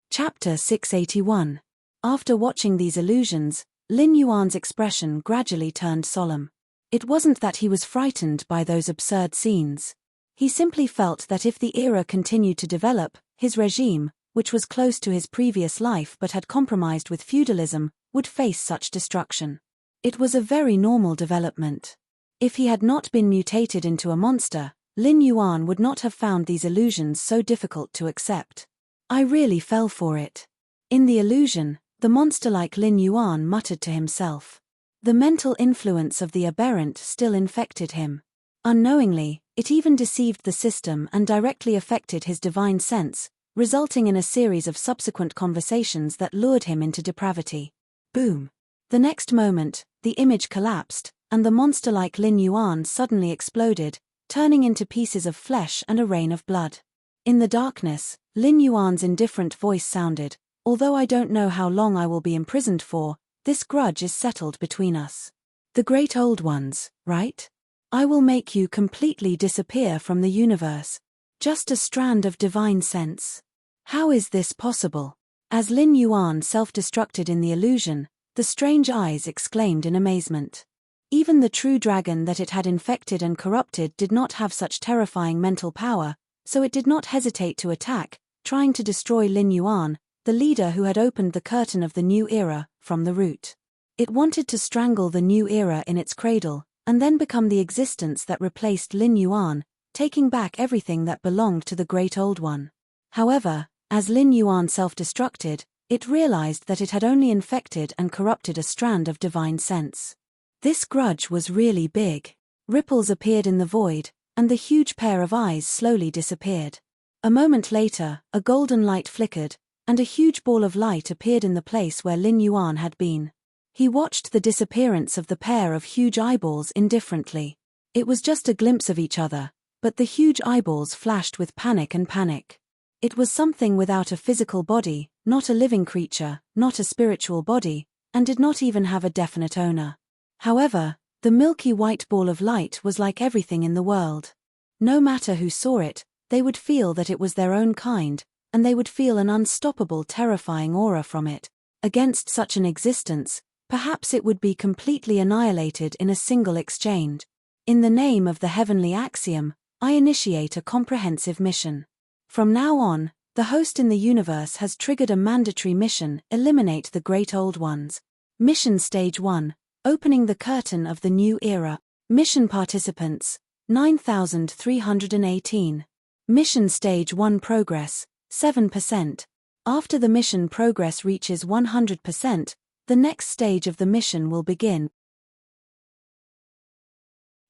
Chapter 681. After watching these illusions, Lin Yuan's expression gradually turned solemn. It wasn't that he was frightened by those absurd scenes. He simply felt that if the era continued to develop, his regime, which was close to his previous life but had compromised with feudalism, would face such destruction. It was a very normal development. If he had not been mutated into a monster, Lin Yuan would not have found these illusions so difficult to accept. I really fell for it. In the illusion, the monster-like Lin Yuan muttered to himself. The mental influence of the aberrant still infected him. Unknowingly, it even deceived the system and directly affected his divine sense, resulting in a series of subsequent conversations that lured him into depravity. Boom! The next moment, the image collapsed, and the monster-like Lin Yuan suddenly exploded, turning into pieces of flesh and a rain of blood. In the darkness, Lin Yuan's indifferent voice sounded, "Although I don't know how long I will be imprisoned for, this grudge is settled between us. The great old ones, right? I will make you completely disappear from the universe. Just a strand of divine sense." How is this possible? As Lin Yuan self-destructed in the illusion, the strange eyes exclaimed in amazement. Even the true dragon that it had infected and corrupted did not have such terrifying mental power, so it did not hesitate to attack, trying to destroy Lin Yuan, the leader who had opened the curtain of the new era, from the root. It wanted to strangle the new era in its cradle, and then become the existence that replaced Lin Yuan, taking back everything that belonged to the great old one. However, as Lin Yuan self-destructed, it realized that it had only infected and corrupted a strand of divine sense. This grudge was really big. Ripples appeared in the void, and the huge pair of eyes slowly disappeared. A moment later, a golden light flickered, and a huge ball of light appeared in the place where Lin Yuan had been. He watched the disappearance of the pair of huge eyeballs indifferently. It was just a glimpse of each other, but the huge eyeballs flashed with panic and panic. It was something without a physical body, not a living creature, not a spiritual body, and did not even have a definite owner. However, the milky white ball of light was like everything in the world. No matter who saw it, they would feel that it was their own kind, and they would feel an unstoppable, terrifying aura from it. Against such an existence, perhaps it would be completely annihilated in a single exchange. In the name of the heavenly axiom, I initiate a comprehensive mission. From now on, the host in the universe has triggered a mandatory mission: eliminate the great old ones. Mission Stage 1, opening the curtain of the new era. Mission participants, 9,318. Mission Stage 1 progress, 7%. After the mission progress reaches 100%, the next stage of the mission will begin.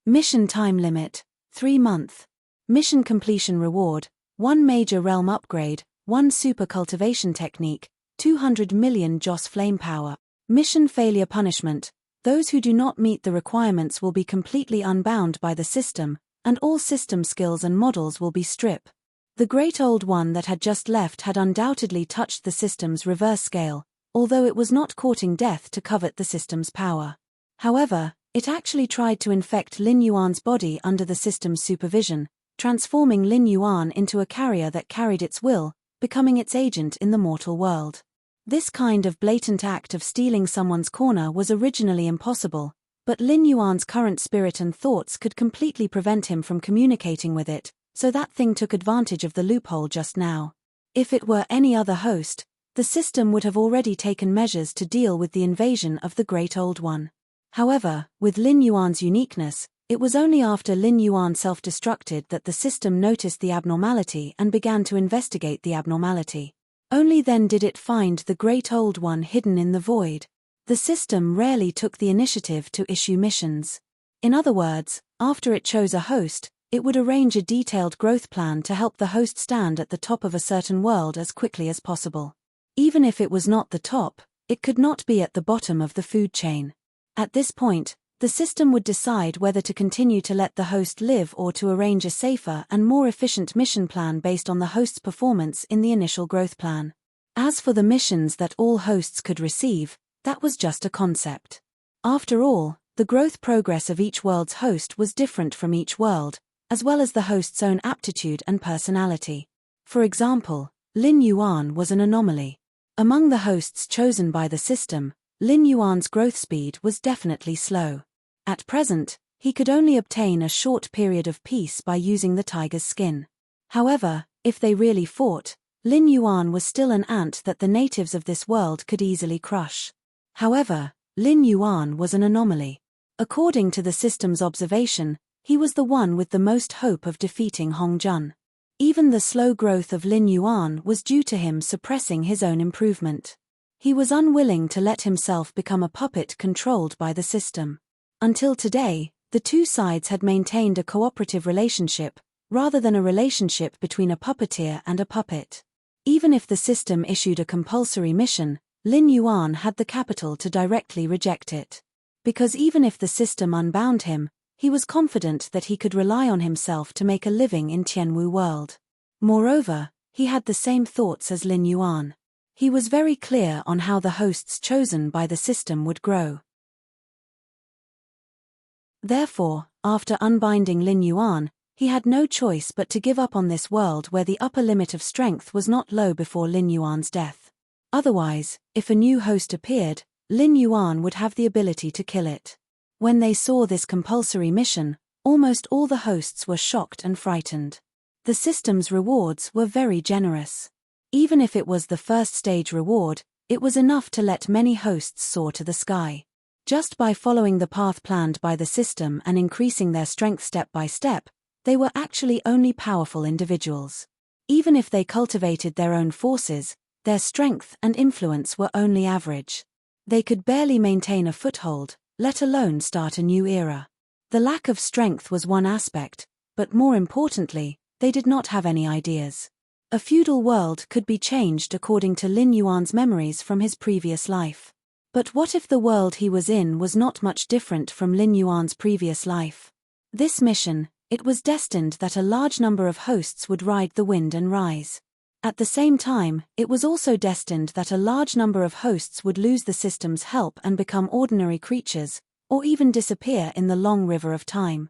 Mission time limit, 3 months. Mission completion reward, 1 major realm upgrade, 1 super cultivation technique, 200 million Joss flame power. Mission failure punishment, those who do not meet the requirements will be completely unbound by the system, and all system skills and models will be stripped. The great old one that had just left had undoubtedly touched the system's reverse scale, although it was not courting death to covet the system's power. However, it actually tried to infect Lin Yuan's body under the system's supervision, transforming Lin Yuan into a carrier that carried its will, becoming its agent in the mortal world. This kind of blatant act of stealing someone's corner was originally impossible, but Lin Yuan's current spirit and thoughts could completely prevent him from communicating with it, so that thing took advantage of the loophole just now. If it were any other host, the system would have already taken measures to deal with the invasion of the great old one. However, with Lin Yuan's uniqueness, it was only after Lin Yuan self-destructed that the system noticed the abnormality and began to investigate the abnormality. Only then did it find the great old one hidden in the void. The system rarely took the initiative to issue missions. In other words, after it chose a host, it would arrange a detailed growth plan to help the host stand at the top of a certain world as quickly as possible. Even if it was not the top, it could not be at the bottom of the food chain. At this point, the system would decide whether to continue to let the host live or to arrange a safer and more efficient mission plan based on the host's performance in the initial growth plan. As for the missions that all hosts could receive, that was just a concept. After all, the growth progress of each world's host was different from each world, as well as the host's own aptitude and personality. For example, Lin Yuan was an anomaly. Among the hosts chosen by the system, Lin Yuan's growth speed was definitely slow. At present, he could only obtain a short period of peace by using the tiger's skin. However, if they really fought, Lin Yuan was still an ant that the natives of this world could easily crush. However, Lin Yuan was an anomaly. According to the system's observation, he was the one with the most hope of defeating Hong Jun. Even the slow growth of Lin Yuan was due to him suppressing his own improvement. He was unwilling to let himself become a puppet controlled by the system. Until today, the two sides had maintained a cooperative relationship, rather than a relationship between a puppeteer and a puppet. Even if the system issued a compulsory mission, Lin Yuan had the capital to directly reject it. Because even if the system unbound him, He was confident that he could rely on himself to make a living in Tianwu world. Moreover, he had the same thoughts as Lin Yuan. He was very clear on how the hosts chosen by the system would grow. Therefore, after unbinding Lin Yuan, he had no choice but to give up on this world where the upper limit of strength was not low before Lin Yuan's death. Otherwise, if a new host appeared, Lin Yuan would have the ability to kill it. When they saw this compulsory mission, almost all the hosts were shocked and frightened. The system's rewards were very generous. Even if it was the first stage reward, it was enough to let many hosts soar to the sky. Just by following the path planned by the system and increasing their strength step by step, they were actually only powerful individuals. Even if they cultivated their own forces, their strength and influence were only average. They could barely maintain a foothold, let alone start a new era. The lack of strength was one aspect, but more importantly, they did not have any ideas. A feudal world could be changed according to Lin Yuan's memories from his previous life. But what if the world he was in was not much different from Lin Yuan's previous life? This mission, it was destined that a large number of hosts would ride the wind and rise. At the same time, it was also destined that a large number of hosts would lose the system's help and become ordinary creatures, or even disappear in the long river of time.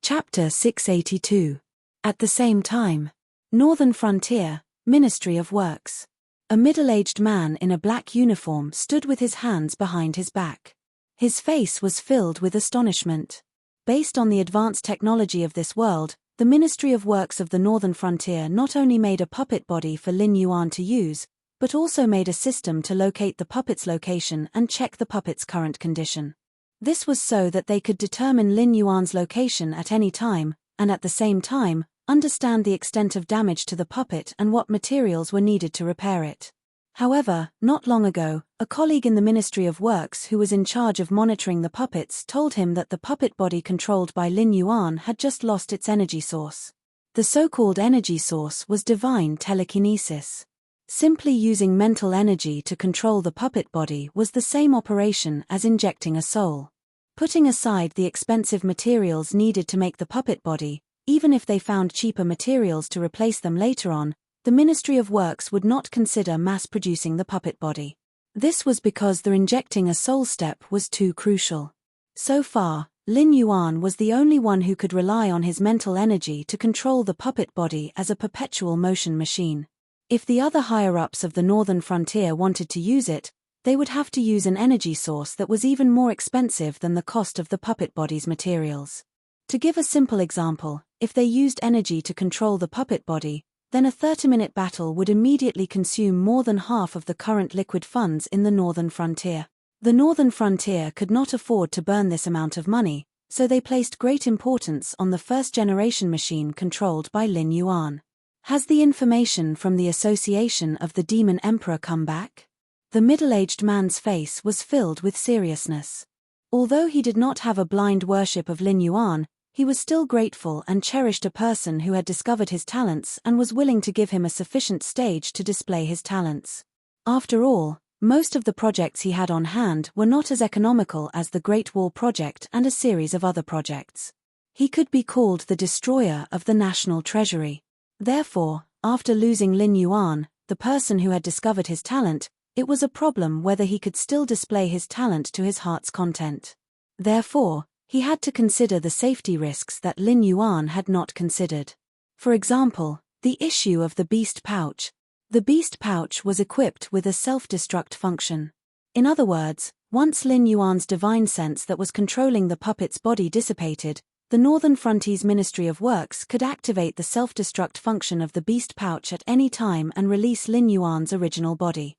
Chapter 682. At the same time. Northern Frontier, Ministry of Works. A middle-aged man in a black uniform stood with his hands behind his back. His face was filled with astonishment. Based on the advanced technology of this world, the Ministry of Works of the Northern Frontier not only made a puppet body for Lin Yuan to use, but also made a system to locate the puppet's location and check the puppet's current condition. This was so that they could determine Lin Yuan's location at any time, and at the same time, understand the extent of damage to the puppet and what materials were needed to repair it. However, not long ago, a colleague in the Ministry of Works who was in charge of monitoring the puppets told him that the puppet body controlled by Lin Yuan had just lost its energy source. The so-called energy source was divine telekinesis. Simply using mental energy to control the puppet body was the same operation as injecting a soul. Putting aside the expensive materials needed to make the puppet body, even if they found cheaper materials to replace them later on, the Ministry of Works would not consider mass-producing the puppet body. This was because the injecting a soul step was too crucial. So far, Lin Yuan was the only one who could rely on his mental energy to control the puppet body as a perpetual motion machine. If the other higher-ups of the Northern Frontier wanted to use it, they would have to use an energy source that was even more expensive than the cost of the puppet body's materials. To give a simple example, if they used energy to control the puppet body, then a 30-minute battle would immediately consume more than half of the current liquid funds in the Northern Frontier. The Northern Frontier could not afford to burn this amount of money, so they placed great importance on the first-generation machine controlled by Lin Yuan. Has the information from the Association of the Demon Emperor come back? The middle-aged man's face was filled with seriousness. Although he did not have a blind worship of Lin Yuan, he was still grateful and cherished a person who had discovered his talents and was willing to give him a sufficient stage to display his talents. After all, most of the projects he had on hand were not as economical as the Great Wall Project and a series of other projects. He could be called the destroyer of the national treasury. Therefore, after losing Lin Yuan, the person who had discovered his talent, it was a problem whether he could still display his talent to his heart's content. Therefore, he had to consider the safety risks that Lin Yuan had not considered. For example, the issue of the beast pouch. The beast pouch was equipped with a self-destruct function. In other words, once Lin Yuan's divine sense that was controlling the puppet's body dissipated, the Northern Frontier's Ministry of Works could activate the self-destruct function of the beast pouch at any time and release Lin Yuan's original body.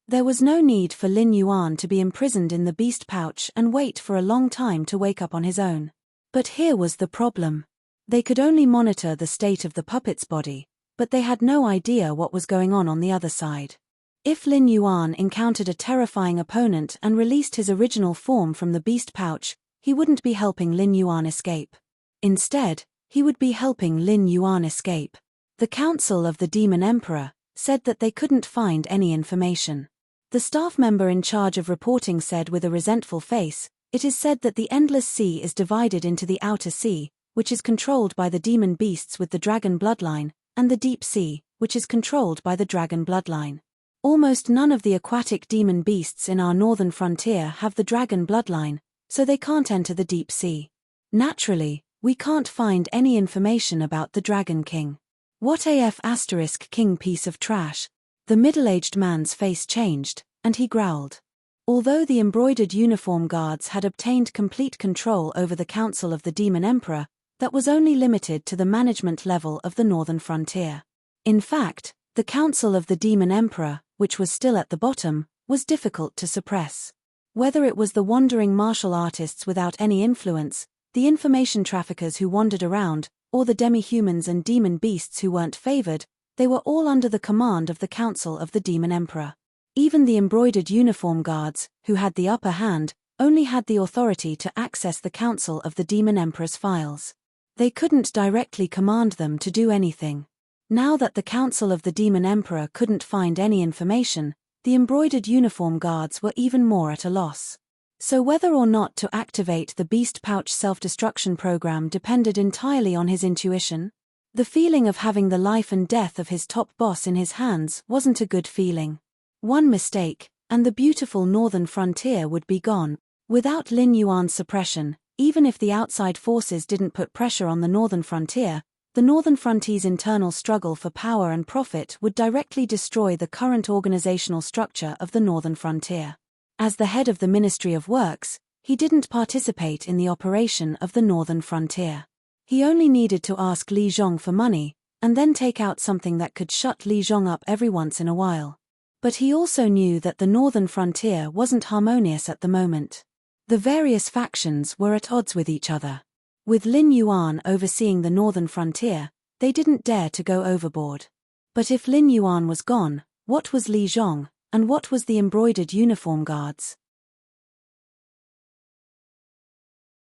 There was no need for Lin Yuan to be imprisoned in the beast pouch and wait for a long time to wake up on his own. But here was the problem. They could only monitor the state of the puppet's body, but they had no idea what was going on the other side. If Lin Yuan encountered a terrifying opponent and released his original form from the beast pouch, he wouldn't be helping Lin Yuan escape. Instead, he would be helping Lin Yuan escape. The Council of the Demon Emperor, said that they couldn't find any information. The staff member in charge of reporting said with a resentful face, "It is said that the endless sea is divided into the outer sea, which is controlled by the demon beasts with the dragon bloodline, and the deep sea, which is controlled by the dragon bloodline. Almost none of the aquatic demon beasts in our northern frontier have the dragon bloodline, so they can't enter the deep sea. Naturally, we can't find any information about the Dragon King." "What AF * king piece of trash?" The middle-aged man's face changed, and he growled. Although the embroidered uniform guards had obtained complete control over the Council of the Demon Emperor, that was only limited to the management level of the northern frontier. In fact, the Council of the Demon Emperor, which was still at the bottom, was difficult to suppress. Whether it was the wandering martial artists without any influence, the information traffickers who wandered around, or the demi-humans and demon beasts who weren't favored, they were all under the command of the Council of the Demon Emperor. Even the embroidered uniform guards, who had the upper hand, only had the authority to access the Council of the Demon Emperor's files. They couldn't directly command them to do anything. Now that the Council of the Demon Emperor couldn't find any information, the embroidered uniform guards were even more at a loss. So whether or not to activate the Beast Pouch self-destruction program depended entirely on his intuition. The feeling of having the life and death of his top boss in his hands wasn't a good feeling. One mistake, and the beautiful northern frontier would be gone. Without Lin Yuan's suppression, even if the outside forces didn't put pressure on the northern frontier, the northern frontier's internal struggle for power and profit would directly destroy the current organizational structure of the northern frontier. As the head of the Ministry of Works, he didn't participate in the operation of the northern frontier. He only needed to ask Li Zhong for money, and then take out something that could shut Li Zhong up every once in a while. But he also knew that the northern frontier wasn't harmonious at the moment. The various factions were at odds with each other. With Lin Yuan overseeing the northern frontier, they didn't dare to go overboard. But if Lin Yuan was gone, what was Li Zhong, and what was the embroidered uniform guards?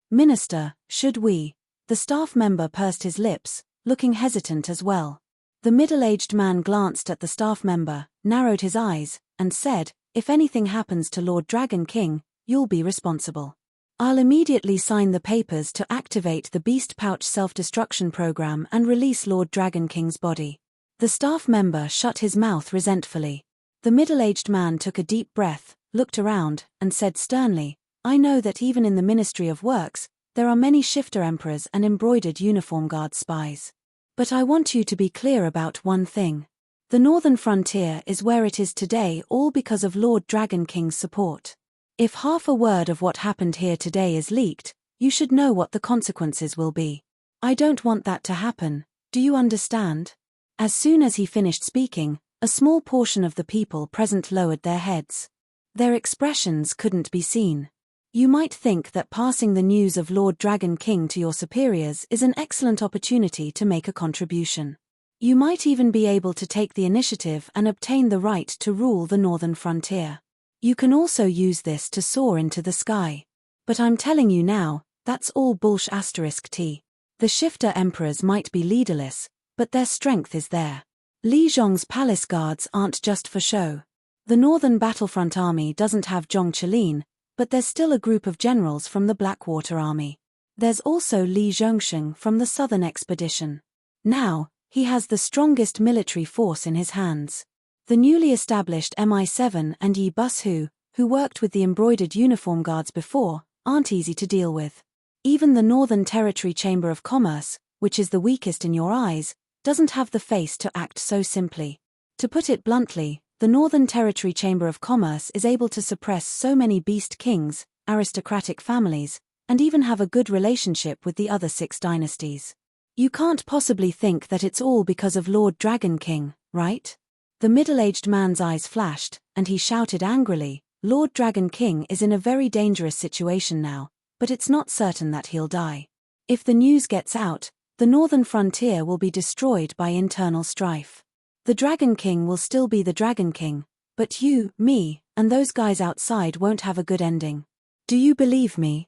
"Minister, should we?" The staff member pursed his lips, looking hesitant as well. The middle-aged man glanced at the staff member, narrowed his eyes, and said, "If anything happens to Lord Dragon King, you'll be responsible. I'll immediately sign the papers to activate the Beast Pouch self-destruction program and release Lord Dragon King's body." The staff member shut his mouth resentfully. The middle-aged man took a deep breath, looked around, and said sternly, "I know that even in the Ministry of Works, there are many shifter emperors and embroidered uniform guard spies. But I want you to be clear about one thing. The northern frontier is where it is today all because of Lord Dragon King's support. If half a word of what happened here today is leaked, you should know what the consequences will be. I don't want that to happen, do you understand?" As soon as he finished speaking, a small portion of the people present lowered their heads. Their expressions couldn't be seen. You might think that passing the news of Lord Dragon King to your superiors is an excellent opportunity to make a contribution. You might even be able to take the initiative and obtain the right to rule the northern frontier. You can also use this to soar into the sky. But I'm telling you now, that's all bullsh*t. The shifter emperors might be leaderless, but their strength is there. Li Zhong's palace guards aren't just for show. The northern battlefront army doesn't have Zhong Qilin, but there's still a group of generals from the Blackwater Army. There's also Li Zhongsheng from the Southern Expedition. Now, he has the strongest military force in his hands. The newly established MI7 and Yi Bushu, who worked with the embroidered uniform guards before, aren't easy to deal with. Even the Northern Territory Chamber of Commerce, which is the weakest in your eyes, doesn't have the face to act so simply. To put it bluntly, the Northern Territory Chamber of Commerce is able to suppress so many beast kings, aristocratic families, and even have a good relationship with the other 6 dynasties. You can't possibly think that it's all because of Lord Dragon King, right? The middle-aged man's eyes flashed, and he shouted angrily, "Lord Dragon King is in a very dangerous situation now, but it's not certain that he'll die. If the news gets out, the northern frontier will be destroyed by internal strife. The Dragon King will still be the Dragon King, but you, me, and those guys outside won't have a good ending. Do you believe me?"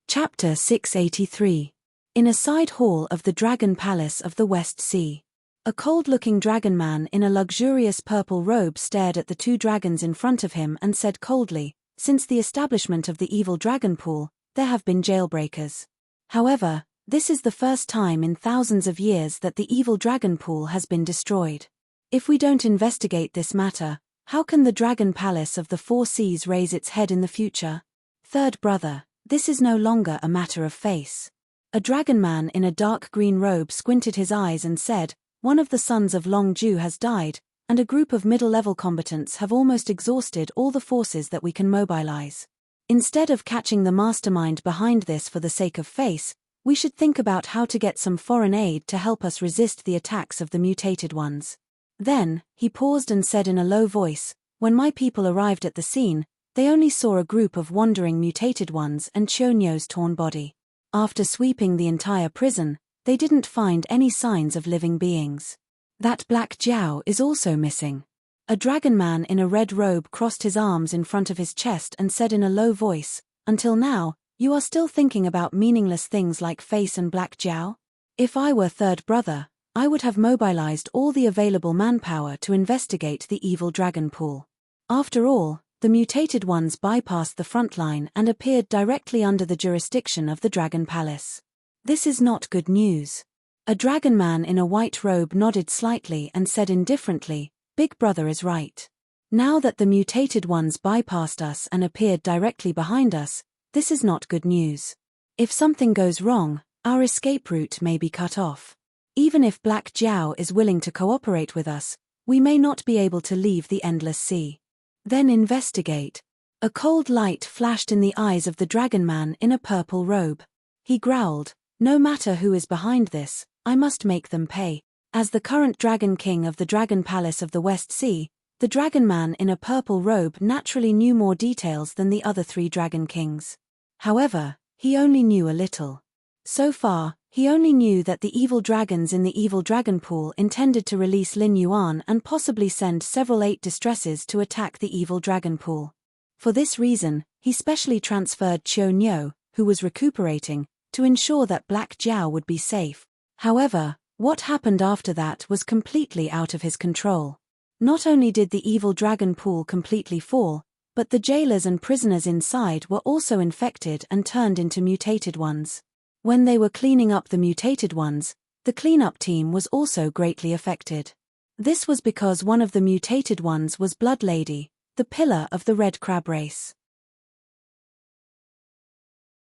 Chapter 683. In a side hall of the Dragon Palace of the West Sea. A cold-looking dragon man in a luxurious purple robe stared at the two dragons in front of him and said coldly, "Since the establishment of the evil dragon pool, there have been jailbreakers. However, this is the first time in thousands of years that the evil dragon pool has been destroyed. If we don't investigate this matter, how can the Dragon Palace of the Four Seas raise its head in the future? Third brother, this is no longer a matter of face." A dragon man in a dark green robe squinted his eyes and said, "One of the sons of Long Ju has died, and a group of middle-level combatants have almost exhausted all the forces that we can mobilize. Instead of catching the mastermind behind this for the sake of face, we should think about how to get some foreign aid to help us resist the attacks of the mutated ones." Then, he paused and said in a low voice, "When my people arrived at the scene, they only saw a group of wandering mutated ones and Chonyo's torn body. After sweeping the entire prison, they didn't find any signs of living beings. That black Jiao is also missing." A dragon man in a red robe crossed his arms in front of his chest and said in a low voice, "Until now, you are still thinking about meaningless things like face and black Jiao? If I were third brother, I would have mobilized all the available manpower to investigate the evil dragon pool. After all, the mutated ones bypassed the front line and appeared directly under the jurisdiction of the Dragon Palace. This is not good news." A dragon man in a white robe nodded slightly and said indifferently, "Big brother is right. Now that the mutated ones bypassed us and appeared directly behind us, this is not good news. If something goes wrong, our escape route may be cut off. Even if Black Jiao is willing to cooperate with us, we may not be able to leave the endless sea. Then investigate." A cold light flashed in the eyes of the dragon man in a purple robe. He growled, "No matter who is behind this, I must make them pay." As the current Dragon King of the Dragon Palace of the West Sea, the dragon man in a purple robe naturally knew more details than the other three Dragon Kings. However, he only knew a little. So far, he only knew that the evil dragons in the evil dragon pool intended to release Lin Yuan and possibly send several 8 distresses to attack the evil dragon pool. For this reason, he specially transferred Chonyo, who was recuperating, to ensure that Black Jiao would be safe. However, what happened after that was completely out of his control. Not only did the evil dragon pool completely fall, but the jailers and prisoners inside were also infected and turned into mutated ones. When they were cleaning up the mutated ones, the cleanup team was also greatly affected. This was because one of the mutated ones was Blood Lady, the pillar of the Red Crab race.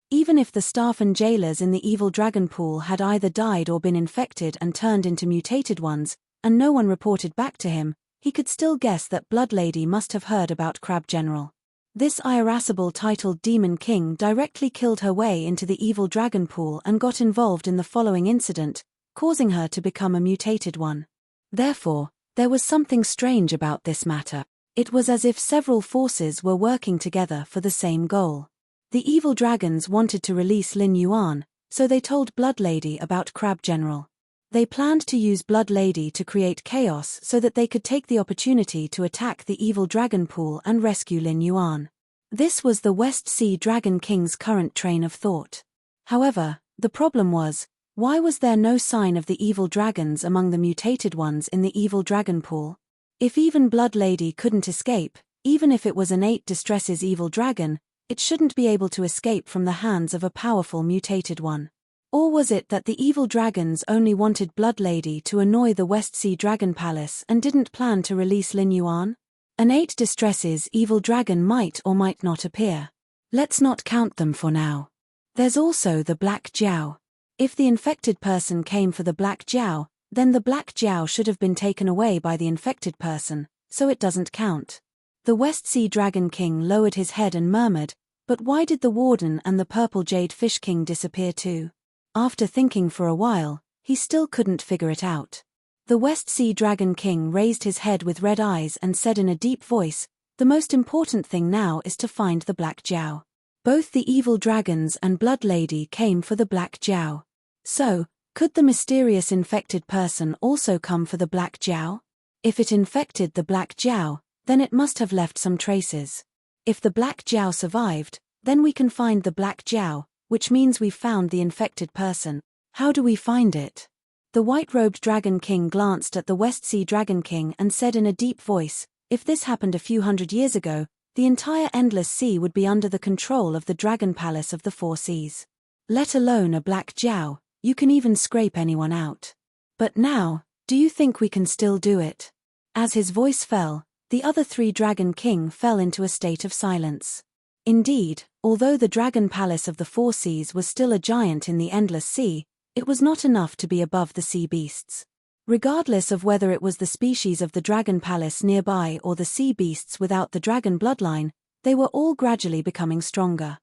Even if the staff and jailers in the evil dragon pool had either died or been infected and turned into mutated ones, and no one reported back to him, he could still guess that Blood Lady must have heard about Crab General. This irascible titled Demon King directly killed her way into the evil dragon pool and got involved in the following incident, causing her to become a mutated one. Therefore, there was something strange about this matter. It was as if several forces were working together for the same goal. The evil dragons wanted to release Lin Yuan, so they told Blood Lady about Crab General. They planned to use Blood Lady to create chaos so that they could take the opportunity to attack the evil dragon pool and rescue Lin Yuan. This was the West Sea Dragon King's current train of thought. However, the problem was, why was there no sign of the evil dragons among the mutated ones in the evil dragon pool? If even Blood Lady couldn't escape, even if it was an 8 distresses evil dragon, it shouldn't be able to escape from the hands of a powerful mutated one. Or was it that the evil dragons only wanted Blood Lady to annoy the West Sea Dragon Palace and didn't plan to release Lin Yuan? An 8 distresses evil dragon might or might not appear. Let's not count them for now. There's also the Black Jiao. If the infected person came for the Black Jiao, then the Black Jiao should have been taken away by the infected person, so it doesn't count. The West Sea Dragon King lowered his head and murmured, "But why did the Warden and the Purple Jade Fish King disappear too?" After thinking for a while, he still couldn't figure it out. The West Sea Dragon King raised his head with red eyes and said in a deep voice, "The most important thing now is to find the Black Jiao." Both the evil dragons and Blood Lady came for the Black Jiao. So, could the mysterious infected person also come for the Black Jiao? If it infected the Black Jiao, then it must have left some traces. If the Black Jiao survived, then we can find the Black Jiao, which means we've found the infected person. How do we find it? The white-robed Dragon King glanced at the West Sea Dragon King and said in a deep voice, if this happened a few hundred years ago, the entire Endless Sea would be under the control of the Dragon Palace of the Four Seas. Let alone a black Jiao, you can even scrape anyone out. But now, do you think we can still do it? As his voice fell, the other three Dragon King fell into a state of silence. Indeed, although the Dragon Palace of the Four Seas was still a giant in the Endless Sea, it was not enough to be above the sea beasts. Regardless of whether it was the species of the Dragon Palace nearby or the sea beasts without the dragon bloodline, they were all gradually becoming stronger.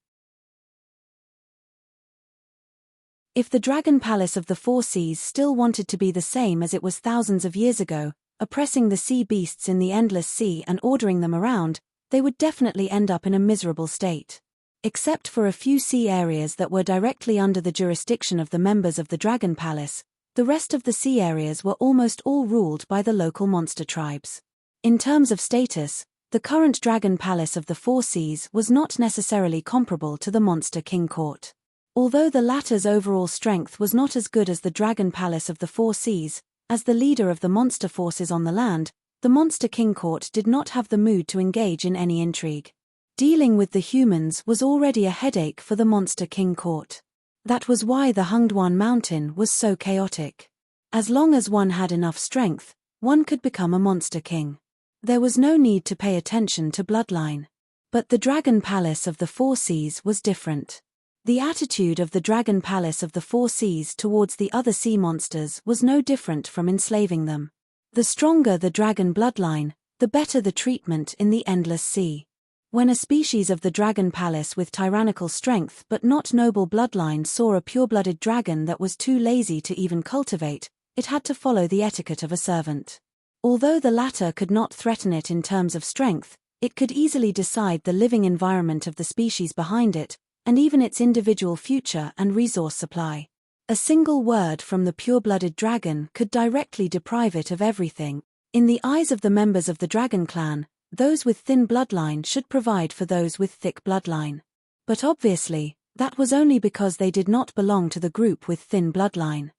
If the Dragon Palace of the Four Seas still wanted to be the same as it was thousands of years ago, oppressing the sea beasts in the Endless Sea and ordering them around, they would definitely end up in a miserable state. Except for a few sea areas that were directly under the jurisdiction of the members of the Dragon Palace, the rest of the sea areas were almost all ruled by the local monster tribes. In terms of status, the current Dragon Palace of the Four Seas was not necessarily comparable to the Monster King Court. Although the latter's overall strength was not as good as the Dragon Palace of the Four Seas, as the leader of the monster forces on the land, the Monster King Court did not have the mood to engage in any intrigue. Dealing with the humans was already a headache for the Monster King Court. That was why the Hungduan Mountain was so chaotic. As long as one had enough strength, one could become a Monster King. There was no need to pay attention to bloodline. But the Dragon Palace of the Four Seas was different. The attitude of the Dragon Palace of the Four Seas towards the other sea monsters was no different from enslaving them. The stronger the dragon bloodline, the better the treatment in the Endless Sea. When a species of the Dragon Palace with tyrannical strength but not noble bloodline saw a pure-blooded dragon that was too lazy to even cultivate, it had to follow the etiquette of a servant. Although the latter could not threaten it in terms of strength, it could easily decide the living environment of the species behind it, and even its individual future and resource supply. A single word from the pure-blooded dragon could directly deprive it of everything. In the eyes of the members of the Dragon Clan, those with thin bloodline should provide for those with thick bloodline. But obviously, that was only because they did not belong to the group with thin bloodline.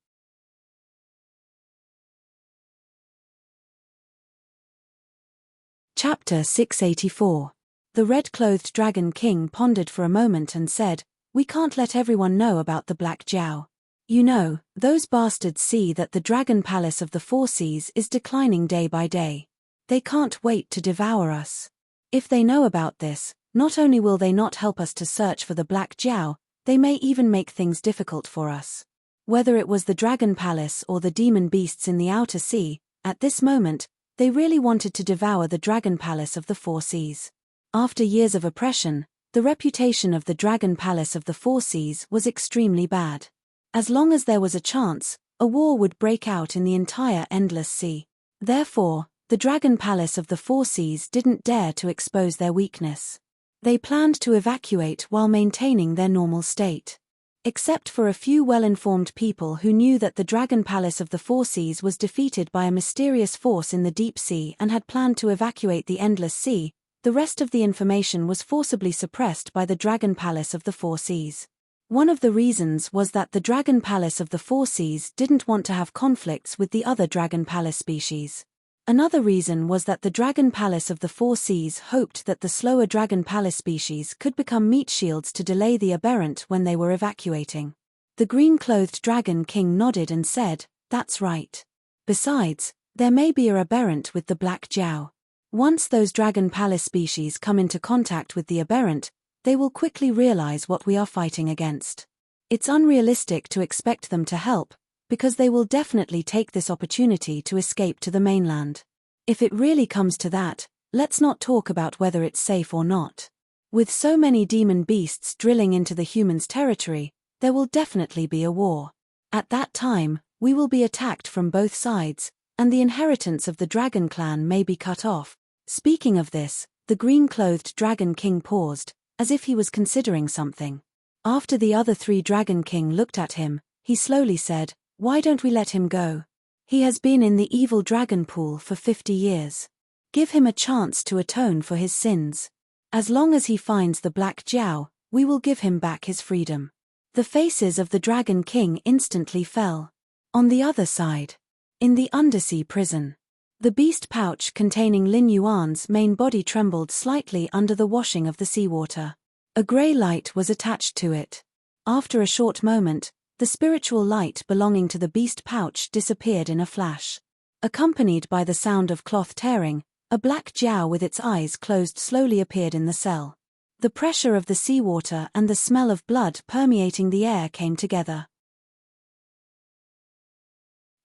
Chapter 684. The red-clothed Dragon King pondered for a moment and said, "We can't let everyone know about the Black Jiao. You know, those bastards see that the Dragon Palace of the Four Seas is declining day by day. They can't wait to devour us. If they know about this, not only will they not help us to search for the Black Jiao, they may even make things difficult for us." Whether it was the Dragon Palace or the demon beasts in the outer sea, at this moment, they really wanted to devour the Dragon Palace of the Four Seas. After years of oppression, the reputation of the Dragon Palace of the Four Seas was extremely bad. As long as there was a chance, a war would break out in the entire Endless Sea. Therefore, the Dragon Palace of the Four Seas didn't dare to expose their weakness. They planned to evacuate while maintaining their normal state. Except for a few well-informed people who knew that the Dragon Palace of the Four Seas was defeated by a mysterious force in the deep sea and had planned to evacuate the Endless Sea, the rest of the information was forcibly suppressed by the Dragon Palace of the Four Seas. One of the reasons was that the Dragon Palace of the Four Seas didn't want to have conflicts with the other Dragon Palace species. Another reason was that the Dragon Palace of the Four Seas hoped that the slower Dragon Palace species could become meat shields to delay the aberrant when they were evacuating. The green-clothed Dragon King nodded and said, "That's right. Besides, there may be a aberrant with the Black Jiao. Once those Dragon Palace species come into contact with the aberrant, they will quickly realize what we are fighting against. It's unrealistic to expect them to help, because they will definitely take this opportunity to escape to the mainland. If it really comes to that, let's not talk about whether it's safe or not. With so many demon beasts drilling into the humans' territory, there will definitely be a war. At that time, we will be attacked from both sides, and the inheritance of the Dragon Clan may be cut off." Speaking of this, the green-clothed Dragon King paused, as if he was considering something. After the other three Dragon King looked at him, he slowly said, "Why don't we let him go? He has been in the evil dragon pool for 50 years. Give him a chance to atone for his sins. As long as he finds the Black Jiao, we will give him back his freedom. The faces of the Dragon King instantly fell. On the other side, in the undersea prison, the beast pouch containing Lin Yuan's main body trembled slightly under the washing of the seawater. A grey light was attached to it. After a short moment, the spiritual light belonging to the beast pouch disappeared in a flash. Accompanied by the sound of cloth tearing, a black jiao with its eyes closed slowly appeared in the cell. The pressure of the seawater and the smell of blood permeating the air came together.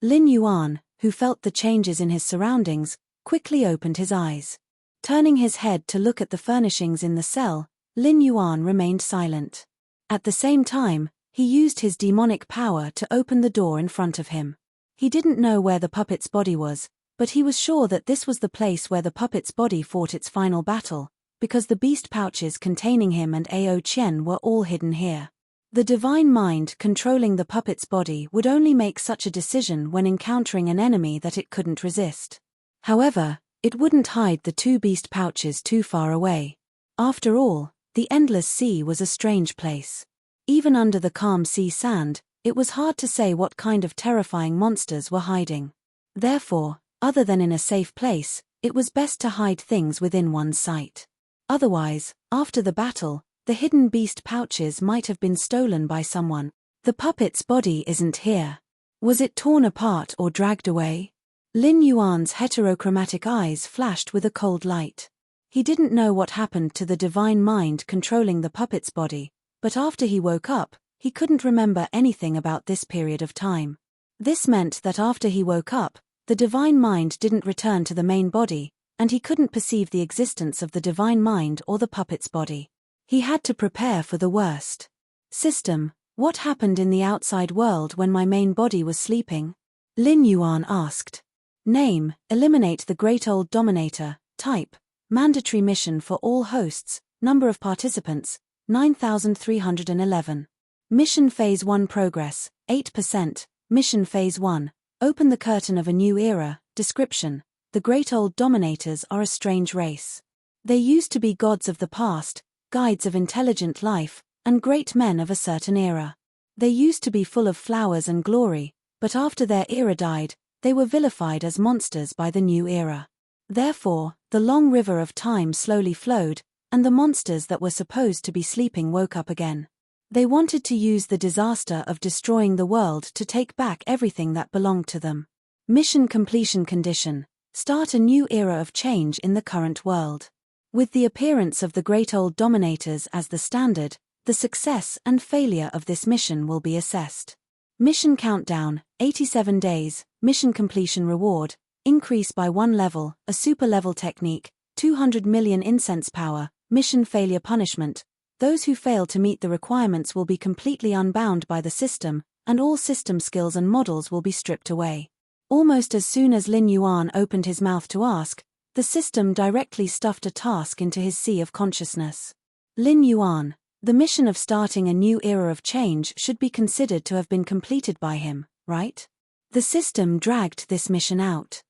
Lin Yuan, who felt the changes in his surroundings, quickly opened his eyes. Turning his head to look at the furnishings in the cell, Lin Yuan remained silent. At the same time, he used his demonic power to open the door in front of him. He didn't know where the puppet's body was, but he was sure that this was the place where the puppet's body fought its final battle, because the beast pouches containing him and Ao Qian were all hidden here. The divine mind controlling the puppet's body would only make such a decision when encountering an enemy that it couldn't resist. However, it wouldn't hide the two beast pouches too far away. After all, the endless sea was a strange place. Even under the calm sea sand, it was hard to say what kind of terrifying monsters were hiding. Therefore, other than in a safe place, it was best to hide things within one's sight. Otherwise, after the battle, the hidden beast pouches might have been stolen by someone. The puppet's body isn't here. Was it torn apart or dragged away? Lin Yuan's heterochromatic eyes flashed with a cold light. He didn't know what happened to the divine mind controlling the puppet's body, but after he woke up, he couldn't remember anything about this period of time. This meant that after he woke up, the divine mind didn't return to the main body, and he couldn't perceive the existence of the divine mind or the puppet's body. He had to prepare for the worst. System, what happened in the outside world when my main body was sleeping? Lin Yuan asked. Name, eliminate the Great Old Dominator. Type, mandatory mission for all hosts. Number of participants, 9,311. Mission Phase 1 progress, 8%. Mission Phase 1, open the curtain of a new era. Description, the Great Old Dominators are a strange race. They used to be gods of the past, guides of intelligent life, and great men of a certain era. They used to be full of flowers and glory, but after their era died, they were vilified as monsters by the new era. Therefore, the long river of time slowly flowed, and the monsters that were supposed to be sleeping woke up again. They wanted to use the disaster of destroying the world to take back everything that belonged to them. Mission completion condition, start a new era of change in the current world. With the appearance of the Great Old Dominators as the standard, the success and failure of this mission will be assessed. Mission countdown, 87 days, mission completion reward, increase by 1 level, a super level technique, 200 million incense power, mission failure punishment. Those who fail to meet the requirements will be completely unbound by the system, and all system skills and models will be stripped away. Almost as soon as Lin Yuan opened his mouth to ask, the system directly stuffed a task into his sea of consciousness. Lin Yuan, the mission of starting a new era of change should be considered to have been completed by him, right? The system dragged this mission out.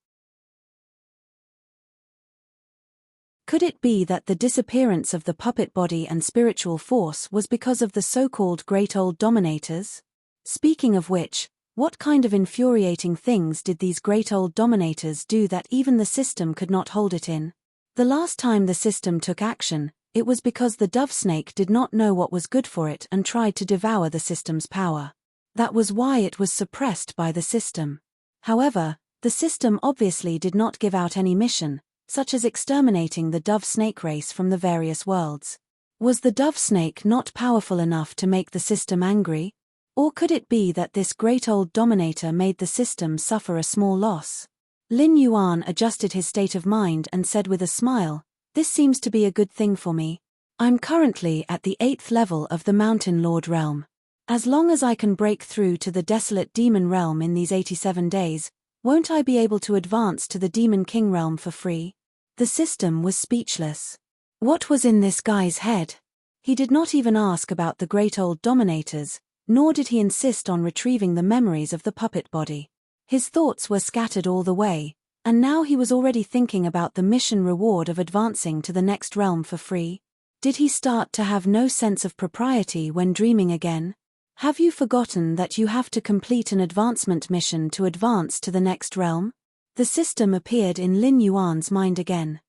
Could it be that the disappearance of the puppet body and spiritual force was because of the so-called Great Old Dominators? Speaking of which, what kind of infuriating things did these Great Old Dominators do that even the system could not hold it in? The last time the system took action, it was because the dove snake did not know what was good for it and tried to devour the system's power. That was why it was suppressed by the system. However, the system obviously did not give out any mission, such as exterminating the dove snake race from the various worlds. Was the dove snake not powerful enough to make the system angry? Or could it be that this Great Old Dominator made the system suffer a small loss? Lin Yuan adjusted his state of mind and said with a smile, "This seems to be a good thing for me. I'm currently at the 8th level of the Mountain Lord realm. As long as I can break through to the Desolate Demon realm in these 87 days, won't I be able to advance to the Demon King realm for free?" The system was speechless. What was in this guy's head? He did not even ask about the Great Old Dominators, nor did he insist on retrieving the memories of the puppet body. His thoughts were scattered all the way, and now he was already thinking about the mission reward of advancing to the next realm for free. Did he start to have no sense of propriety when dreaming again? Have you forgotten that you have to complete an advancement mission to advance to the next realm? The system appeared in Lin Yuan's mind again.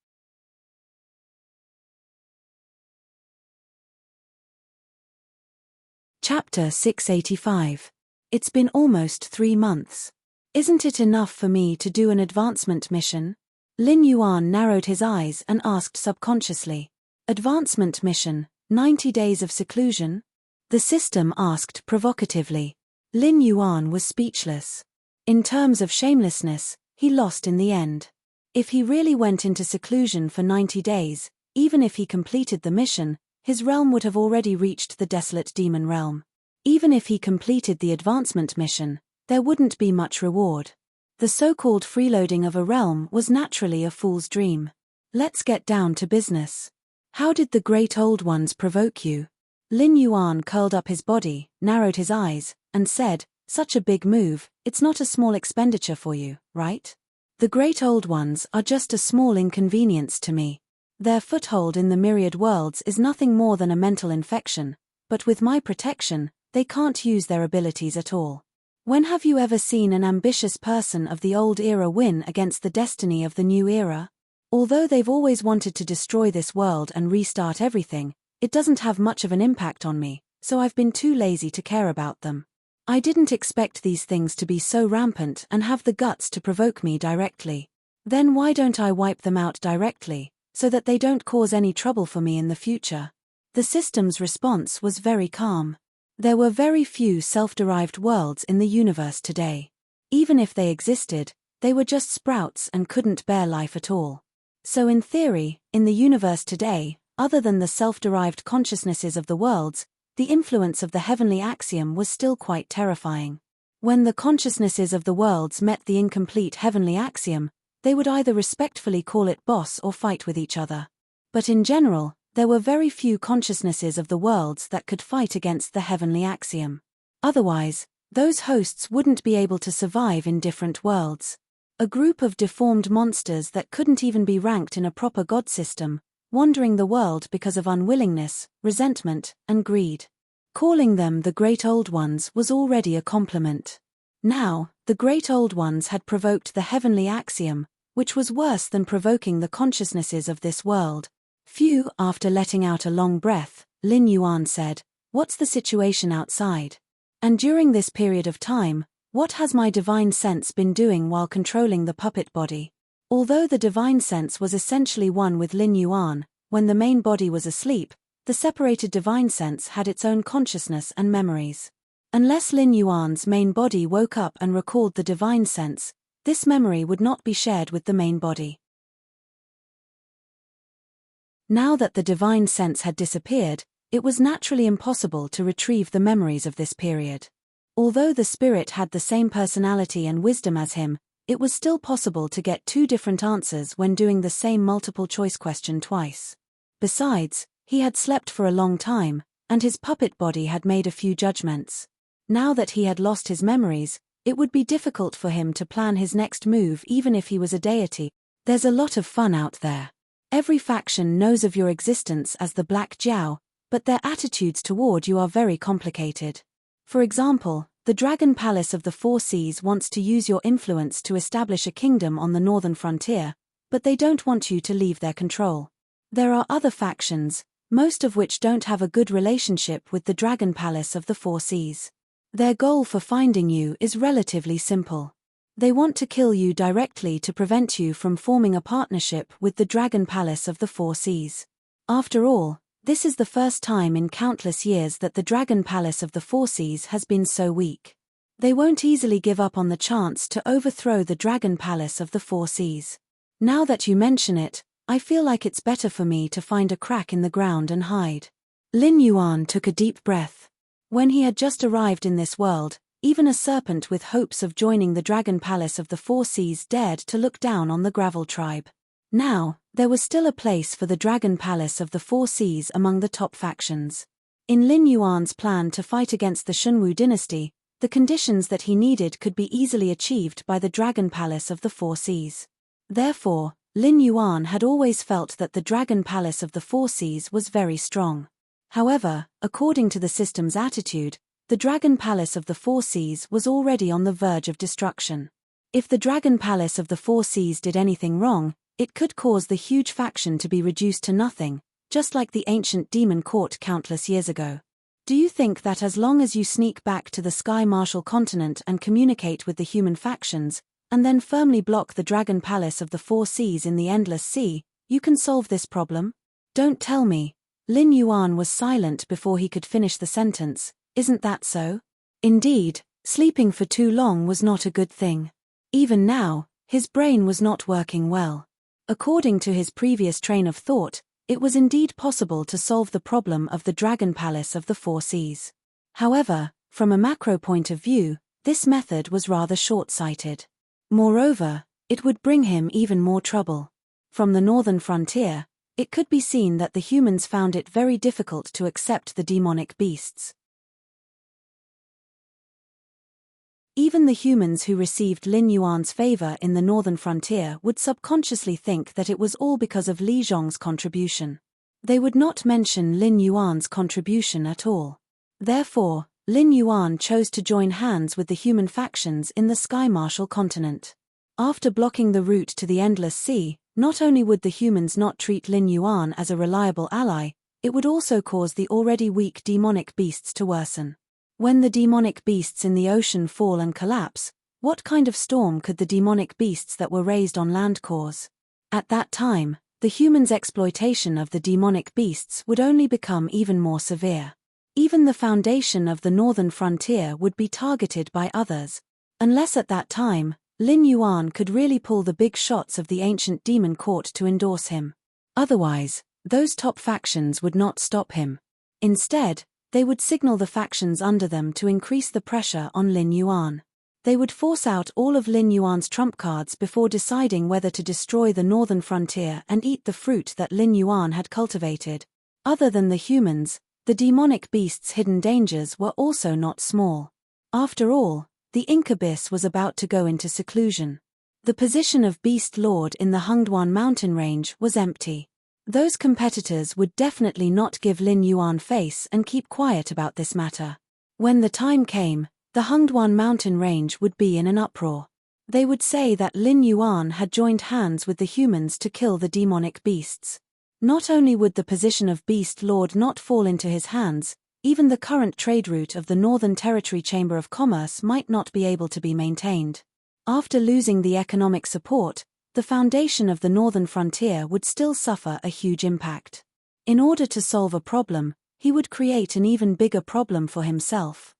Chapter 685. It's been almost 3 months. Isn't it enough for me to do an advancement mission? Lin Yuan narrowed his eyes and asked subconsciously. Advancement mission, 90 days of seclusion? The system asked provocatively. Lin Yuan was speechless. In terms of shamelessness, he lost in the end. If he really went into seclusion for 90 days, even if he completed the mission, his realm would have already reached the desolate demon realm. Even if he completed the advancement mission, there wouldn't be much reward. The so-called freeloading of a realm was naturally a fool's dream. Let's get down to business. How did the great old ones provoke you? Lin Yuan curled up his body, narrowed his eyes, and said, such a big move, it's not a small expenditure for you, right? The great old ones are just a small inconvenience to me. Their foothold in the myriad worlds is nothing more than a mental infection, but with my protection, they can't use their abilities at all. When have you ever seen an ambitious person of the old era win against the destiny of the new era? Although they've always wanted to destroy this world and restart everything, it doesn't have much of an impact on me, so I've been too lazy to care about them. I didn't expect these things to be so rampant and have the guts to provoke me directly. Then why don't I wipe them out directly, so that they don't cause any trouble for me in the future? The system's response was very calm. There were very few self-derived worlds in the universe today. Even if they existed, they were just sprouts and couldn't bear life at all. So in theory, in the universe today, other than the self-derived consciousnesses of the worlds, the influence of the heavenly axiom was still quite terrifying. When the consciousnesses of the worlds met the incomplete heavenly axiom, they would either respectfully call it boss or fight with each other. But in general, there were very few consciousnesses of the worlds that could fight against the heavenly axiom. Otherwise, those hosts wouldn't be able to survive in different worlds. A group of deformed monsters that couldn't even be ranked in a proper god system, wandering the world because of unwillingness, resentment, and greed. Calling them the Great Old Ones was already a compliment. Now, the Great Old Ones had provoked the heavenly axiom, which was worse than provoking the consciousnesses of this world. Phew, after letting out a long breath, Lin Yuan said, what's the situation outside? And during this period of time, what has my divine sense been doing while controlling the puppet body? Although the divine sense was essentially one with Lin Yuan, when the main body was asleep, the separated divine sense had its own consciousness and memories. Unless Lin Yuan's main body woke up and recalled the divine sense, this memory would not be shared with the main body. Now that the divine sense had disappeared, it was naturally impossible to retrieve the memories of this period. Although the spirit had the same personality and wisdom as him, it was still possible to get 2 different answers when doing the same multiple-choice question twice. Besides, he had slept for a long time, and his puppet body had made a few judgments. Now that he had lost his memories, it would be difficult for him to plan his next move even if he was a deity. There's a lot of fun out there. Every faction knows of your existence as the Black Jiao, but their attitudes toward you are very complicated. For example, the Dragon Palace of the Four Seas wants to use your influence to establish a kingdom on the northern frontier, but they don't want you to leave their control. There are other factions, most of which don't have a good relationship with the Dragon Palace of the Four Seas. Their goal for finding you is relatively simple. They want to kill you directly to prevent you from forming a partnership with the Dragon Palace of the Four Seas. After all, this is the first time in countless years that the Dragon Palace of the Four Seas has been so weak. They won't easily give up on the chance to overthrow the Dragon Palace of the Four Seas. Now that you mention it, I feel like it's better for me to find a crack in the ground and hide. Lin Yuan took a deep breath. When he had just arrived in this world, even a serpent with hopes of joining the Dragon Palace of the Four Seas dared to look down on the Gravel tribe. Now, there was still a place for the Dragon Palace of the Four Seas among the top factions. In Lin Yuan's plan to fight against the Shunwu dynasty, the conditions that he needed could be easily achieved by the Dragon Palace of the Four Seas. Therefore, Lin Yuan had always felt that the Dragon Palace of the Four Seas was very strong. However, according to the system's attitude, The Dragon Palace of the Four Seas was already on the verge of destruction. If the Dragon Palace of the Four Seas did anything wrong, it could cause the huge faction to be reduced to nothing, just like the ancient demon court countless years ago. Do you think that as long as you sneak back to the Sky Marshal continent and communicate with the human factions, and then firmly block the Dragon Palace of the Four Seas in the Endless Sea, you can solve this problem? Don't tell me. Lin Yuan was silent before he could finish the sentence. Isn't that so? Indeed, sleeping for too long was not a good thing. Even now, his brain was not working well. According to his previous train of thought, it was indeed possible to solve the problem of the Dragon Palace of the Four Seas. However, from a macro point of view, this method was rather short-sighted. Moreover, it would bring him even more trouble. From the northern frontier, it could be seen that the humans found it very difficult to accept the demonic beasts. Even the humans who received Lin Yuan's favor in the northern frontier would subconsciously think that it was all because of Li Zhong's contribution. They would not mention Lin Yuan's contribution at all. Therefore, Lin Yuan chose to join hands with the human factions in the Sky Marshal continent. After blocking the route to the Endless Sea, not only would the humans not treat Lin Yuan as a reliable ally, it would also cause the already weak demonic beasts to worsen. When the demonic beasts in the ocean fall and collapse, what kind of storm could the demonic beasts that were raised on land cause? At that time, the humans' exploitation of the demonic beasts would only become even more severe. Even the foundation of the northern frontier would be targeted by others. Unless at that time, Lin Yuan could really pull the big shots of the ancient demon court to endorse him. Otherwise, those top factions would not stop him. Instead, they would signal the factions under them to increase the pressure on Lin Yuan. They would force out all of Lin Yuan's trump cards before deciding whether to destroy the northern frontier and eat the fruit that Lin Yuan had cultivated. Other than the humans, the demonic beasts' hidden dangers were also not small. After all, the Incubus was about to go into seclusion. The position of Beast Lord in the Hungduan mountain range was empty. Those competitors would definitely not give Lin Yuan face and keep quiet about this matter. When the time came, the Hungduan mountain range would be in an uproar. They would say that Lin Yuan had joined hands with the humans to kill the demonic beasts. Not only would the position of Beast Lord not fall into his hands, even the current trade route of the Northern Territory Chamber of Commerce might not be able to be maintained. After losing the economic support, the foundation of the northern frontier would still suffer a huge impact. In order to solve a problem, he would create an even bigger problem for himself.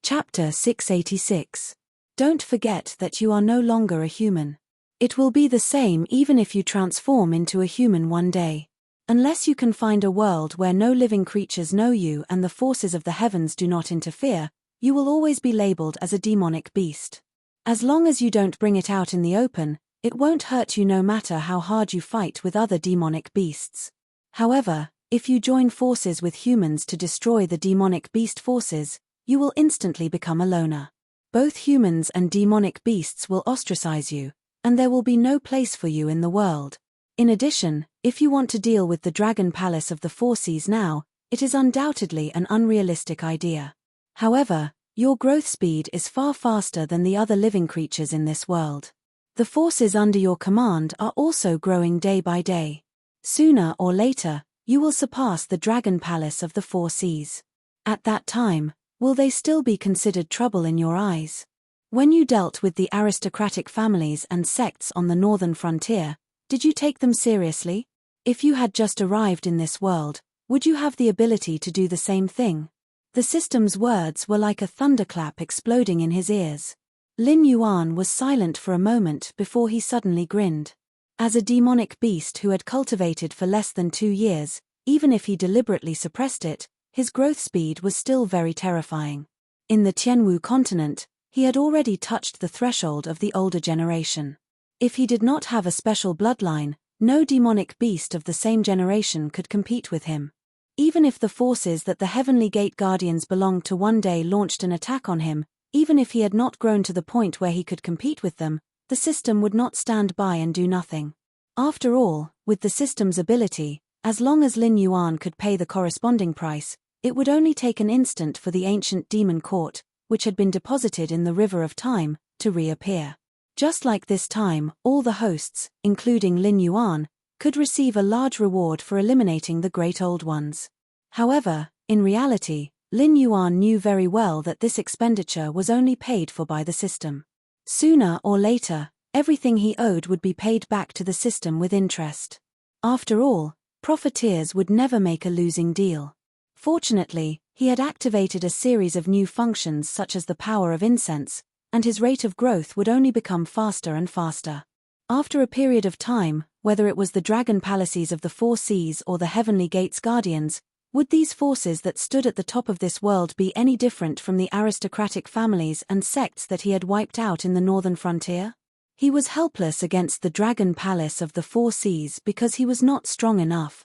Chapter 686. Don't forget that you are no longer a human. It will be the same even if you transform into a human one day. Unless you can find a world where no living creatures know you and the forces of the heavens do not interfere, you will always be labeled as a demonic beast. As long as you don't bring it out in the open, it won't hurt you no matter how hard you fight with other demonic beasts. However, if you join forces with humans to destroy the demonic beast forces, you will instantly become a loner. Both humans and demonic beasts will ostracize you, and there will be no place for you in the world. In addition, if you want to deal with the Dragon Palace of the Four Seas now, it is undoubtedly an unrealistic idea. However, your growth speed is far faster than the other living creatures in this world. The forces under your command are also growing day by day. Sooner or later, you will surpass the Dragon Palace of the Four Seas. At that time, will they still be considered trouble in your eyes? When you dealt with the aristocratic families and sects on the northern frontier, did you take them seriously? If you had just arrived in this world, would you have the ability to do the same thing? The system's words were like a thunderclap exploding in his ears. Lin Yuan was silent for a moment before he suddenly grinned. As a demonic beast who had cultivated for less than 2 years, even if he deliberately suppressed it, his growth speed was still very terrifying. In the Tianwu continent, he had already touched the threshold of the older generation. If he did not have a special bloodline, no demonic beast of the same generation could compete with him. Even if the forces that the Heavenly Gate Guardians belonged to one day launched an attack on him, even if he had not grown to the point where he could compete with them, the system would not stand by and do nothing. After all, with the system's ability, as long as Lin Yuan could pay the corresponding price, it would only take an instant for the ancient demon court, which had been deposited in the river of time, to reappear. Just like this time, all the hosts, including Lin Yuan, could receive a large reward for eliminating the Great Old Ones. However, in reality, Lin Yuan knew very well that this expenditure was only paid for by the system. Sooner or later, everything he owed would be paid back to the system with interest. After all, profiteers would never make a losing deal. Fortunately, he had activated a series of new functions such as the power of incense, and his rate of growth would only become faster and faster. After a period of time, whether it was the dragon palaces of the Four Seas or the Heavenly Gates Guardians, would these forces that stood at the top of this world be any different from the aristocratic families and sects that he had wiped out in the northern frontier? He was helpless against the Dragon Palace of the Four Seas because he was not strong enough.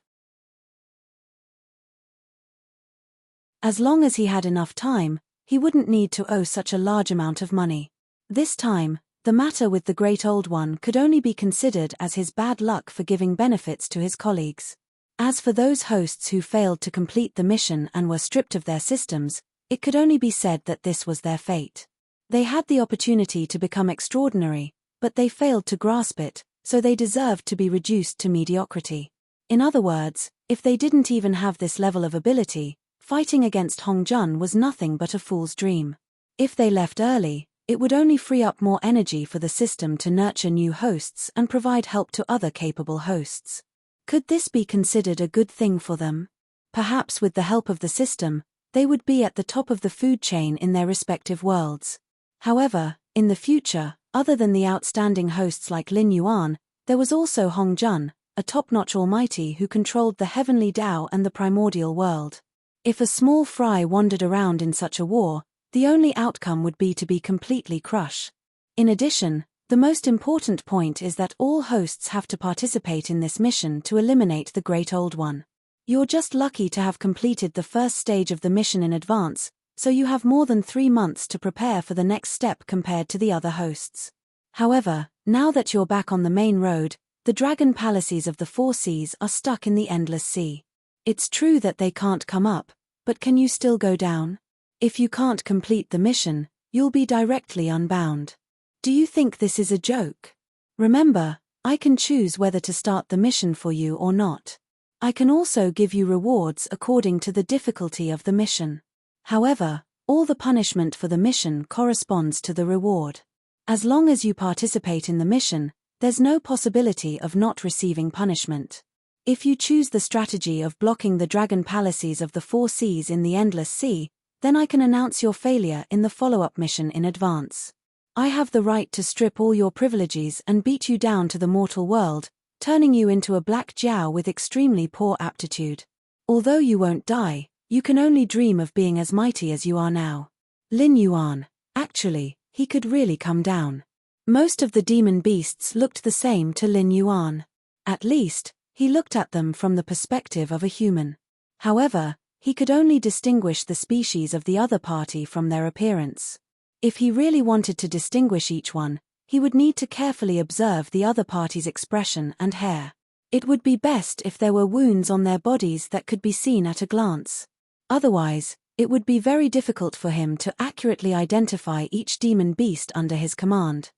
As long as he had enough time, he wouldn't need to owe such a large amount of money. This time, the matter with the Great Old One could only be considered as his bad luck for giving benefits to his colleagues. As for those hosts who failed to complete the mission and were stripped of their systems, it could only be said that this was their fate. They had the opportunity to become extraordinary, but they failed to grasp it, so they deserved to be reduced to mediocrity. In other words, if they didn't even have this level of ability, fighting against Hong Jun was nothing but a fool's dream. If they left early, it would only free up more energy for the system to nurture new hosts and provide help to other capable hosts. Could this be considered a good thing for them? Perhaps with the help of the system, they would be at the top of the food chain in their respective worlds. However, in the future, other than the outstanding hosts like Lin Yuan, there was also Hong Jun, a top-notch almighty who controlled the heavenly Tao and the primordial world. If a small fry wandered around in such a war, the only outcome would be to be completely crushed. In addition, the most important point is that all hosts have to participate in this mission to eliminate the Great Old One. You're just lucky to have completed the first stage of the mission in advance, so you have more than 3 months to prepare for the next step compared to the other hosts. However, now that you're back on the main road, the dragon palaces of the Four Seas are stuck in the endless sea. It's true that they can't come up, but can you still go down? If you can't complete the mission, you'll be directly unbound. Do you think this is a joke? Remember, I can choose whether to start the mission for you or not. I can also give you rewards according to the difficulty of the mission. However, all the punishment for the mission corresponds to the reward. As long as you participate in the mission, there's no possibility of not receiving punishment. If you choose the strategy of blocking the dragon palaces of the Four Seas in the endless sea, then I can announce your failure in the follow-up mission in advance. I have the right to strip all your privileges and beat you down to the mortal world, turning you into a black jiao with extremely poor aptitude. Although you won't die, you can only dream of being as mighty as you are now. Lin Yuan, actually, he could really come down. Most of the demon beasts looked the same to Lin Yuan. At least, he looked at them from the perspective of a human. However, he could only distinguish the species of the other party from their appearance. If he really wanted to distinguish each one, he would need to carefully observe the other party's expression and hair. It would be best if there were wounds on their bodies that could be seen at a glance. Otherwise, it would be very difficult for him to accurately identify each demon beast under his command.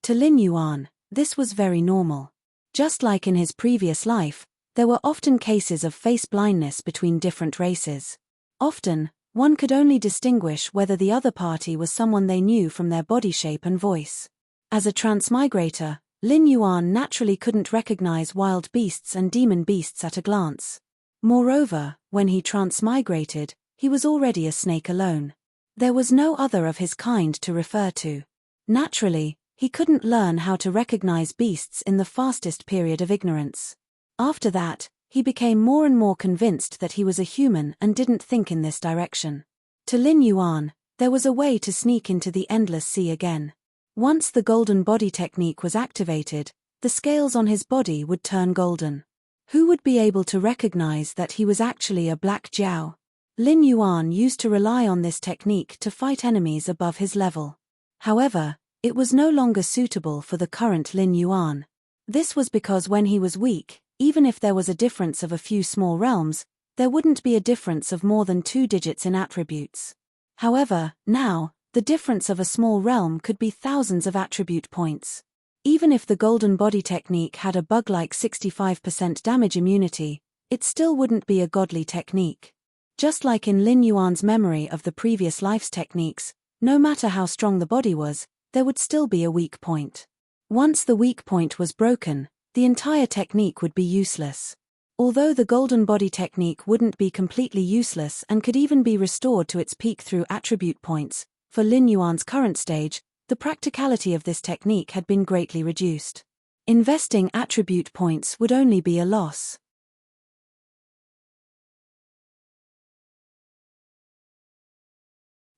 To Lin Yuan, this was very normal. Just like in his previous life, there were often cases of face blindness between different races. Often, one could only distinguish whether the other party was someone they knew from their body shape and voice. As a transmigrator, Lin Yuan naturally couldn't recognize wild beasts and demon beasts at a glance. Moreover, when he transmigrated, he was already a snake alone. There was no other of his kind to refer to. Naturally, he couldn't learn how to recognize beasts in the fastest period of ignorance. After that, he became more and more convinced that he was a human and didn't think in this direction. To Lin Yuan, there was a way to sneak into the endless sea again. Once the golden body technique was activated, the scales on his body would turn golden. Who would be able to recognize that he was actually a black jiao? Lin Yuan used to rely on this technique to fight enemies above his level. However, It was no longer suitable for the current Lin Yuan. This was because when he was weak, even if there was a difference of a few small realms, there wouldn't be a difference of more than 2 digits in attributes. However, now, the difference of a small realm could be thousands of attribute points. Even if the golden body technique had a bug-like 65% damage immunity, it still wouldn't be a godly technique. Just like in Lin Yuan's memory of the previous life's techniques, no matter how strong the body was, there would still be a weak point. Once the weak point was broken, the entire technique would be useless. Although the golden body technique wouldn't be completely useless and could even be restored to its peak through attribute points, for Lin Yuan's current stage, the practicality of this technique had been greatly reduced. Investing attribute points would only be a loss.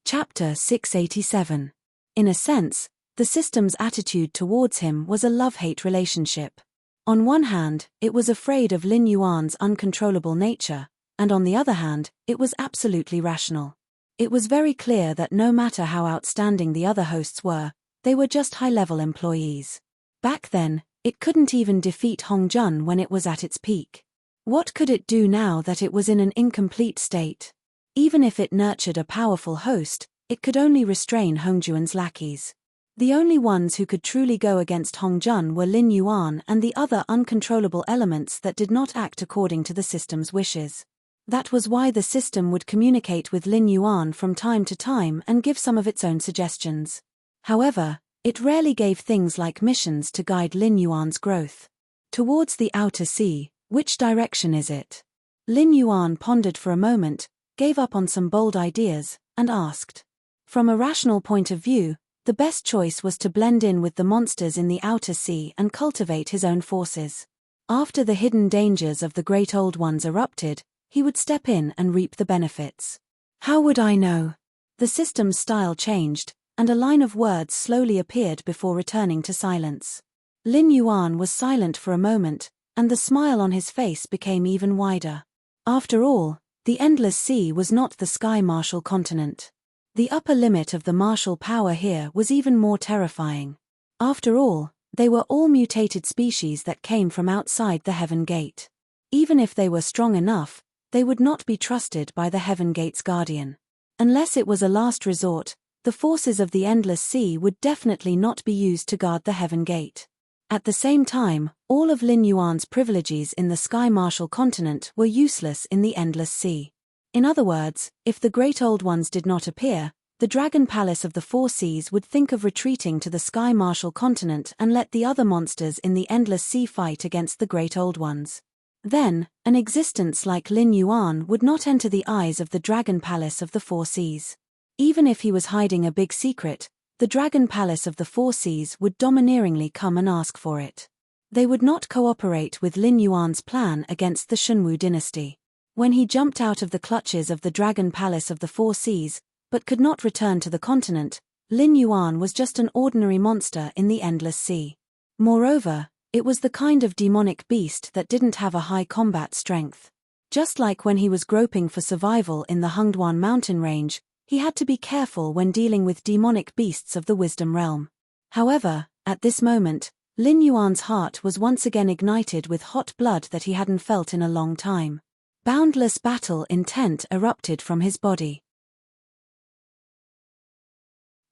Chapter 687. In a sense, the system's attitude towards him was a love-hate relationship. On one hand, it was afraid of Lin Yuan's uncontrollable nature, and on the other hand, it was absolutely rational. It was very clear that no matter how outstanding the other hosts were, they were just high-level employees. Back then, it couldn't even defeat Hongjun when it was at its peak. What could it do now that it was in an incomplete state? Even if it nurtured a powerful host, it could only restrain Hongjuan's lackeys. The only ones who could truly go against Hongjun were Lin Yuan and the other uncontrollable elements that did not act according to the system's wishes. That was why the system would communicate with Lin Yuan from time to time and give some of its own suggestions. However, it rarely gave things like missions to guide Lin Yuan's growth. Towards the outer sea, which direction is it? Lin Yuan pondered for a moment, gave up on some bold ideas, and asked. From a rational point of view, the best choice was to blend in with the monsters in the outer sea and cultivate his own forces. After the hidden dangers of the Great Old Ones erupted, he would step in and reap the benefits. How would I know? The system's style changed, and a line of words slowly appeared before returning to silence. Lin Yuan was silent for a moment, and the smile on his face became even wider. After all, the Endless Sea was not the Sky Martial continent. The upper limit of the martial power here was even more terrifying. After all, they were all mutated species that came from outside the Heaven Gate. Even if they were strong enough, they would not be trusted by the Heaven Gate's guardian. Unless it was a last resort, the forces of the Endless Sea would definitely not be used to guard the Heaven Gate. At the same time, all of Lin Yuan's privileges in the Sky Martial continent were useless in the Endless Sea. In other words, if the Great Old Ones did not appear, the Dragon Palace of the Four Seas would think of retreating to the Sky Martial continent and let the other monsters in the Endless Sea fight against the Great Old Ones. Then, an existence like Lin Yuan would not enter the eyes of the Dragon Palace of the Four Seas. Even if he was hiding a big secret, the Dragon Palace of the Four Seas would domineeringly come and ask for it. They would not cooperate with Lin Yuan's plan against the Shunwu dynasty. When he jumped out of the clutches of the Dragon Palace of the Four Seas, but could not return to the continent, Lin Yuan was just an ordinary monster in the Endless Sea. Moreover, it was the kind of demonic beast that didn't have a high combat strength. Just like when he was groping for survival in the Hungduan mountain range, he had to be careful when dealing with demonic beasts of the Wisdom Realm. However, at this moment, Lin Yuan's heart was once again ignited with hot blood that he hadn't felt in a long time. Boundless battle intent erupted from his body.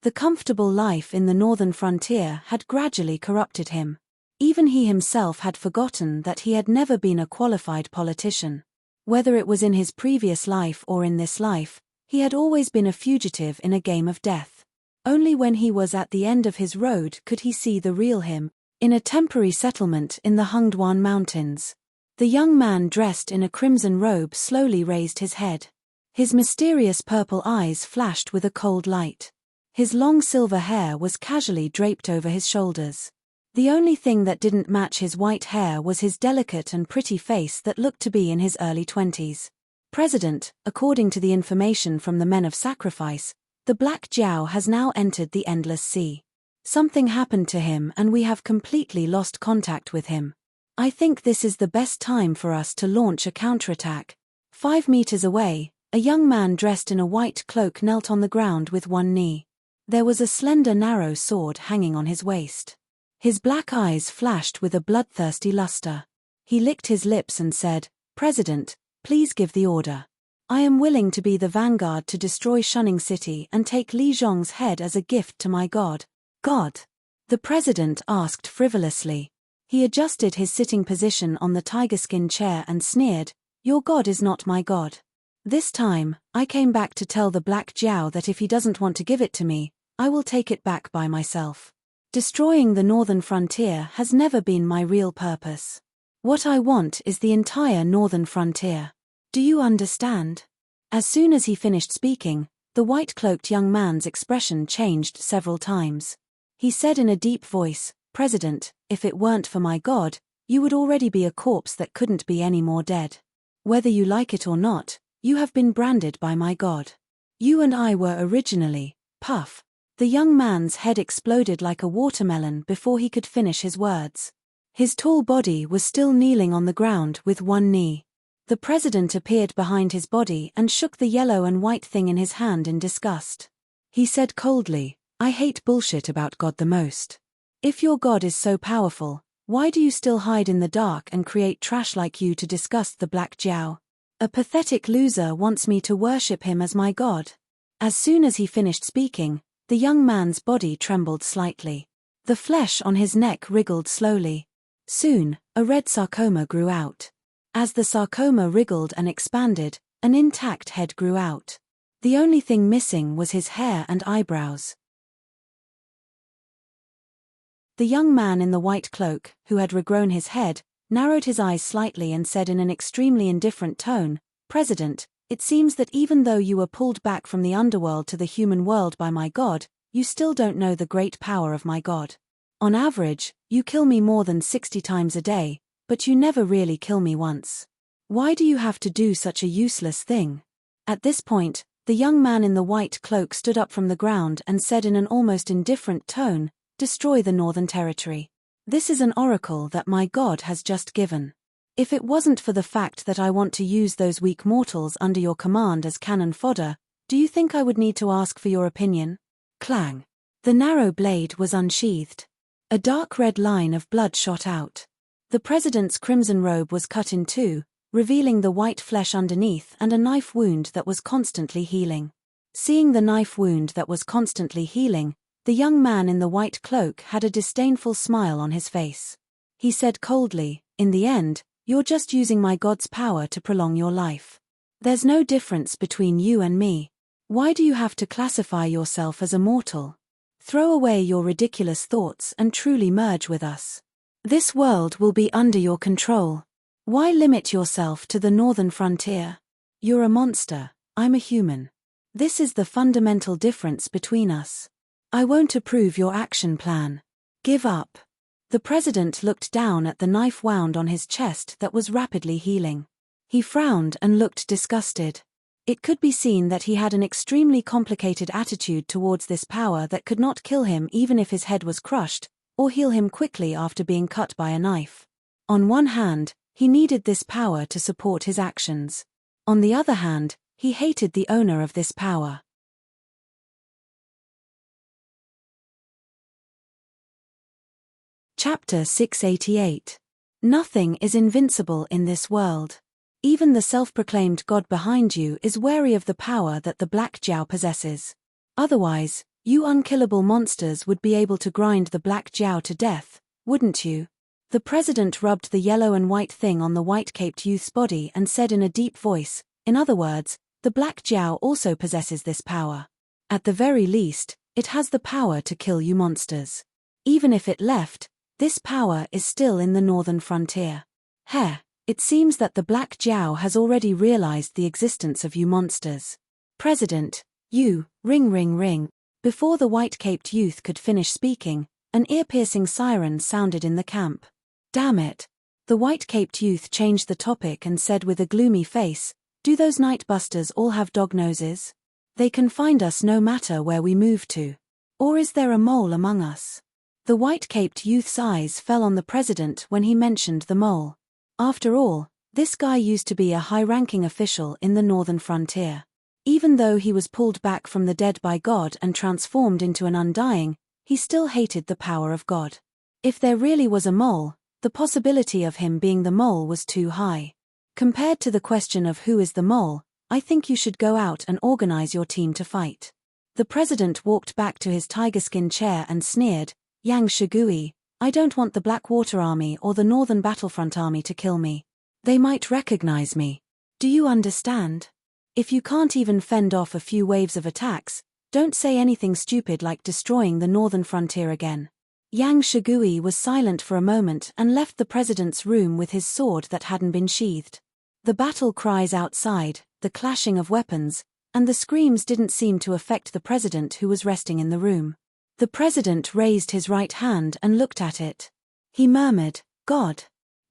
The comfortable life in the northern frontier had gradually corrupted him. Even he himself had forgotten that he had never been a qualified politician. Whether it was in his previous life or in this life, he had always been a fugitive in a game of death. Only when he was at the end of his road could he see the real him, in a temporary settlement in the Hungduan mountains. The young man dressed in a crimson robe slowly raised his head. His mysterious purple eyes flashed with a cold light. His long silver hair was casually draped over his shoulders. The only thing that didn't match his white hair was his delicate and pretty face that looked to be in his early 20s. President, according to the information from the Men of Sacrifice, the Black Jiao has now entered the Endless Sea. Something happened to him and we have completely lost contact with him. I think this is the best time for us to launch a counterattack. 5 meters away, a young man dressed in a white cloak knelt on the ground with one knee. There was a slender narrow sword hanging on his waist. His black eyes flashed with a bloodthirsty luster. He licked his lips and said, "President, please give the order. I am willing to be the vanguard to destroy Shunning City and take Li Zhong's head as a gift to my god." "God?" the president asked frivolously. He adjusted his sitting position on the tiger-skin chair and sneered, "Your god is not my god. This time, I came back to tell the Black Jiao that if he doesn't want to give it to me, I will take it back by myself. Destroying the northern frontier has never been my real purpose. What I want is the entire northern frontier. Do you understand?" As soon as he finished speaking, the white-cloaked young man's expression changed several times. He said in a deep voice, "President, if it weren't for my god, you would already be a corpse that couldn't be any more dead. Whether you like it or not, you have been branded by my god. You and I were originally." Puff. The young man's head exploded like a watermelon before he could finish his words. His tall body was still kneeling on the ground with one knee. The president appeared behind his body and shook the yellow and white thing in his hand in disgust. He said coldly, "I hate bullshit about God the most. If your God is so powerful, why do you still hide in the dark and create trash like you to disgust the Black Jiao? A pathetic loser wants me to worship him as my god." As soon as he finished speaking, the young man's body trembled slightly. The flesh on his neck wriggled slowly. Soon, a red sarcoma grew out. As the sarcoma wriggled and expanded, an intact head grew out. The only thing missing was his hair and eyebrows. The young man in the white cloak, who had regrown his head, narrowed his eyes slightly and said in an extremely indifferent tone, "President, it seems that even though you were pulled back from the underworld to the human world by my god, you still don't know the great power of my god. On average, you kill me more than 60 times a day, but you never really kill me once. Why do you have to do such a useless thing?" At this point, the young man in the white cloak stood up from the ground and said in an almost indifferent tone, "Destroy the Northern Territory. This is an oracle that my god has just given. If it wasn't for the fact that I want to use those weak mortals under your command as cannon fodder, do you think I would need to ask for your opinion?" Clang. The narrow blade was unsheathed. A dark red line of blood shot out. The president's crimson robe was cut in two, revealing the white flesh underneath and a knife wound that was constantly healing. Seeing the knife wound that was constantly healing, the young man in the white cloak had a disdainful smile on his face. He said coldly, "In the end, you're just using my god's power to prolong your life. There's no difference between you and me. Why do you have to classify yourself as a mortal? Throw away your ridiculous thoughts and truly merge with us. This world will be under your control. Why limit yourself to the northern frontier? You're a monster, I'm a human. This is the fundamental difference between us. I won't approve your action plan. Give up." The president looked down at the knife wound on his chest that was rapidly healing. He frowned and looked disgusted. It could be seen that he had an extremely complicated attitude towards this power that could not kill him even if his head was crushed, or heal him quickly after being cut by a knife. On one hand, he needed this power to support his actions. On the other hand, he hated the owner of this power. Chapter 688. Nothing is invincible in this world. Even the self-proclaimed god behind you is wary of the power that the Black Jiao possesses. Otherwise, you unkillable monsters would be able to grind the Black Jiao to death, wouldn't you? The president rubbed the yellow and white thing on the white-caped youth's body and said in a deep voice, "In other words, the Black Jiao also possesses this power. At the very least, it has the power to kill you monsters. Even if it left, this power is still in the northern frontier. Heh, it seems that the Black Jiao has already realized the existence of you monsters. President, you, ring ring ring." Before the white-caped youth could finish speaking, an ear-piercing siren sounded in the camp. "Damn it." The white-caped youth changed the topic and said with a gloomy face, "Do those night busters all have dog noses? They can find us no matter where we move to. Or is there a mole among us?" The white-caped youth's eyes fell on the president when he mentioned the mole. After all, this guy used to be a high-ranking official in the northern frontier. Even though he was pulled back from the dead by God and transformed into an undying, he still hated the power of God. If there really was a mole, the possibility of him being the mole was too high. Compared to the question of who is the mole, I think you should go out and organize your team to fight. The president walked back to his tigerskin chair and sneered, Yang Shigui, I don't want the Blackwater Army or the Northern Battlefront Army to kill me. They might recognize me. Do you understand? If you can't even fend off a few waves of attacks, don't say anything stupid like destroying the northern frontier again. Yang Shigui was silent for a moment and left the president's room with his sword that hadn't been sheathed. The battle cries outside, the clashing of weapons, and the screams didn't seem to affect the president who was resting in the room. The president raised his right hand and looked at it. He murmured, God.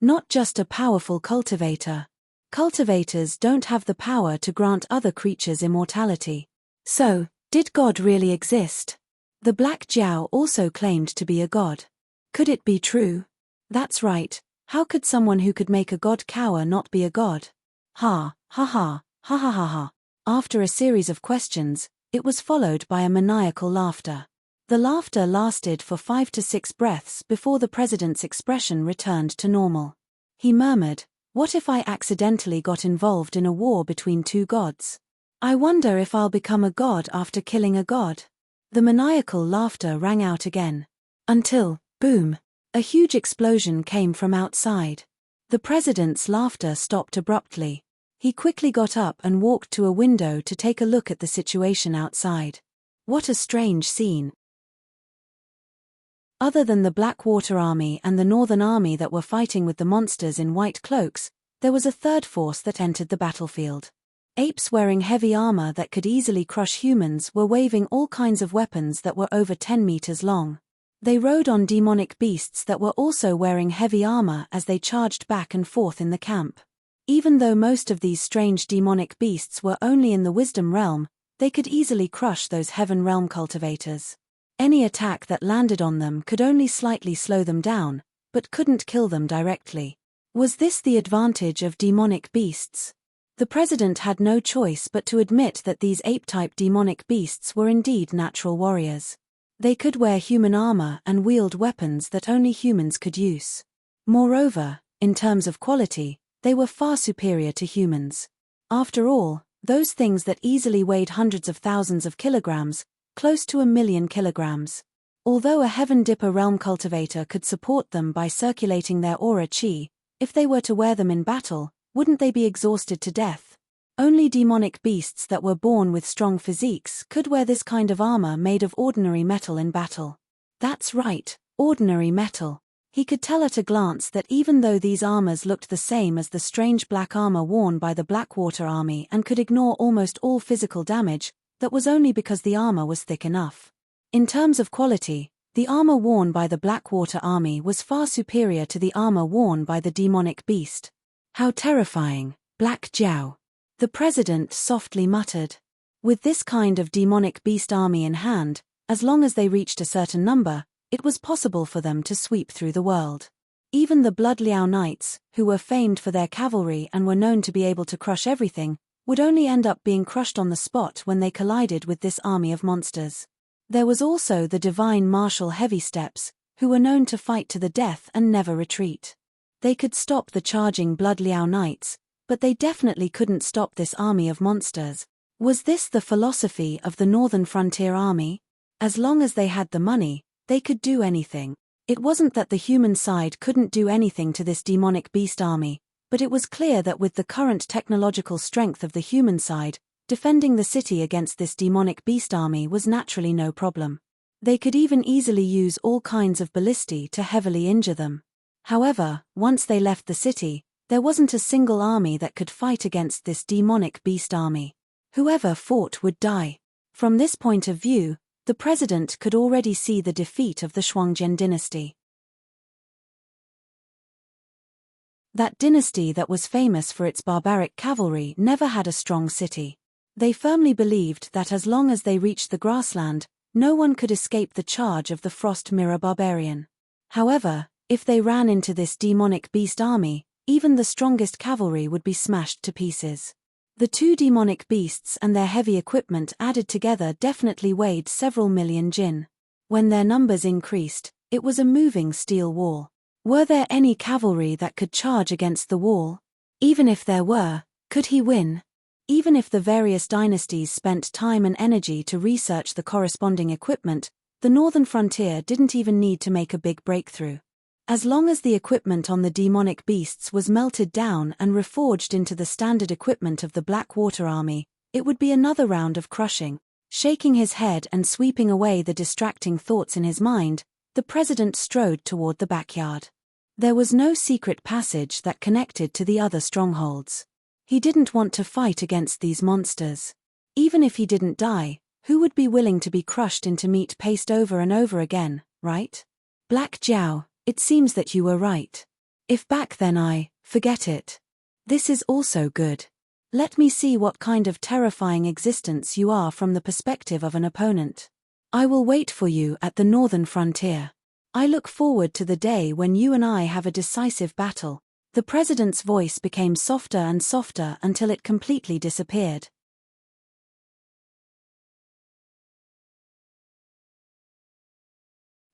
Not just a powerful cultivator. Cultivators don't have the power to grant other creatures immortality. So, did God really exist? The Black Jiao also claimed to be a god. Could it be true? That's right, how could someone who could make a god cower not be a god? Ha, ha ha, ha ha ha ha. After a series of questions, it was followed by a maniacal laughter. The laughter lasted for 5 to 6 breaths before the president's expression returned to normal. He murmured, what if I accidentally got involved in a war between two gods? I wonder if I'll become a god after killing a god. The maniacal laughter rang out again. Until, boom, a huge explosion came from outside. The president's laughter stopped abruptly. He quickly got up and walked to a window to take a look at the situation outside. What a strange scene. Other than the Blackwater Army and the Northern Army that were fighting with the monsters in white cloaks, there was a third force that entered the battlefield. Apes wearing heavy armor that could easily crush humans were waving all kinds of weapons that were over 10 meters long. They rode on demonic beasts that were also wearing heavy armor as they charged back and forth in the camp. Even though most of these strange demonic beasts were only in the wisdom realm, they could easily crush those heaven realm cultivators. Any attack that landed on them could only slightly slow them down, but couldn't kill them directly. Was this the advantage of demonic beasts? The president had no choice but to admit that these ape-type demonic beasts were indeed natural warriors. They could wear human armor and wield weapons that only humans could use. Moreover, in terms of quality, they were far superior to humans. After all, those things that easily weighed hundreds of thousands of kilograms, close to 1,000,000 kilograms. Although a Heaven Dipper realm cultivator could support them by circulating their aura chi, if they were to wear them in battle, wouldn't they be exhausted to death? Only demonic beasts that were born with strong physiques could wear this kind of armor made of ordinary metal in battle. That's right, ordinary metal. He could tell at a glance that even though these armors looked the same as the strange black armor worn by the Blackwater Army and could ignore almost all physical damage, that was only because the armor was thick enough. In terms of quality, the armor worn by the Blackwater Army was far superior to the armor worn by the demonic beast. How terrifying, Black Jiao. The president softly muttered. With this kind of demonic beast army in hand, as long as they reached a certain number, it was possible for them to sweep through the world. Even the Blood Liao Knights, who were famed for their cavalry and were known to be able to crush everything, would only end up being crushed on the spot when they collided with this army of monsters. There was also the divine martial heavy steps, who were known to fight to the death and never retreat. They could stop the charging Blood Liao Knights, but they definitely couldn't stop this army of monsters. Was this the philosophy of the Northern Frontier Army? As long as they had the money, they could do anything. It wasn't that the human side couldn't do anything to this demonic beast army, but it was clear that with the current technological strength of the human side, defending the city against this demonic beast army was naturally no problem. They could even easily use all kinds of ballistae to heavily injure them. However, once they left the city, there wasn't a single army that could fight against this demonic beast army. Whoever fought would die. From this point of view, the president could already see the defeat of the Shuangjian dynasty. That dynasty that was famous for its barbaric cavalry never had a strong city. They firmly believed that as long as they reached the grassland, no one could escape the charge of the Frost Mirror Barbarian. However, if they ran into this demonic beast army, even the strongest cavalry would be smashed to pieces. The two demonic beasts and their heavy equipment added together definitely weighed several million jinn. When their numbers increased, it was a moving steel wall. Were there any cavalry that could charge against the wall? Even if there were, could he win? Even if the various dynasties spent time and energy to research the corresponding equipment, the northern frontier didn't even need to make a big breakthrough. As long as the equipment on the demonic beasts was melted down and reforged into the standard equipment of the Blackwater Army, it would be another round of crushing. Shaking his head and sweeping away the distracting thoughts in his mind, the president strode toward the backyard. There was no secret passage that connected to the other strongholds. He didn't want to fight against these monsters. Even if he didn't die, who would be willing to be crushed into meat paste over and over again, right? Black Jiao, it seems that you were right. If back then forget it. This is also good. Let me see what kind of terrifying existence you are from the perspective of an opponent. I will wait for you at the northern frontier. I look forward to the day when you and I have a decisive battle. The president's voice became softer and softer until it completely disappeared.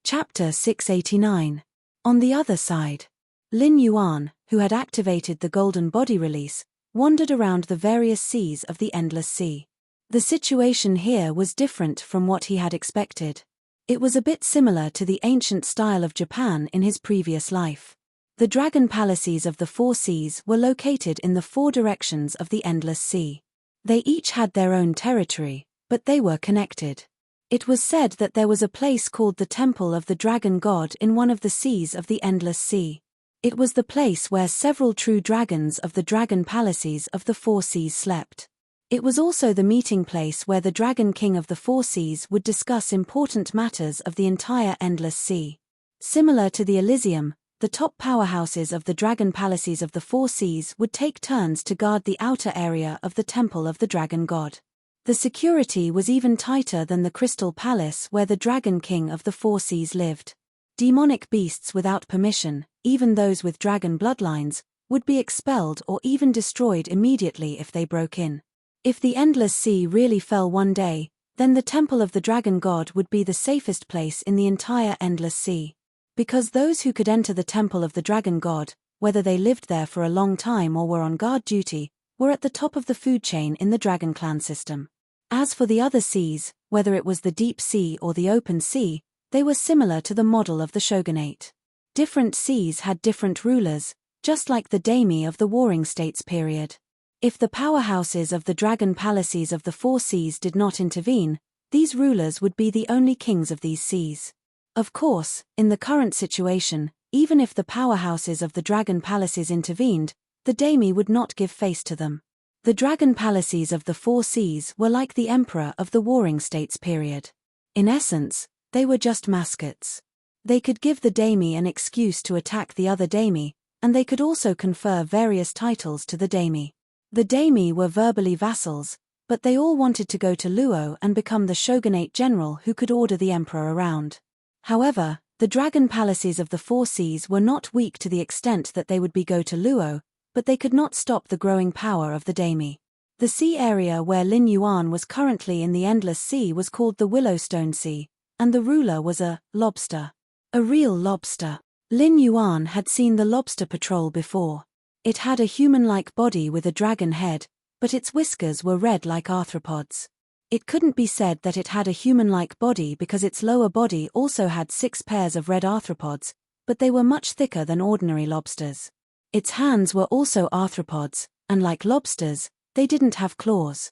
Chapter 689. On the other side, Lin Yuan, who had activated the Golden Body release, wandered around the various seas of the Endless Sea. The situation here was different from what he had expected. It was a bit similar to the ancient style of Japan in his previous life. The dragon palaces of the four seas were located in the four directions of the Endless Sea. They each had their own territory, but they were connected. It was said that there was a place called the Temple of the Dragon God in one of the seas of the Endless Sea. It was the place where several true dragons of the dragon palaces of the four seas slept. It was also the meeting place where the Dragon King of the Four Seas would discuss important matters of the entire Endless Sea. Similar to the Elysium, the top powerhouses of the dragon palaces of the Four Seas would take turns to guard the outer area of the Temple of the Dragon God. The security was even tighter than the Crystal Palace where the Dragon King of the Four Seas lived. Demonic beasts without permission, even those with dragon bloodlines, would be expelled or even destroyed immediately if they broke in. If the Endless Sea really fell one day, then the Temple of the Dragon God would be the safest place in the entire Endless Sea. Because those who could enter the Temple of the Dragon God, whether they lived there for a long time or were on guard duty, were at the top of the food chain in the Dragon Clan system. As for the other seas, whether it was the Deep Sea or the Open Sea, they were similar to the model of the shogunate. Different seas had different rulers, just like the daimi of the Warring States period. If the powerhouses of the dragon palaces of the Four Seas did not intervene, these rulers would be the only kings of these seas. Of course, in the current situation, even if the powerhouses of the dragon palaces intervened, the daimi would not give face to them. The dragon palaces of the Four Seas were like the emperor of the Warring States period. In essence, they were just mascots. They could give the daimi an excuse to attack the other daimi, and they could also confer various titles to the daimi. The daimi were verbally vassals, but they all wanted to go to Luo and become the shogunate general who could order the emperor around. However, the dragon palaces of the Four Seas were not weak to the extent that they would go to Luo, but they could not stop the growing power of the daimi. The sea area where Lin Yuan was currently in the Endless Sea was called the Willowstone Sea, and the ruler was a lobster. A real lobster. Lin Yuan had seen the lobster patrol before. It had a human-like body with a dragon head, but its whiskers were red like arthropods. It couldn't be said that it had a human-like body because its lower body also had 6 pairs of red arthropods, but they were much thicker than ordinary lobsters. Its hands were also arthropods, and like lobsters, they didn't have claws.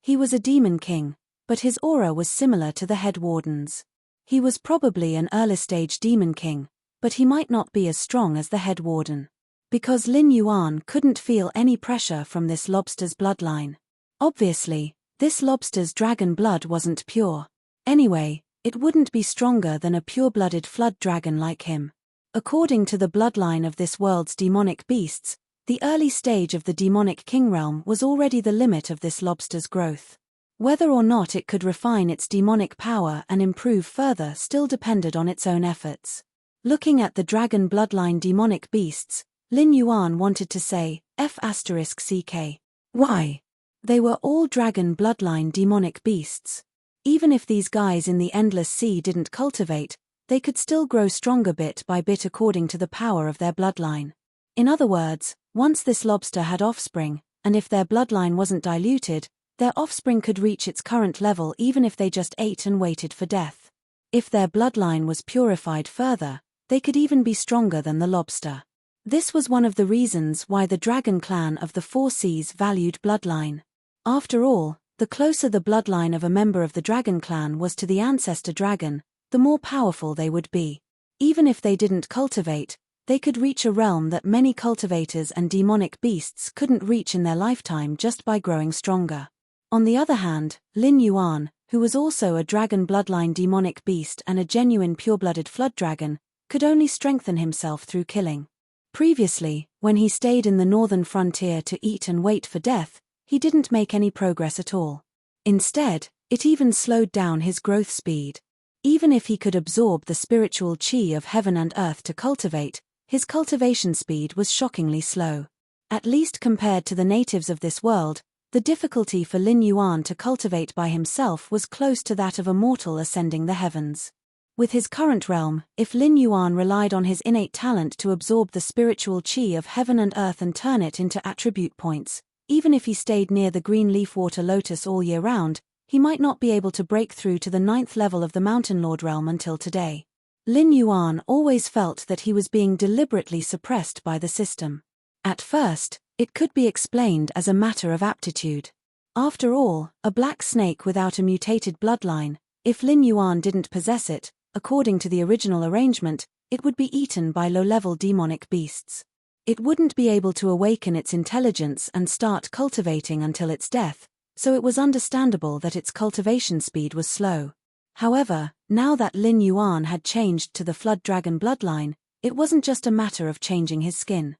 He was a demon king, but his aura was similar to the head warden's. He was probably an early-stage demon king, but he might not be as strong as the head warden. Because Lin Yuan couldn't feel any pressure from this lobster's bloodline. Obviously, this lobster's dragon blood wasn't pure. Anyway, it wouldn't be stronger than a pure-blooded flood dragon like him. According to the bloodline of this world's demonic beasts, the early stage of the demonic king realm was already the limit of this lobster's growth. Whether or not it could refine its demonic power and improve further still depended on its own efforts. Looking at the dragon bloodline demonic beasts, Lin Yuan wanted to say, F***ck. Why? They were all dragon bloodline demonic beasts. Even if these guys in the endless sea didn't cultivate, they could still grow stronger bit by bit according to the power of their bloodline. In other words, once this lobster had offspring, and if their bloodline wasn't diluted, their offspring could reach its current level even if they just ate and waited for death. If their bloodline was purified further, they could even be stronger than the lobster. This was one of the reasons why the dragon clan of the Four Seas valued bloodline. After all, the closer the bloodline of a member of the dragon clan was to the ancestor dragon, the more powerful they would be. Even if they didn't cultivate, they could reach a realm that many cultivators and demonic beasts couldn't reach in their lifetime just by growing stronger. On the other hand, Lin Yuan, who was also a dragon bloodline demonic beast and a genuine pure-blooded flood dragon, could only strengthen himself through killing. Previously, when he stayed in the northern frontier to eat and wait for death, he didn't make any progress at all. Instead, it even slowed down his growth speed. Even if he could absorb the spiritual chi of heaven and earth to cultivate, his cultivation speed was shockingly slow. At least compared to the natives of this world, the difficulty for Lin Yuan to cultivate by himself was close to that of a mortal ascending the heavens. With his current realm, if Lin Yuan relied on his innate talent to absorb the spiritual chi of heaven and earth and turn it into attribute points, even if he stayed near the green leaf water lotus all year round, he might not be able to break through to the 9th level of the Mountain Lord realm until today. Lin Yuan always felt that he was being deliberately suppressed by the system. At first, it could be explained as a matter of aptitude. After all, a black snake without a mutated bloodline, if Lin Yuan didn't possess it, according to the original arrangement, it would be eaten by low-level demonic beasts. It wouldn't be able to awaken its intelligence and start cultivating until its death, so it was understandable that its cultivation speed was slow. However, now that Lin Yuan had changed to the Flood Dragon bloodline, it wasn't just a matter of changing his skin.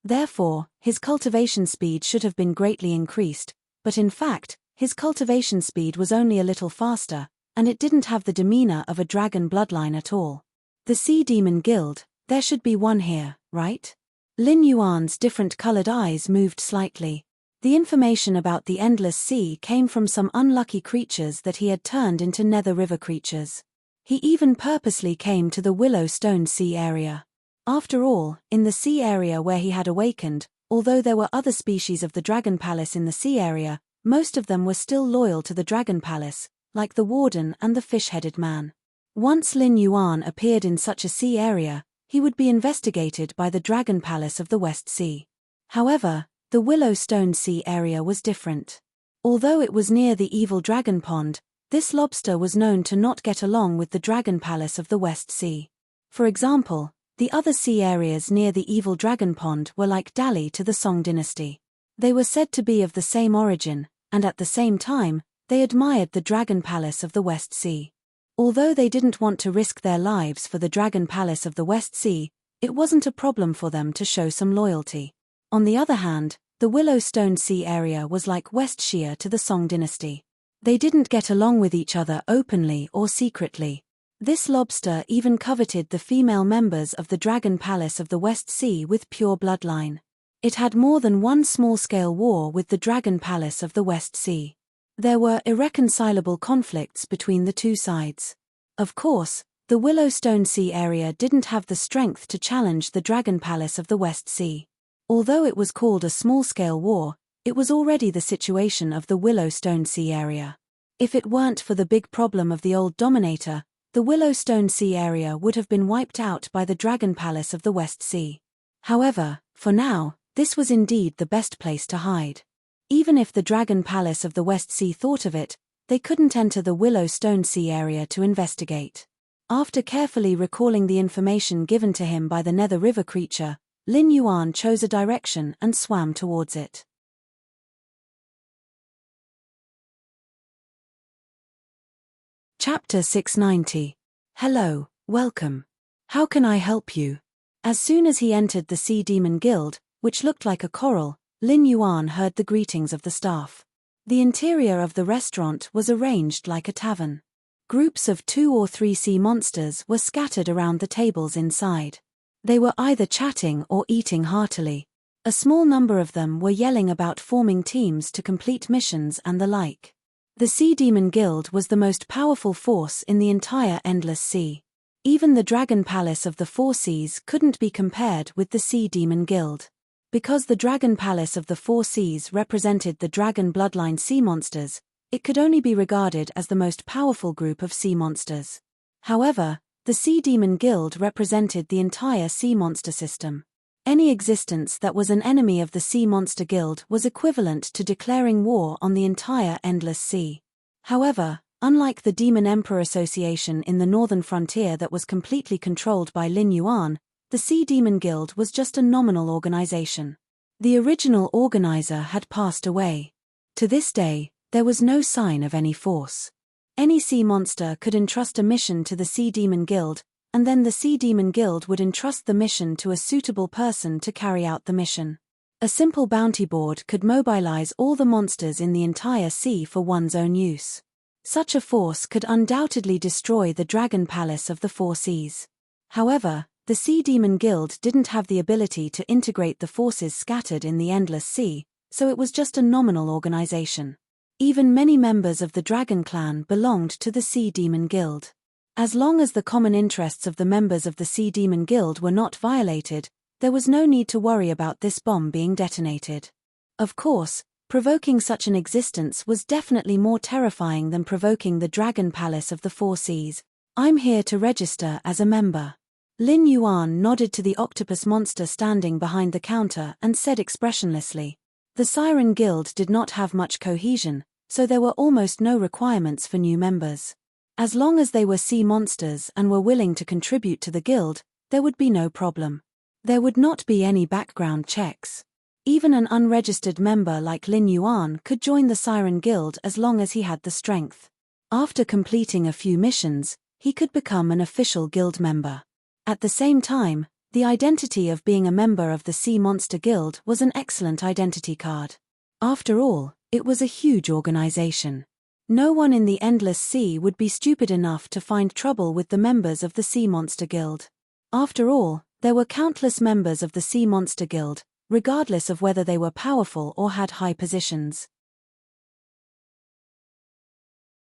Therefore, his cultivation speed should have been greatly increased, but in fact, his cultivation speed was only a little faster, and it didn't have the demeanor of a dragon bloodline at all. The Sea Demon Guild, there should be one here, right? Lin Yuan's different colored eyes moved slightly. The information about the endless sea came from some unlucky creatures that he had turned into Nether River creatures. He even purposely came to the Willow Stone Sea area. After all, in the sea area where he had awakened, although there were other species of the Dragon Palace in the sea area, most of them were still loyal to the Dragon Palace, like the Warden and the Fish-Headed Man. Once Lin Yuan appeared in such a sea area, he would be investigated by the Dragon Palace of the West Sea. However, the Willow Stone Sea area was different. Although it was near the evil dragon pond, this lobster was known to not get along with the Dragon Palace of the West Sea. For example, the other sea areas near the evil dragon pond were like Dali to the Song dynasty. They were said to be of the same origin, and at the same time, they admired the Dragon Palace of the West Sea. Although they didn't want to risk their lives for the Dragon Palace of the West Sea, it wasn't a problem for them to show some loyalty. On the other hand, the Willow Stone Sea area was like West Shia to the Song dynasty. They didn't get along with each other openly or secretly. This lobster even coveted the female members of the Dragon Palace of the West Sea with pure bloodline. It had more than one small-scale war with the Dragon Palace of the West Sea. There were irreconcilable conflicts between the two sides. Of course, the Willow Stone Sea area didn't have the strength to challenge the Dragon Palace of the West Sea. Although it was called a small-scale war, it was already the situation of the Willow Stone Sea area. If it weren't for the big problem of the old dominator, the Willow Stone Sea area would have been wiped out by the Dragon Palace of the West Sea. However, for now, this was indeed the best place to hide. Even if the Dragon Palace of the West Sea thought of it, they couldn't enter the Willow Stone Sea area to investigate. After carefully recalling the information given to him by the Nether River creature, Lin Yuan chose a direction and swam towards it. Chapter 690. Hello, welcome. How can I help you? As soon as he entered the Sea Demon Guild, which looked like a coral, Lin Yuan heard the greetings of the staff. The interior of the restaurant was arranged like a tavern. Groups of 2 or 3 sea monsters were scattered around the tables inside. They were either chatting or eating heartily. A small number of them were yelling about forming teams to complete missions and the like. The Sea Demon Guild was the most powerful force in the entire Endless Sea. Even the Dragon Palace of the Four Seas couldn't be compared with the Sea Demon Guild. Because the Dragon Palace of the Four Seas represented the dragon bloodline sea monsters, it could only be regarded as the most powerful group of sea monsters. However, the Sea Demon Guild represented the entire sea monster system. Any existence that was an enemy of the Sea Monster Guild was equivalent to declaring war on the entire Endless Sea. However, unlike the Demon Emperor Association in the northern frontier that was completely controlled by Lin Yuan, the Sea Demon Guild was just a nominal organization. The original organizer had passed away. To this day, there was no sign of any force. Any sea monster could entrust a mission to the Sea Demon Guild, and then the Sea Demon Guild would entrust the mission to a suitable person to carry out the mission. A simple bounty board could mobilize all the monsters in the entire sea for one's own use. Such a force could undoubtedly destroy the Dragon Palace of the Four Seas. However, the Sea Demon Guild didn't have the ability to integrate the forces scattered in the Endless Sea, so it was just a nominal organization. Even many members of the Dragon Clan belonged to the Sea Demon Guild. As long as the common interests of the members of the Sea Demon Guild were not violated, there was no need to worry about this bomb being detonated. Of course, provoking such an existence was definitely more terrifying than provoking the Dragon Palace of the Four Seas. I'm here to register as a member. Lin Yuan nodded to the octopus monster standing behind the counter and said expressionlessly. The Siren Guild did not have much cohesion, so there were almost no requirements for new members. As long as they were sea monsters and were willing to contribute to the guild, there would be no problem. There would not be any background checks. Even an unregistered member like Lin Yuan could join the Siren Guild as long as he had the strength. After completing a few missions, he could become an official guild member. At the same time, the identity of being a member of the Sea Monster Guild was an excellent identity card. After all, it was a huge organization. No one in the Endless Sea would be stupid enough to find trouble with the members of the Sea Monster Guild. After all, there were countless members of the Sea Monster Guild, regardless of whether they were powerful or had high positions.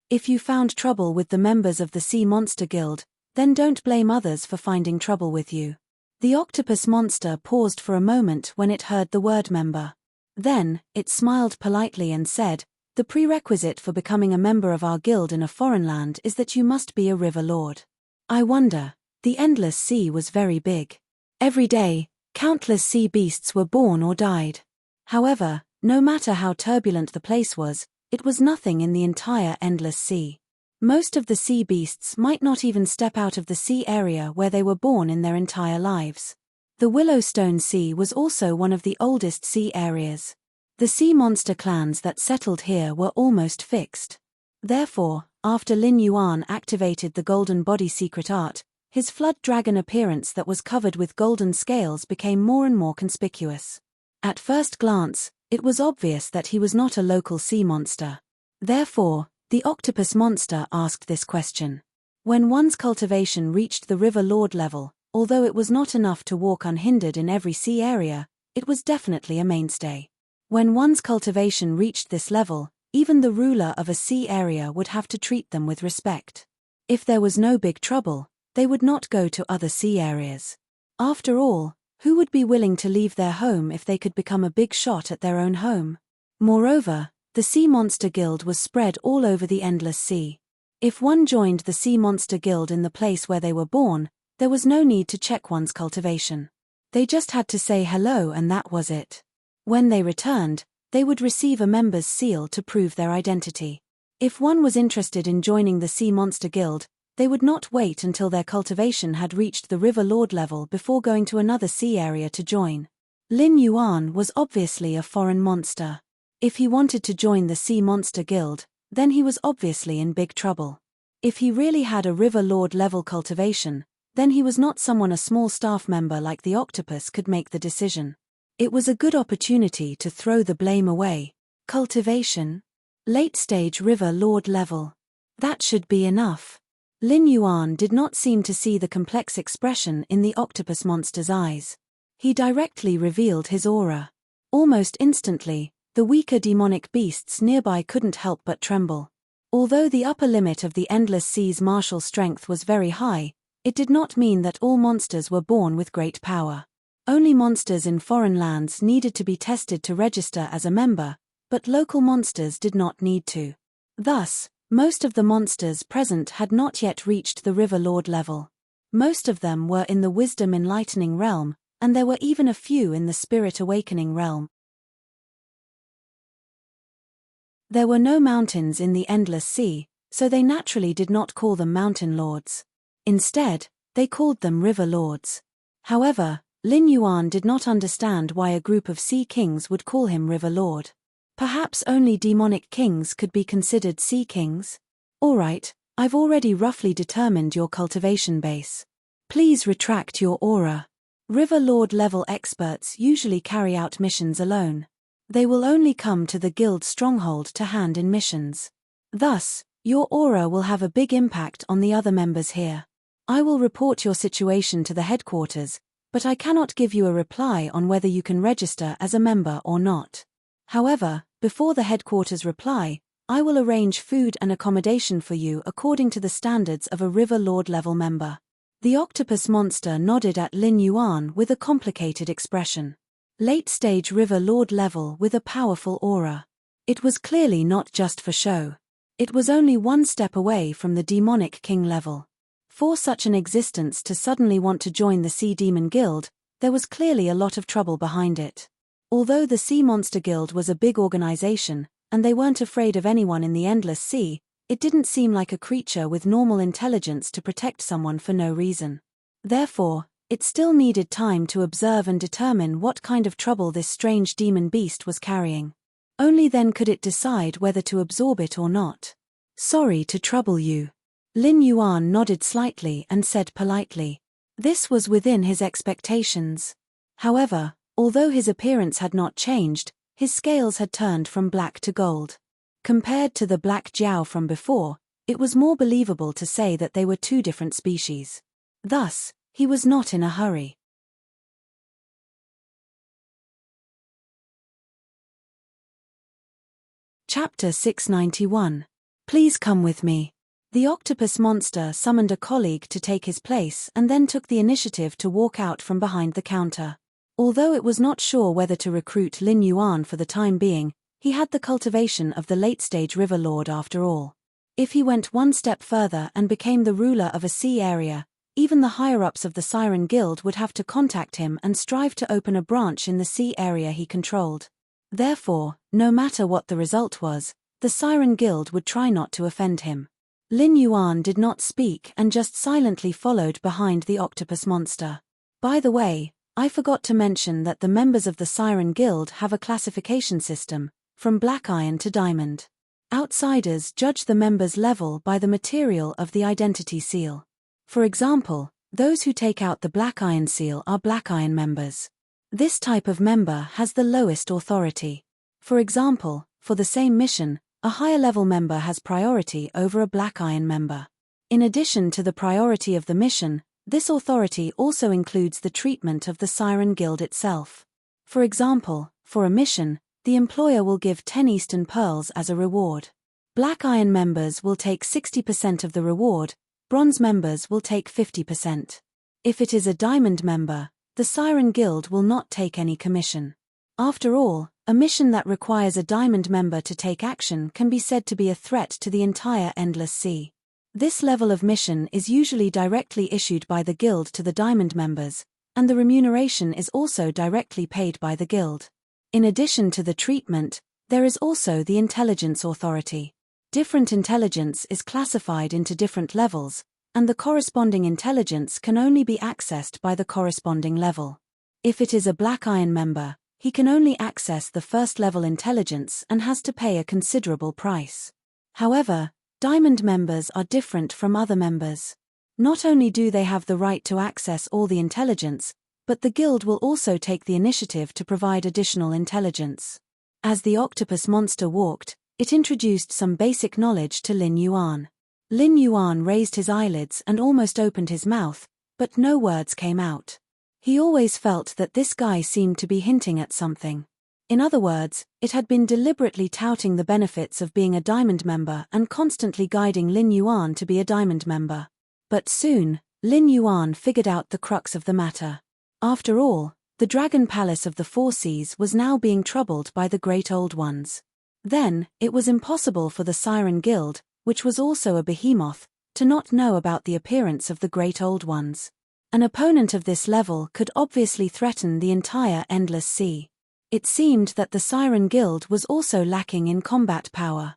If you found trouble with the members of the Sea Monster Guild, then don't blame others for finding trouble with you. The octopus monster paused for a moment when it heard the word member. Then, it smiled politely and said, "The prerequisite for becoming a member of our guild in a foreign land is that you must be a river lord." I wonder, the Endless Sea was very big. Every day, countless sea beasts were born or died. However, no matter how turbulent the place was, it was nothing in the entire Endless Sea. Most of the sea beasts might not even step out of the sea area where they were born in their entire lives. The Willowstone Sea was also one of the oldest sea areas. The sea monster clans that settled here were almost fixed. Therefore, after Lin Yuan activated the golden body secret art, his flood dragon appearance that was covered with golden scales became more and more conspicuous. At first glance, it was obvious that he was not a local sea monster. Therefore, the octopus monster asked this question. When one's cultivation reached the River Lord level, although it was not enough to walk unhindered in every sea area, it was definitely a mainstay. When one's cultivation reached this level, even the ruler of a sea area would have to treat them with respect. If there was no big trouble, they would not go to other sea areas. After all, who would be willing to leave their home if they could become a big shot at their own home? Moreover, the Sea Monster Guild was spread all over the Endless Sea. If one joined the Sea Monster Guild in the place where they were born, there was no need to check one's cultivation. They just had to say hello and that was it. When they returned, they would receive a member's seal to prove their identity. If one was interested in joining the Sea Monster Guild, they would not wait until their cultivation had reached the River Lord level before going to another sea area to join. Lin Yuan was obviously a foreign monster. If he wanted to join the Sea Monster Guild, then he was obviously in big trouble. If he really had a River Lord level cultivation, then he was not someone a small staff member like the octopus could make the decision. It was a good opportunity to throw the blame away. Cultivation? Late-stage River Lord level. That should be enough. Lin Yuan did not seem to see the complex expression in the octopus monster's eyes. He directly revealed his aura. Almost instantly, the weaker demonic beasts nearby couldn't help but tremble. Although the upper limit of the Endless Sea's martial strength was very high, it did not mean that all monsters were born with great power. Only monsters in foreign lands needed to be tested to register as a member, but local monsters did not need to. Thus, most of the monsters present had not yet reached the River Lord level. Most of them were in the Wisdom Enlightening realm, and there were even a few in the Spirit Awakening realm. There were no mountains in the Endless Sea, so they naturally did not call them Mountain Lords. Instead, they called them River Lords. However, Lin Yuan did not understand why a group of Sea Kings would call him River Lord. Perhaps only demonic kings could be considered sea kings? Alright, I've already roughly determined your cultivation base. Please retract your aura. River Lord level experts usually carry out missions alone. They will only come to the guild stronghold to hand in missions. Thus, your aura will have a big impact on the other members here. I will report your situation to the headquarters, but I cannot give you a reply on whether you can register as a member or not. However, before the headquarters reply, I will arrange food and accommodation for you according to the standards of a River Lord level member. The octopus monster nodded at Lin Yuan with a complicated expression. Late-stage River Lord level with a powerful aura. It was clearly not just for show. It was only one step away from the demonic king level. For such an existence to suddenly want to join the Sea Demon Guild, there was clearly a lot of trouble behind it. Although the Sea Monster Guild was a big organization, and they weren't afraid of anyone in the Endless Sea, it didn't seem like a creature with normal intelligence to protect someone for no reason. Therefore, it still needed time to observe and determine what kind of trouble this strange demon beast was carrying. Only then could it decide whether to absorb it or not. Sorry to trouble you. Lin Yuan nodded slightly and said politely. This was within his expectations. However, although his appearance had not changed, his scales had turned from black to gold. Compared to the black Jiao from before, it was more believable to say that they were two different species. Thus, he was not in a hurry. Chapter 691. Please come with me. The octopus monster summoned a colleague to take his place and then took the initiative to walk out from behind the counter. Although it was not sure whether to recruit Lin Yuan for the time being, he had the cultivation of the late-stage River Lord after all. If he went one step further and became the ruler of a sea area, even the higher-ups of the Siren Guild would have to contact him and strive to open a branch in the sea area he controlled. Therefore, no matter what the result was, the Siren Guild would try not to offend him. Lin Yuan did not speak and just silently followed behind the octopus monster. By the way, I forgot to mention that the members of the Siren Guild have a classification system, from black iron to diamond. Outsiders judge the members' level by the material of the identity seal. For example, those who take out the black iron seal are black iron members. This type of member has the lowest authority. For example, for the same mission, a higher level member has priority over a black iron member. In addition to the priority of the mission, this authority also includes the treatment of the Siren Guild itself. For example, for a mission, the employer will give 10 Eastern Pearls as a reward. Black Iron members will take 60% of the reward, Bronze members will take 50%. If it is a Diamond member, the Siren Guild will not take any commission. After all, a mission that requires a Diamond member to take action can be said to be a threat to the entire Endless Sea. This level of mission is usually directly issued by the guild to the Diamond members, and the remuneration is also directly paid by the guild. In addition to the treatment, there is also the intelligence authority. Different intelligence is classified into different levels, and the corresponding intelligence can only be accessed by the corresponding level. If it is a Black Iron member, he can only access the first level intelligence and has to pay a considerable price. However, Diamond members are different from other members. Not only do they have the right to access all the intelligence, but the guild will also take the initiative to provide additional intelligence. As the octopus monster walked, it introduced some basic knowledge to Lin Yuan. Lin Yuan raised his eyelids and almost opened his mouth, but no words came out. He always felt that this guy seemed to be hinting at something. In other words, it had been deliberately touting the benefits of being a diamond member and constantly guiding Lin Yuan to be a diamond member. But soon, Lin Yuan figured out the crux of the matter. After all, the Dragon Palace of the Four Seas was now being troubled by the Great Old Ones. Then, it was impossible for the Siren Guild, which was also a behemoth, to not know about the appearance of the Great Old Ones. An opponent of this level could obviously threaten the entire Endless Sea. It seemed that the Siren Guild was also lacking in combat power.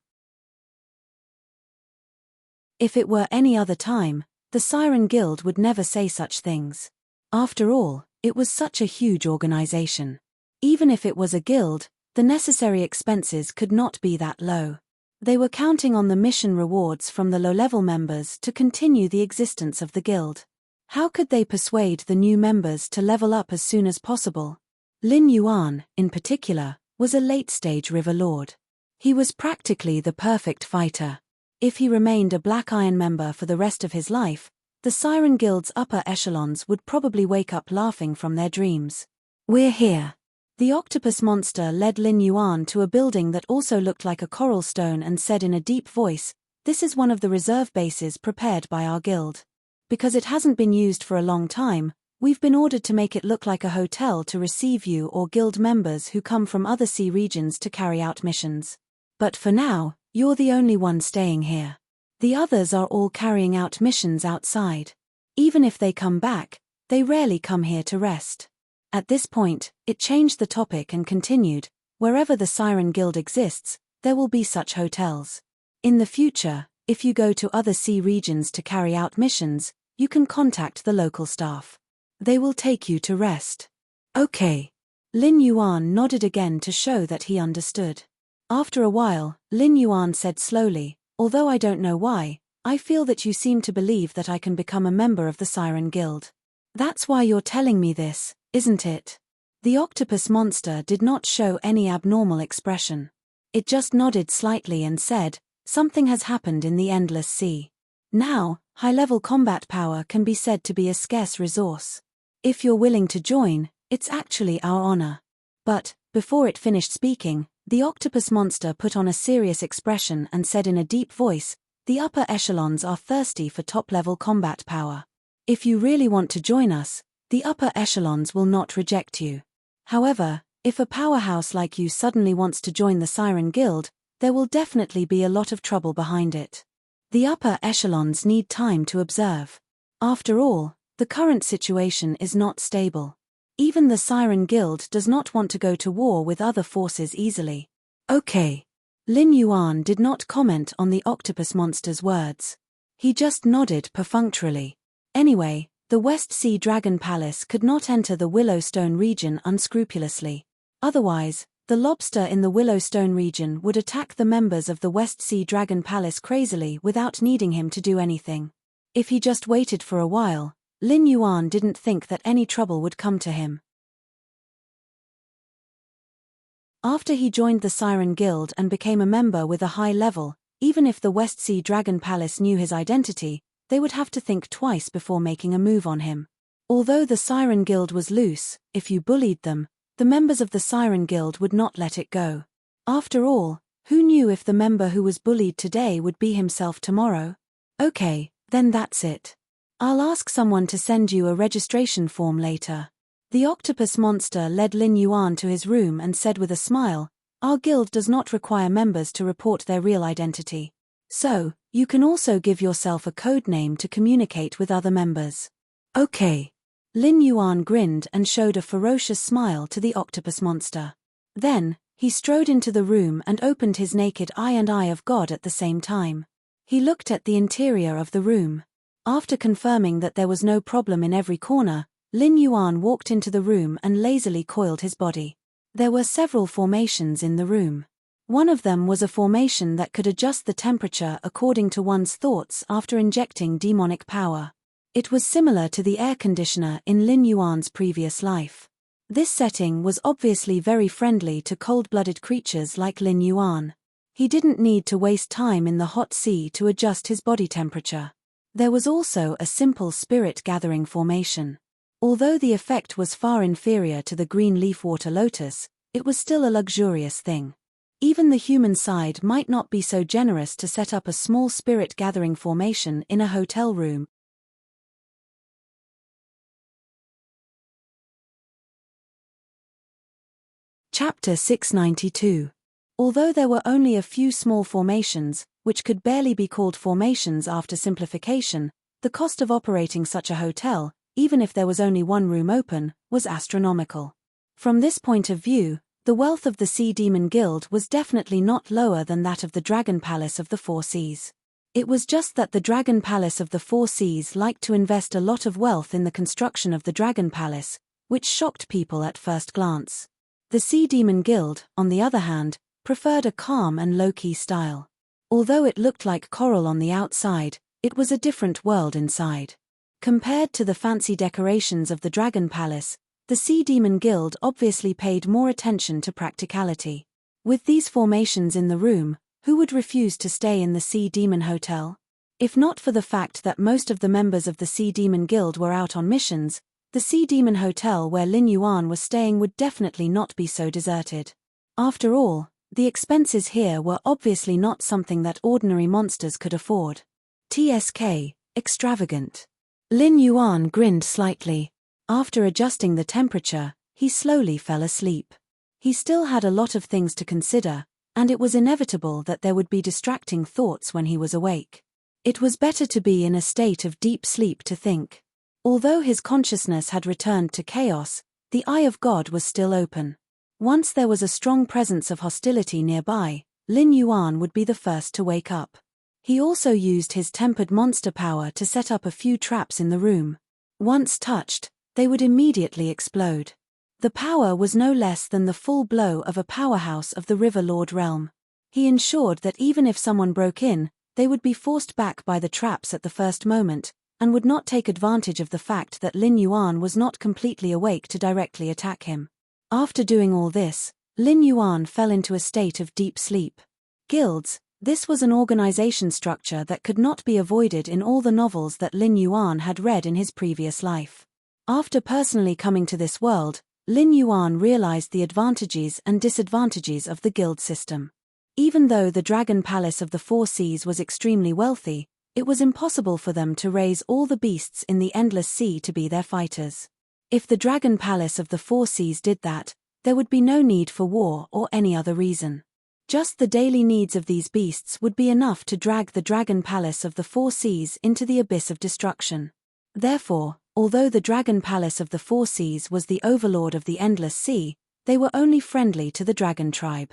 If it were any other time, the Siren Guild would never say such things. After all, it was such a huge organization. Even if it was a guild, the necessary expenses could not be that low. They were counting on the mission rewards from the low-level members to continue the existence of the guild. How could they persuade the new members to level up as soon as possible? Lin Yuan, in particular, was a late-stage River Lord. He was practically the perfect fighter. If he remained a Black Iron member for the rest of his life, the Siren Guild's upper echelons would probably wake up laughing from their dreams. "We're here." The octopus monster led Lin Yuan to a building that also looked like a coral stone and said in a deep voice, "This is one of the reserve bases prepared by our guild. Because it hasn't been used for a long time, we've been ordered to make it look like a hotel to receive you or guild members who come from other sea regions to carry out missions. But for now, you're the only one staying here. The others are all carrying out missions outside. Even if they come back, they rarely come here to rest." At this point, it changed the topic and continued, "Wherever the Siren Guild exists, there will be such hotels. In the future, if you go to other sea regions to carry out missions, you can contact the local staff. They will take you to rest." "Okay." Lin Yuan nodded again to show that he understood. After a while, Lin Yuan said slowly, "Although I don't know why, I feel that you seem to believe that I can become a member of the Siren Guild. That's why you're telling me this, isn't it?" The octopus monster did not show any abnormal expression. It just nodded slightly and said, "Something has happened in the Endless Sea. Now, high-level combat power can be said to be a scarce resource. If you're willing to join, it's actually our honor." But, before it finished speaking, the octopus monster put on a serious expression and said in a deep voice, "The upper echelons are thirsty for top-level combat power. If you really want to join us, the upper echelons will not reject you. However, if a powerhouse like you suddenly wants to join the Siren Guild, there will definitely be a lot of trouble behind it. The upper echelons need time to observe. After all, the current situation is not stable. Even the Siren Guild does not want to go to war with other forces easily." "Okay." Lin Yuan did not comment on the octopus monster's words. He just nodded perfunctorily. Anyway, the West Sea Dragon Palace could not enter the Willowstone region unscrupulously. Otherwise, the lobster in the Willowstone region would attack the members of the West Sea Dragon Palace crazily without needing him to do anything. If he just waited for a while, Lin Yuan didn't think that any trouble would come to him. After he joined the Siren Guild and became a member with a high level, even if the West Sea Dragon Palace knew his identity, they would have to think twice before making a move on him. Although the Siren Guild was loose, if you bullied them, the members of the Siren Guild would not let it go. After all, who knew if the member who was bullied today would be himself tomorrow? "Okay, then that's it. I'll ask someone to send you a registration form later." The octopus monster led Lin Yuan to his room and said with a smile, "Our guild does not require members to report their real identity. So, you can also give yourself a code name to communicate with other members." "Okay." Lin Yuan grinned and showed a ferocious smile to the octopus monster. Then, he strode into the room and opened his naked eye and eye of God at the same time. He looked at the interior of the room. After confirming that there was no problem in every corner, Lin Yuan walked into the room and lazily coiled his body. There were several formations in the room. One of them was a formation that could adjust the temperature according to one's thoughts after injecting demonic power. It was similar to the air conditioner in Lin Yuan's previous life. This setting was obviously very friendly to cold-blooded creatures like Lin Yuan. He didn't need to waste time in the hot sea to adjust his body temperature. There was also a simple spirit-gathering formation. Although the effect was far inferior to the green leaf water lotus, it was still a luxurious thing. Even the human side might not be so generous to set up a small spirit-gathering formation in a hotel room. Chapter 692. Although there were only a few small formations, which could barely be called formations after simplification, the cost of operating such a hotel, even if there was only one room open, was astronomical. From this point of view, the wealth of the Sea Demon Guild was definitely not lower than that of the Dragon Palace of the Four Seas. It was just that the Dragon Palace of the Four Seas liked to invest a lot of wealth in the construction of the Dragon Palace, which shocked people at first glance. The Sea Demon Guild, on the other hand, preferred a calm and low-key style. Although it looked like coral on the outside, it was a different world inside. Compared to the fancy decorations of the Dragon Palace, the Sea Demon Guild obviously paid more attention to practicality. With these formations in the room, who would refuse to stay in the Sea Demon Hotel? If not for the fact that most of the members of the Sea Demon Guild were out on missions, the Sea Demon Hotel where Lin Yuan was staying would definitely not be so deserted. After all, the expenses here were obviously not something that ordinary monsters could afford. TSK, extravagant. Lin Yuan grinned slightly. After adjusting the temperature, he slowly fell asleep. He still had a lot of things to consider, and it was inevitable that there would be distracting thoughts when he was awake. It was better to be in a state of deep sleep to think. Although his consciousness had returned to chaos, the Eye of God was still open. Once there was a strong presence of hostility nearby, Lin Yuan would be the first to wake up. He also used his tempered monster power to set up a few traps in the room. Once touched, they would immediately explode. The power was no less than the full blow of a powerhouse of the River Lord realm. He ensured that even if someone broke in, they would be forced back by the traps at the first moment, and would not take advantage of the fact that Lin Yuan was not completely awake to directly attack him. After doing all this, Lin Yuan fell into a state of deep sleep. Guilds, this was an organization structure that could not be avoided in all the novels that Lin Yuan had read in his previous life. After personally coming to this world, Lin Yuan realized the advantages and disadvantages of the guild system. Even though the Dragon Palace of the Four Seas was extremely wealthy, it was impossible for them to raise all the beasts in the Endless Sea to be their fighters. If the Dragon Palace of the Four Seas did that, there would be no need for war or any other reason. Just the daily needs of these beasts would be enough to drag the Dragon Palace of the Four Seas into the abyss of destruction. Therefore, although the Dragon Palace of the Four Seas was the overlord of the Endless Sea, they were only friendly to the dragon tribe.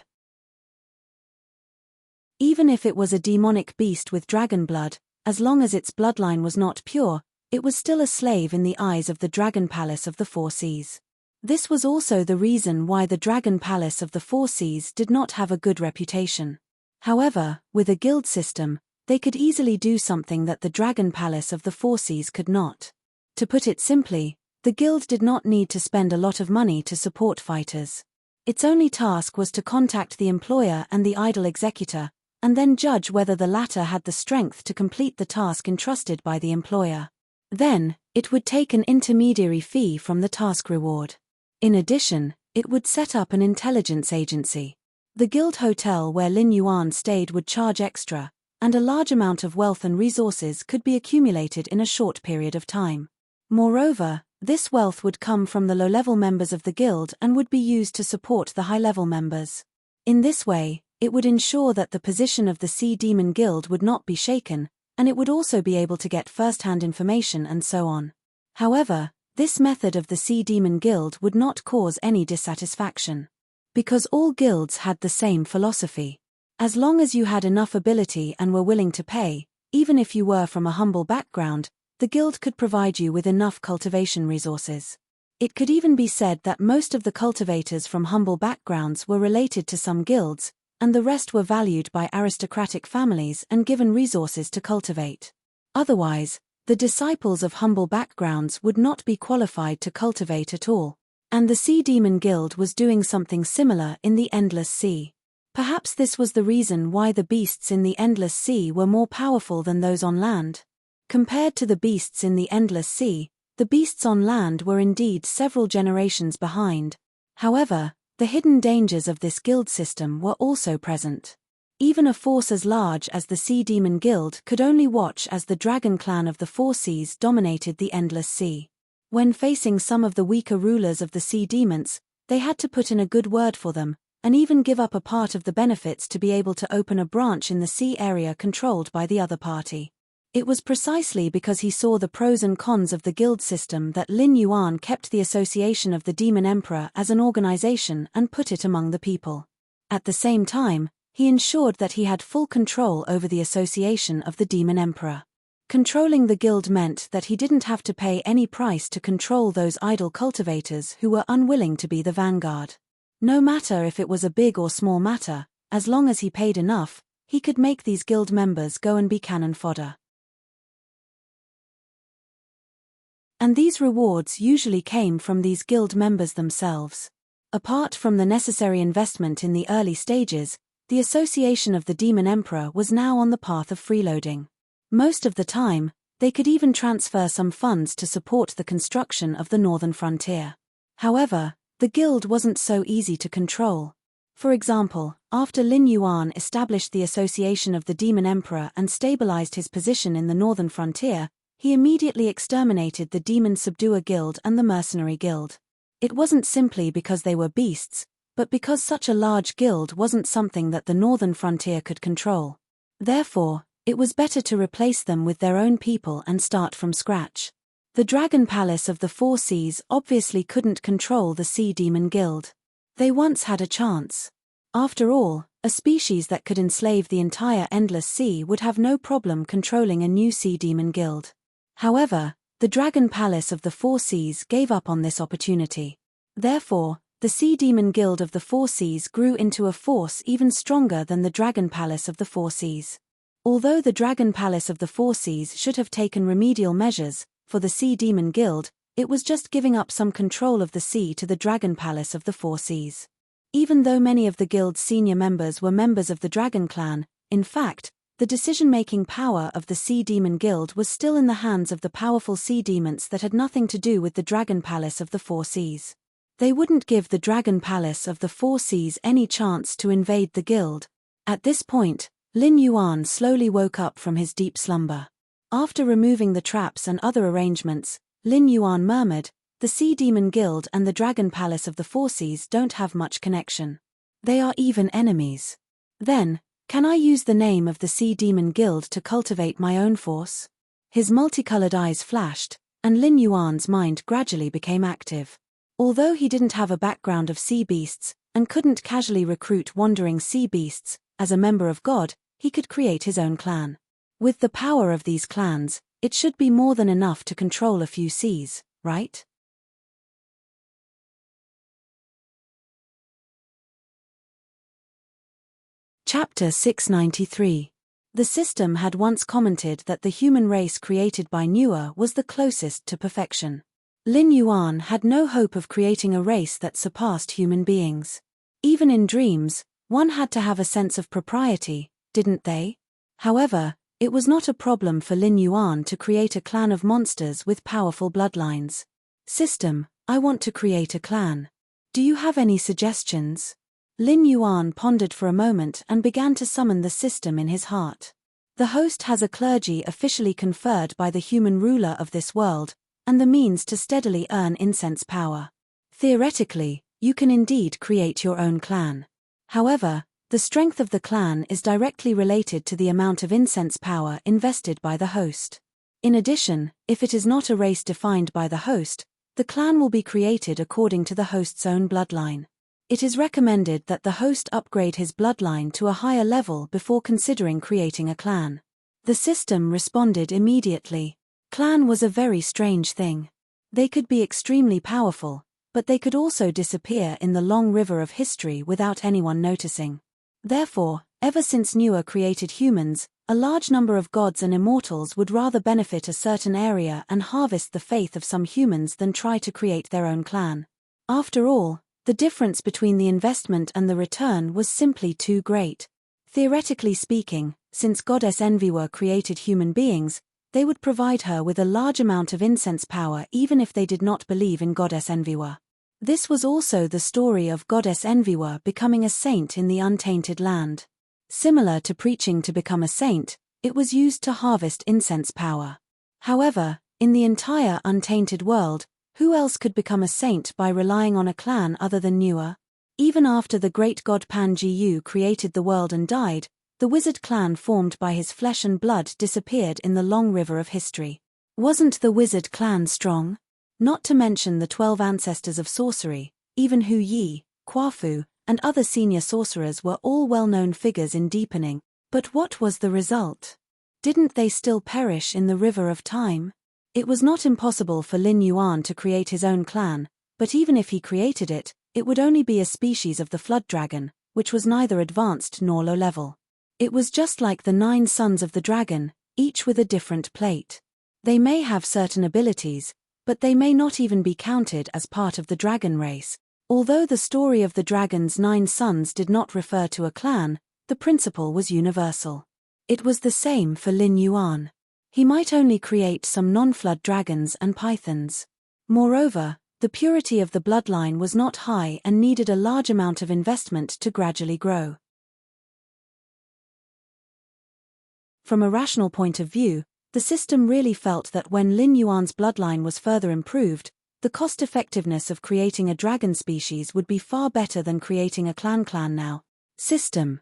Even if it was a demonic beast with dragon blood, as long as its bloodline was not pure, it was still a slave in the eyes of the Dragon Palace of the Four Seas. This was also the reason why the Dragon Palace of the Four Seas did not have a good reputation. However, with a guild system, they could easily do something that the Dragon Palace of the Four Seas could not. To put it simply, the guild did not need to spend a lot of money to support fighters. Its only task was to contact the employer and the idle executor, and then judge whether the latter had the strength to complete the task entrusted by the employer. Then, it would take an intermediary fee from the task reward. In addition, it would set up an intelligence agency. The guild hotel where Lin Yuan stayed would charge extra, and a large amount of wealth and resources could be accumulated in a short period of time. Moreover, this wealth would come from the low-level members of the guild and would be used to support the high-level members. In this way, it would ensure that the position of the Sea Demon Guild would not be shaken, and it would also be able to get first-hand information and so on. However, this method of the Sea Demon Guild would not cause any dissatisfaction. Because all guilds had the same philosophy. As long as you had enough ability and were willing to pay, even if you were from a humble background, the guild could provide you with enough cultivation resources. It could even be said that most of the cultivators from humble backgrounds were related to some guilds, and the rest were valued by aristocratic families and given resources to cultivate. Otherwise, the disciples of humble backgrounds would not be qualified to cultivate at all. And the Sea Demon Guild was doing something similar in the Endless Sea. Perhaps this was the reason why the beasts in the endless sea were more powerful than those on land. Compared to the beasts in the endless sea, the beasts on land were indeed several generations behind. However, the hidden dangers of this guild system were also present. Even a force as large as the Sea Demon Guild could only watch as the dragon clan of the Four Seas dominated the endless sea. When facing some of the weaker rulers of the sea demons, they had to put in a good word for them, and even give up a part of the benefits to be able to open a branch in the sea area controlled by the other party. It was precisely because he saw the pros and cons of the guild system that Lin Yuan kept the Association of the Demon Emperor as an organization and put it among the people. At the same time, he ensured that he had full control over the Association of the Demon Emperor. Controlling the guild meant that he didn't have to pay any price to control those idle cultivators who were unwilling to be the vanguard. No matter if it was a big or small matter, as long as he paid enough, he could make these guild members go and be cannon fodder. And these rewards usually came from these guild members themselves. Apart from the necessary investment in the early stages, the Association of the Demon Emperor was now on the path of freeloading. Most of the time, they could even transfer some funds to support the construction of the northern frontier. However, the guild wasn't so easy to control. For example, after Lin Yuan established the Association of the Demon Emperor and stabilized his position in the northern frontier, he immediately exterminated the Demon Subduer Guild and the Mercenary Guild. It wasn't simply because they were beasts, but because such a large guild wasn't something that the northern frontier could control. Therefore, it was better to replace them with their own people and start from scratch. The Dragon Palace of the Four Seas obviously couldn't control the Sea Demon Guild. They once had a chance. After all, a species that could enslave the entire endless sea would have no problem controlling a new Sea Demon Guild. However, the Dragon Palace of the Four Seas gave up on this opportunity. Therefore, the Sea Demon Guild of the Four Seas grew into a force even stronger than the Dragon Palace of the Four Seas. Although the Dragon Palace of the Four Seas should have taken remedial measures, for the Sea Demon Guild, it was just giving up some control of the sea to the Dragon Palace of the Four Seas. Even though many of the guild's senior members were members of the Dragon Clan, in fact, the decision-making power of the Sea Demon Guild was still in the hands of the powerful sea demons that had nothing to do with the Dragon Palace of the Four Seas. They wouldn't give the Dragon Palace of the Four Seas any chance to invade the guild. At this point, Lin Yuan slowly woke up from his deep slumber. After removing the traps and other arrangements, Lin Yuan murmured, "The Sea Demon Guild and the Dragon Palace of the Four Seas don't have much connection. They are even enemies. Then, can I use the name of the Sea Demon Guild to cultivate my own force?" His multicolored eyes flashed, and Lin Yuan's mind gradually became active. Although he didn't have a background of sea beasts, and couldn't casually recruit wandering sea beasts, as a member of God, he could create his own clan. With the power of these clans, it should be more than enough to control a few seas, right? Chapter 693. The system had once commented that the human race created by Nuer was the closest to perfection. Lin Yuan had no hope of creating a race that surpassed human beings. Even in dreams, one had to have a sense of propriety, didn't they? However, it was not a problem for Lin Yuan to create a clan of monsters with powerful bloodlines. System, I want to create a clan. Do you have any suggestions? Lin Yuan pondered for a moment and began to summon the system in his heart. The host has a clergy officially conferred by the human ruler of this world, and the means to steadily earn incense power. Theoretically, you can indeed create your own clan. However, the strength of the clan is directly related to the amount of incense power invested by the host. In addition, if it is not a race defined by the host, the clan will be created according to the host's own bloodline. It is recommended that the host upgrade his bloodline to a higher level before considering creating a clan. The system responded immediately. Clan was a very strange thing. They could be extremely powerful, but they could also disappear in the long river of history without anyone noticing. Therefore, ever since Nuer created humans, a large number of gods and immortals would rather benefit a certain area and harvest the faith of some humans than try to create their own clan. After all, The difference between the investment and the return was simply too great. Theoretically speaking, since Goddess Envywa created human beings, they would provide her with a large amount of incense power even if they did not believe in Goddess Envywa. This was also the story of Goddess Envywa becoming a saint in the untainted land. Similar to preaching to become a saint, it was used to harvest incense power. However, in the entire untainted world, who else could become a saint by relying on a clan other than Nuwa? Even after the great god Pan-Gu created the world and died, the wizard clan formed by his flesh and blood disappeared in the long river of history. Wasn't the wizard clan strong? Not to mention the 12 ancestors of sorcery, even Hu Yi, Kwafu, and other senior sorcerers were all well-known figures in deepening. But what was the result? Didn't they still perish in the river of time? It was not impossible for Lin Yuan to create his own clan, but even if he created it, it would only be a species of the flood dragon, which was neither advanced nor low-level. It was just like the 9 sons of the dragon, each with a different plate. They may have certain abilities, but they may not even be counted as part of the dragon race. Although the story of the dragon's 9 sons did not refer to a clan, the principle was universal. It was the same for Lin Yuan. He might only create some non-flood dragons and pythons. Moreover, the purity of the bloodline was not high and needed a large amount of investment to gradually grow. From a rational point of view, the system really felt that when Lin Yuan's bloodline was further improved, the cost-effectiveness of creating a dragon species would be far better than creating a clan now. System,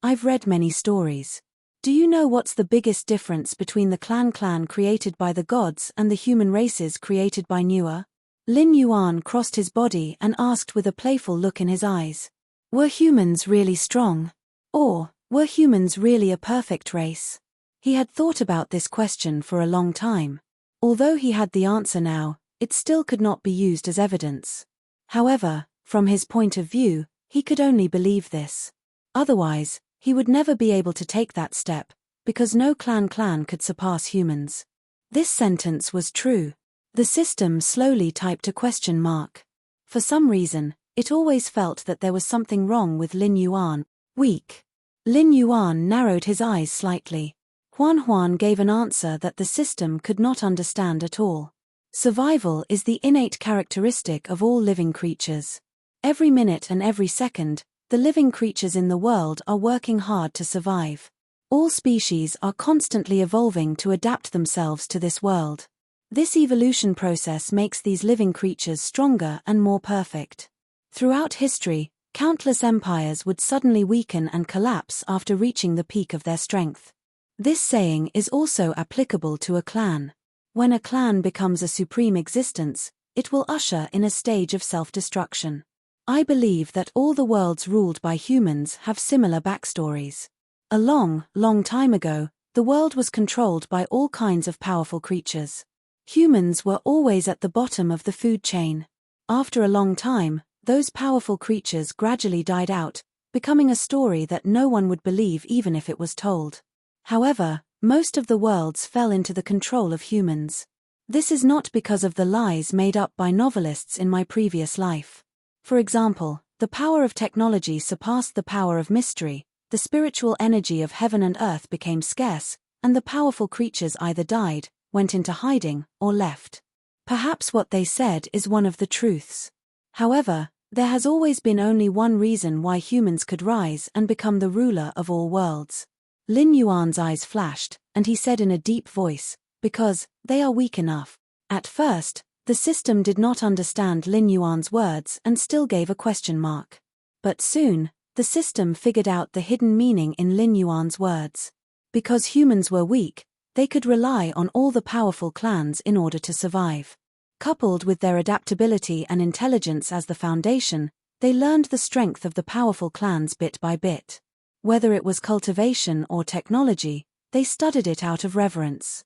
I've read many stories. Do you know what's the biggest difference between the clan created by the gods and the human races created by Nuwa? Lin Yuan crossed his body and asked with a playful look in his eyes. Were humans really strong? Or, were humans really a perfect race? He had thought about this question for a long time. Although he had the answer now, it still could not be used as evidence. However, from his point of view, he could only believe this. Otherwise, he would never be able to take that step, because no clan could surpass humans. This sentence was true. The system slowly typed a question mark. For some reason, it always felt that there was something wrong with Lin Yuan. Weak. Lin Yuan narrowed his eyes slightly. Huan gave an answer that the system could not understand at all. Survival is the innate characteristic of all living creatures. Every minute and every second, the living creatures in the world are working hard to survive. All species are constantly evolving to adapt themselves to this world. This evolution process makes these living creatures stronger and more perfect. Throughout history, countless empires would suddenly weaken and collapse after reaching the peak of their strength. This saying is also applicable to a clan. When a clan becomes a supreme existence, it will usher in a stage of self-destruction. I believe that all the worlds ruled by humans have similar backstories. A long time ago, the world was controlled by all kinds of powerful creatures. Humans were always at the bottom of the food chain. After a long time, those powerful creatures gradually died out, becoming a story that no one would believe even if it was told. However, most of the worlds fell into the control of humans. This is not because of the lies made up by novelists in my previous life. For example, the power of technology surpassed the power of mystery, the spiritual energy of heaven and earth became scarce, and the powerful creatures either died, went into hiding, or left. Perhaps what they said is one of the truths. However, there has always been only one reason why humans could rise and become the ruler of all worlds. Lin Yuan's eyes flashed, and he said in a deep voice, because they are weak enough. At first, the system did not understand Lin Yuan's words and still gave a question mark. But soon, the system figured out the hidden meaning in Lin Yuan's words. Because humans were weak, they could rely on all the powerful clans in order to survive. Coupled with their adaptability and intelligence as the foundation, they learned the strength of the powerful clans bit by bit. Whether it was cultivation or technology, they studied it out of reverence.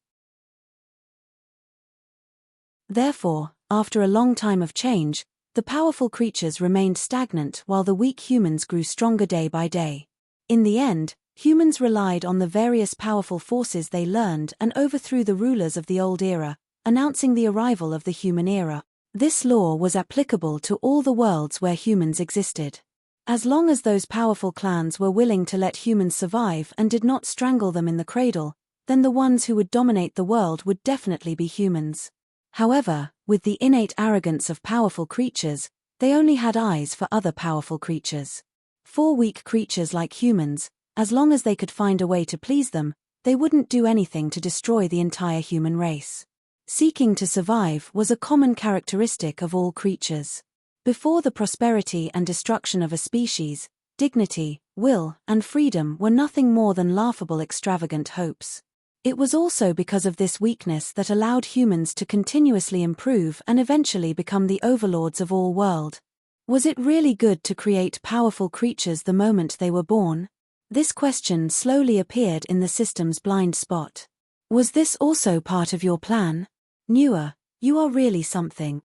Therefore, after a long time of change, the powerful creatures remained stagnant while the weak humans grew stronger day by day. In the end, humans relied on the various powerful forces they learned and overthrew the rulers of the old era, announcing the arrival of the human era. This law was applicable to all the worlds where humans existed. As long as those powerful clans were willing to let humans survive and did not strangle them in the cradle, then the ones who would dominate the world would definitely be humans. However, with the innate arrogance of powerful creatures, they only had eyes for other powerful creatures. For weak creatures like humans, as long as they could find a way to please them, they wouldn't do anything to destroy the entire human race. Seeking to survive was a common characteristic of all creatures. Before the prosperity and destruction of a species, dignity, will, and freedom were nothing more than laughable extravagant hopes. It was also because of this weakness that allowed humans to continuously improve and eventually become the overlords of all world. Was it really good to create powerful creatures the moment they were born? This question slowly appeared in the system's blind spot. Was this also part of your plan? Newer, you are really something.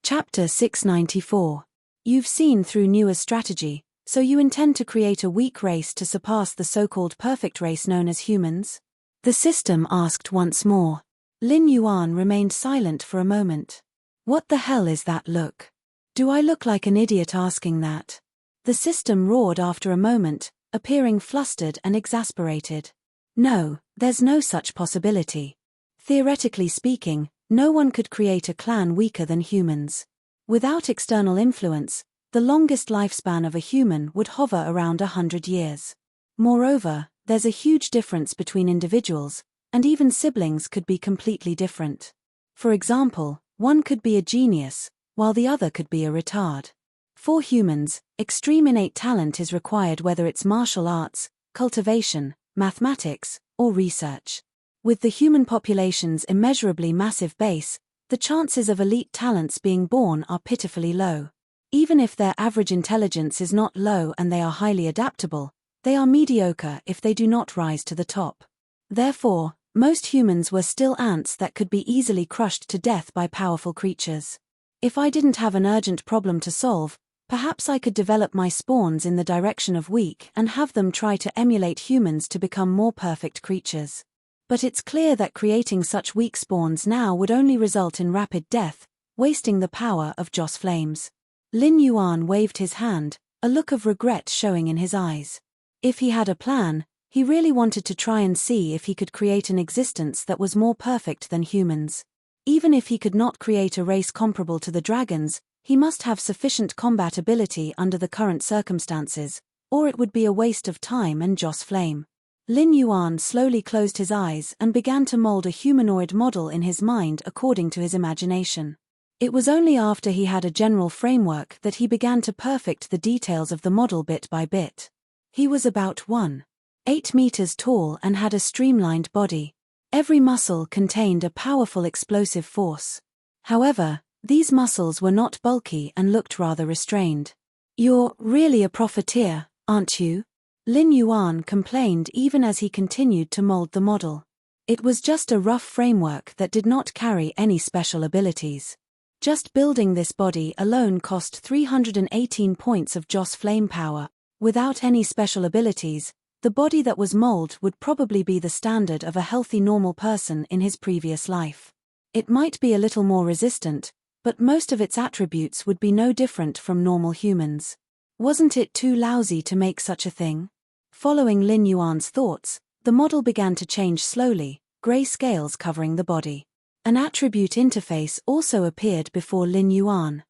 Chapter 694. You've seen through Newer's strategy, so you intend to create a weak race to surpass the so-called perfect race known as humans? The system asked once more. Lin Yuan remained silent for a moment. What the hell is that look? Do I look like an idiot asking that? The system roared after a moment, appearing flustered and exasperated. No, there's no such possibility. Theoretically speaking, no one could create a clan weaker than humans. Without external influence, the longest lifespan of a human would hover around 100 years. Moreover, there's a huge difference between individuals, and even siblings could be completely different. For example, one could be a genius, while the other could be a retard. For humans, extreme innate talent is required, whether it's martial arts, cultivation, mathematics, or research. With the human population's immeasurably massive base, the chances of elite talents being born are pitifully low. Even if their average intelligence is not low and they are highly adaptable, they are mediocre if they do not rise to the top. Therefore, most humans were still ants that could be easily crushed to death by powerful creatures. If I didn't have an urgent problem to solve, perhaps I could develop my spawns in the direction of weak and have them try to emulate humans to become more perfect creatures. But it's clear that creating such weak spawns now would only result in rapid death, wasting the power of Joss flames. Lin Yuan waved his hand, a look of regret showing in his eyes. If he had a plan, he really wanted to try and see if he could create an existence that was more perfect than humans. Even if he could not create a race comparable to the dragons, he must have sufficient combat ability under the current circumstances, or it would be a waste of time and Joss flame. Lin Yuan slowly closed his eyes and began to mold a humanoid model in his mind according to his imagination. It was only after he had a general framework that he began to perfect the details of the model bit by bit. He was about 1.8 meters tall and had a streamlined body. Every muscle contained a powerful explosive force. However, these muscles were not bulky and looked rather restrained. "You're really a profiteer, aren't you?" Lin Yuan complained even as he continued to mold the model. It was just a rough framework that did not carry any special abilities. Just building this body alone cost 318 points of Joss flame power. Without any special abilities, the body that was molded would probably be the standard of a healthy normal person in his previous life. It might be a little more resistant, but most of its attributes would be no different from normal humans. Wasn't it too lousy to make such a thing? Following Lin Yuan's thoughts, the model began to change slowly, gray scales covering the body. An attribute interface also appeared before Lin Yuan.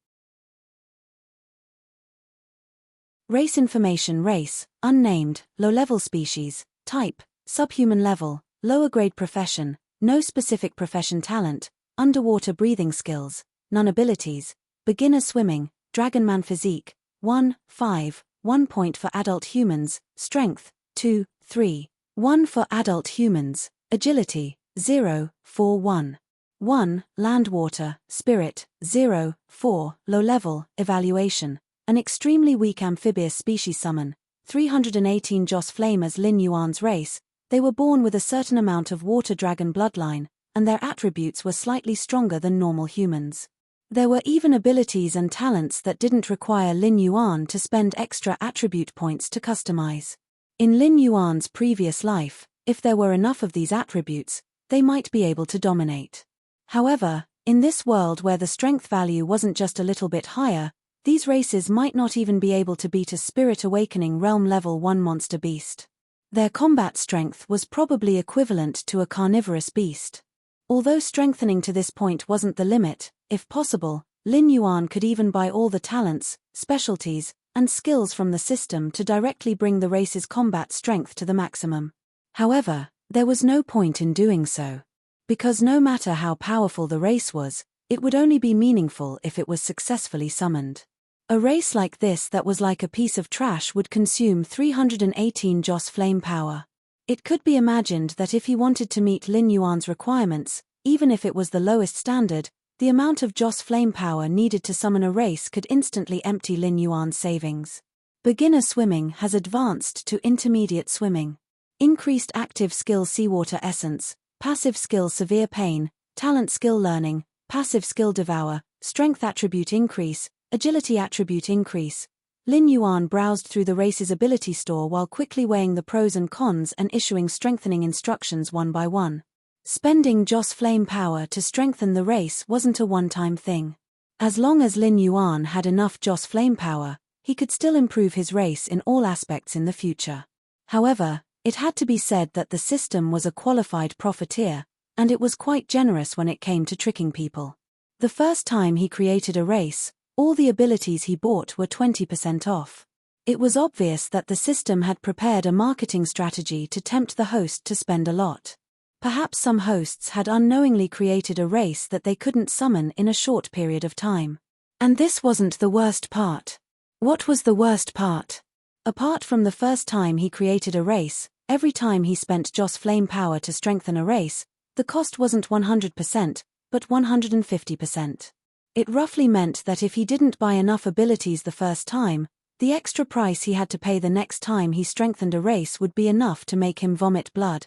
Race information: race, unnamed, low-level species, type, subhuman level, lower-grade profession, no specific profession talent, underwater breathing skills, none abilities, beginner swimming, dragonman physique, 1-5, 1 point for adult humans, strength, 2-3, 1 for adult humans, agility, 0-4-1. 1, land water, spirit, 0-4, low level, evaluation, an extremely weak amphibious species summon, 318 Joss flame as Lin Yuan's race. They were born with a certain amount of water dragon bloodline, and their attributes were slightly stronger than normal humans. There were even abilities and talents that didn't require Lin Yuan to spend extra attribute points to customize. In Lin Yuan's previous life, If there were enough of these attributes, they might be able to dominate. However, in this world where the strength value wasn't just a little bit higher, these races might not even be able to beat a Spirit Awakening Realm Level 1 monster beast. Their combat strength was probably equivalent to a carnivorous beast. Although strengthening to this point wasn't the limit, if possible, Lin Yuan could even buy all the talents, specialties, and skills from the system to directly bring the race's combat strength to the maximum. However, there was no point in doing so. Because no matter how powerful the race was, it would only be meaningful if it was successfully summoned. A race like this that was like a piece of trash would consume 318 Joss flame power. It could be imagined that if he wanted to meet Lin Yuan's requirements, even if it was the lowest standard, the amount of Joss flame power needed to summon a race could instantly empty Lin Yuan's savings. Beginner swimming has advanced to intermediate swimming. Increased active skill seawater essence, passive skill severe pain, talent skill learning, passive skill devour, strength attribute increase, agility attribute increase. Lin Yuan browsed through the race's ability store while quickly weighing the pros and cons and issuing strengthening instructions one by one. Spending Joss flame power to strengthen the race wasn't a one-time thing. As long as Lin Yuan had enough Joss flame power, he could still improve his race in all aspects in the future. However, it had to be said that the system was a qualified profiteer, and it was quite generous when it came to tricking people. The first time he created a race, all the abilities he bought were 20% off. It was obvious that the system had prepared a marketing strategy to tempt the host to spend a lot. Perhaps some hosts had unknowingly created a race that they couldn't summon in a short period of time. And this wasn't the worst part. What was the worst part? Apart from the first time he created a race, every time he spent Joss flame power to strengthen a race, the cost wasn't 100%, but 150%. It roughly meant that if he didn't buy enough abilities the first time, the extra price he had to pay the next time he strengthened a race would be enough to make him vomit blood.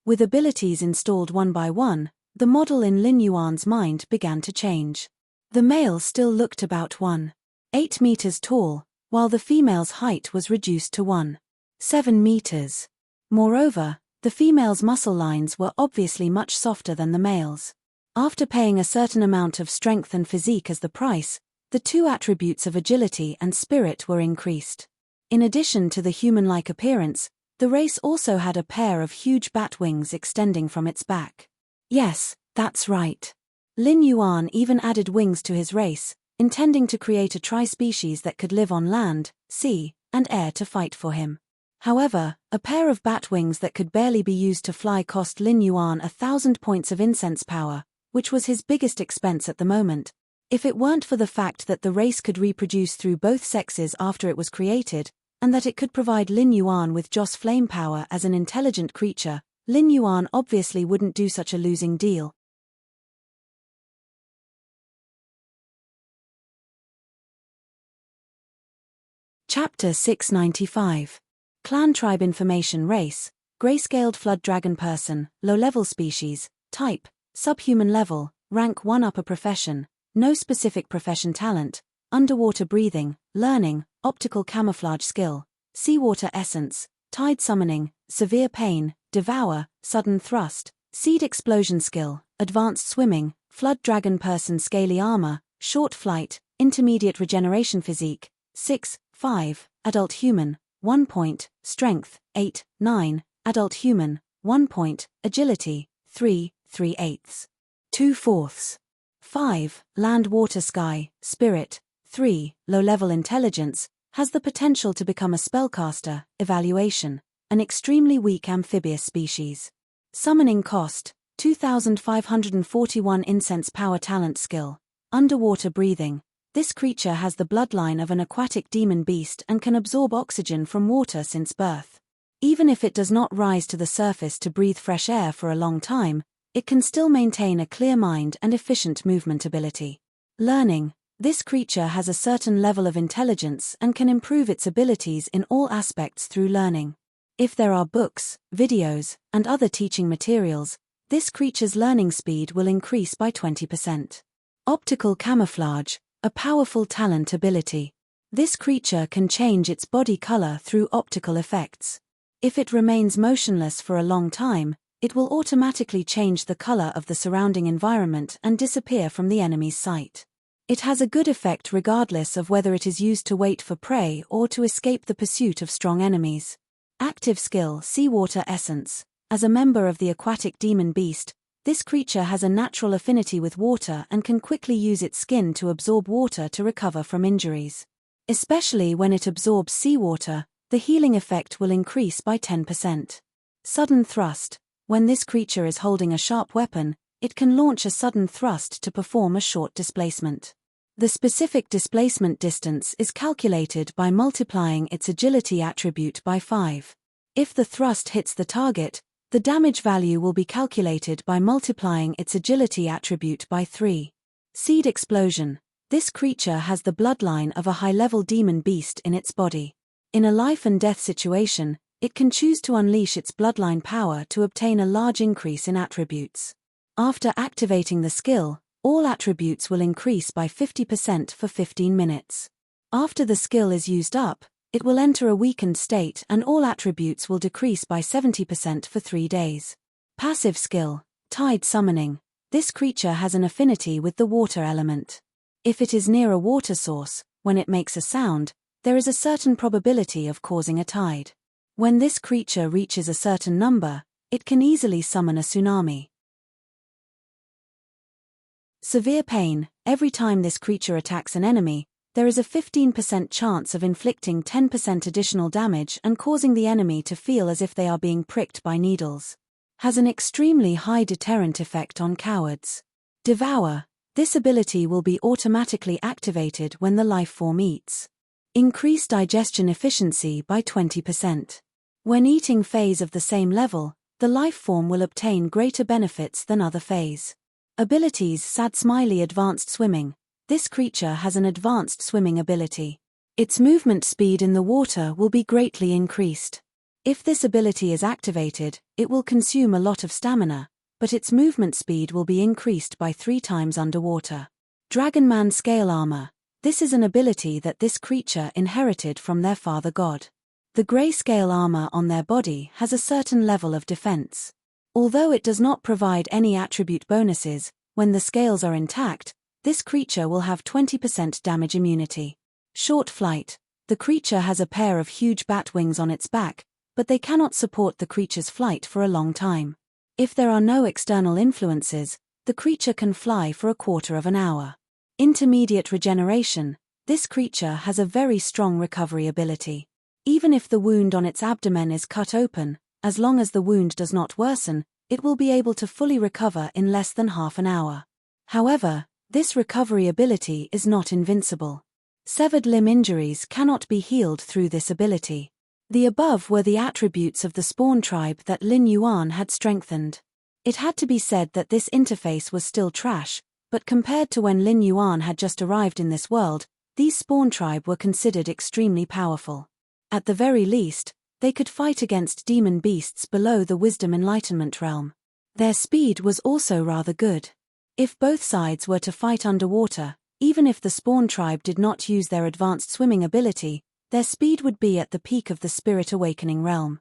With abilities installed one by one, the model in Lin Yuan's mind began to change. The male still looked about 1.8 meters tall, while the female's height was reduced to 1.7 meters. Moreover, the female's muscle lines were obviously much softer than the male's. After paying a certain amount of strength and physique as the price, the two attributes of agility and spirit were increased. In addition to the human-like appearance, the race also had a pair of huge bat wings extending from its back. Yes, that's right. Lin Yuan even added wings to his race, intending to create a tri-species that could live on land, sea, and air to fight for him. However, a pair of bat wings that could barely be used to fly cost Lin Yuan 1,000 points of incense power, which was his biggest expense at the moment. If it weren't for the fact that the race could reproduce through both sexes after it was created, and that it could provide Lin Yuan with Joss flame power as an intelligent creature, Lin Yuan obviously wouldn't do such a losing deal. Chapter 695. Clan Tribe Information Race, Grayscaled Flood Dragon Person, Low-Level Species, Type, Subhuman Level, Rank 1 Upper Profession, No Specific Profession Talent, Underwater Breathing, Learning, Optical Camouflage Skill, Seawater Essence, Tide Summoning, Severe Pain, Devour, Sudden Thrust, Seed Explosion Skill, Advanced Swimming, Flood Dragon Person Scaly Armor, Short Flight, Intermediate Regeneration Physique, 6.5, Adult Human, 1 point, Strength, 8.9, Adult Human, 1 point, Agility, 3.3/8, 2/4. 5, Land Water Sky, Spirit, 3, Low-Level Intelligence, has the potential to become a spellcaster, evaluation, an extremely weak amphibious species. Summoning cost, 2,541 incense power talent skill, underwater breathing. This creature has the bloodline of an aquatic demon beast and can absorb oxygen from water since birth. Even if it does not rise to the surface to breathe fresh air for a long time, it can still maintain a clear mind and efficient movement ability. Learning. This creature has a certain level of intelligence and can improve its abilities in all aspects through learning. If there are books, videos, and other teaching materials, this creature's learning speed will increase by 20%. Optical Camouflage, a powerful talent ability. This creature can change its body color through optical effects. If it remains motionless for a long time, it will automatically change the color of the surrounding environment and disappear from the enemy's sight. It has a good effect regardless of whether it is used to wait for prey or to escape the pursuit of strong enemies. Active skill: Seawater Essence. As a member of the aquatic demon beast, this creature has a natural affinity with water and can quickly use its skin to absorb water to recover from injuries. Especially when it absorbs seawater, the healing effect will increase by 10%. Sudden Thrust. When this creature is holding a sharp weapon, it can launch a sudden thrust to perform a short displacement. The specific displacement distance is calculated by multiplying its agility attribute by 5. If the thrust hits the target, the damage value will be calculated by multiplying its agility attribute by 3. Seed Explosion. This creature has the bloodline of a high-level demon beast in its body. In a life-and-death situation, it can choose to unleash its bloodline power to obtain a large increase in attributes. After activating the skill, all attributes will increase by 50% for 15 minutes. After the skill is used up, it will enter a weakened state and all attributes will decrease by 70% for 3 days. Passive skill: Tide Summoning. This creature has an affinity with the water element. If it is near a water source, when it makes a sound, there is a certain probability of causing a tide. When this creature reaches a certain number, it can easily summon a tsunami. Severe Pain. Every time this creature attacks an enemy, there is a 15% chance of inflicting 10% additional damage and causing the enemy to feel as if they are being pricked by needles. Has an extremely high deterrent effect on cowards. Devour. This ability will be automatically activated when the life form eats. Increase digestion efficiency by 20%. When eating phase of the same level, the life form will obtain greater benefits than other phase. Abilities: Sad Smiley Advanced Swimming. This creature has an advanced swimming ability. Its movement speed in the water will be greatly increased. If this ability is activated, it will consume a lot of stamina, but its movement speed will be increased by 3 times underwater. Dragonman Scale Armor. This is an ability that this creature inherited from their father god. The grey scale armor on their body has a certain level of defense. Although it does not provide any attribute bonuses, when the scales are intact, this creature will have 20% damage immunity. Short Flight. The creature has a pair of huge bat wings on its back, but they cannot support the creature's flight for a long time. If there are no external influences, the creature can fly for a quarter of an hour. Intermediate Regeneration. This creature has a very strong recovery ability. Even if the wound on its abdomen is cut open, as long as the wound does not worsen, it will be able to fully recover in less than half an hour. However, this recovery ability is not invincible. Severed limb injuries cannot be healed through this ability. The above were the attributes of the spawn tribe that Lin Yuan had strengthened. It had to be said that this interface was still trash, but compared to when Lin Yuan had just arrived in this world, these spawn tribe were considered extremely powerful. At the very least, they could fight against demon beasts below the Wisdom Enlightenment realm. Their speed was also rather good. If both sides were to fight underwater, even if the spawn tribe did not use their advanced swimming ability, their speed would be at the peak of the Spirit Awakening realm.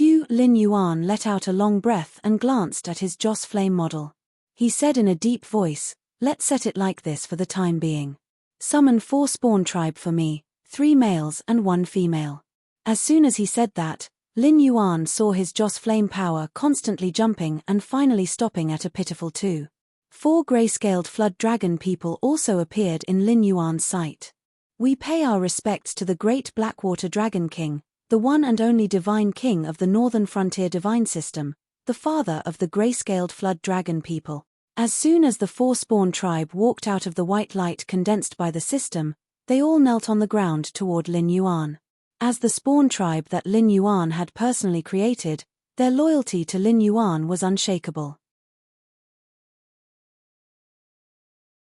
Lin Yuan let out a long breath and glanced at his Joss Flame model. He said in a deep voice, "Let's set it like this for the time being. Summon 4 spawn tribe for me, 3 males and 1 female." As soon as he said that, Lin Yuan saw his Joss Flame power constantly jumping and finally stopping at a pitiful 2. 4 grey-scaled flood dragon people also appeared in Lin Yuan's sight. "We pay our respects to the great Blackwater Dragon King, the one and only divine king of the Northern Frontier divine system, the father of the grey-scaled flood dragon people." As soon as the 4 spawn tribe walked out of the white light condensed by the system, they all knelt on the ground toward Lin Yuan. As the spawn tribe that Lin Yuan had personally created, their loyalty to Lin Yuan was unshakable.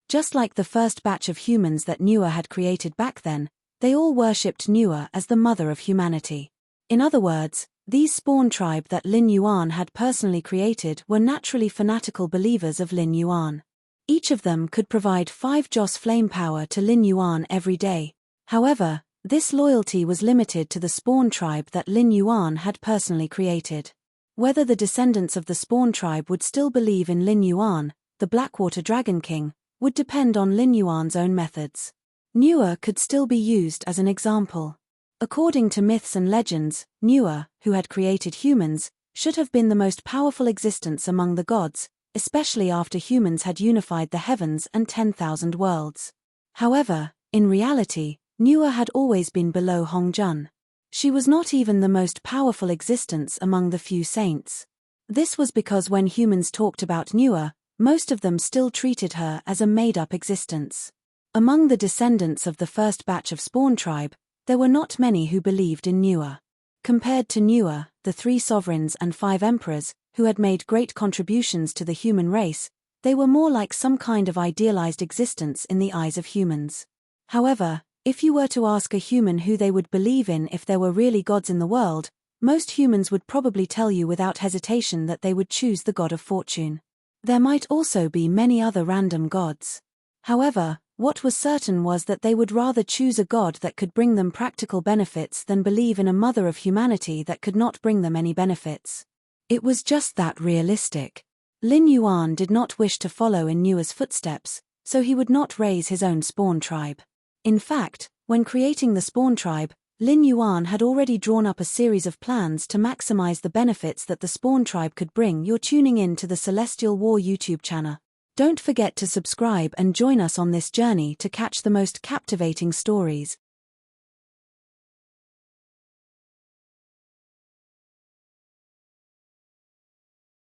Just like the first batch of humans that Nuwa had created back then, they all worshipped Nuwa as the mother of humanity. In other words, these spawn tribe that Lin Yuan had personally created were naturally fanatical believers of Lin Yuan. Each of them could provide 5 Joss Flame power to Lin Yuan every day. However, This loyalty was limited to the spawn tribe that Lin Yuan had personally created. Whether the descendants of the spawn tribe would still believe in Lin Yuan, the Blackwater Dragon King, would depend on Lin Yuan's own methods. Nua could still be used as an example. According to myths and legends, Nua, who had created humans, should have been the most powerful existence among the gods, especially after humans had unified the heavens and 10,000 worlds. However, in reality, Nua had always been below Hongjun. She was not even the most powerful existence among the few saints. This was because when humans talked about Nua, most of them still treated her as a made-up existence. Among the descendants of the first batch of Spawn tribe, there were not many who believed in Nua. Compared to Nua, the 3 sovereigns and 5 emperors, who had made great contributions to the human race, they were more like some kind of idealized existence in the eyes of humans. However, if you were to ask a human who they would believe in if there were really gods in the world, most humans would probably tell you without hesitation that they would choose the god of fortune. There might also be many other random gods. However, what was certain was that they would rather choose a god that could bring them practical benefits than believe in a mother of humanity that could not bring them any benefits. It was just that realistic. Lin Yuan did not wish to follow in Nua's footsteps, so he would not raise his own spawn tribe. In fact, when creating the spawn tribe, Lin Yuan had already drawn up a series of plans to maximize the benefits that the spawn tribe could bring. You're tuning in to the Celestial War YouTube channel. Don't forget to subscribe and join us on this journey to catch the most captivating stories.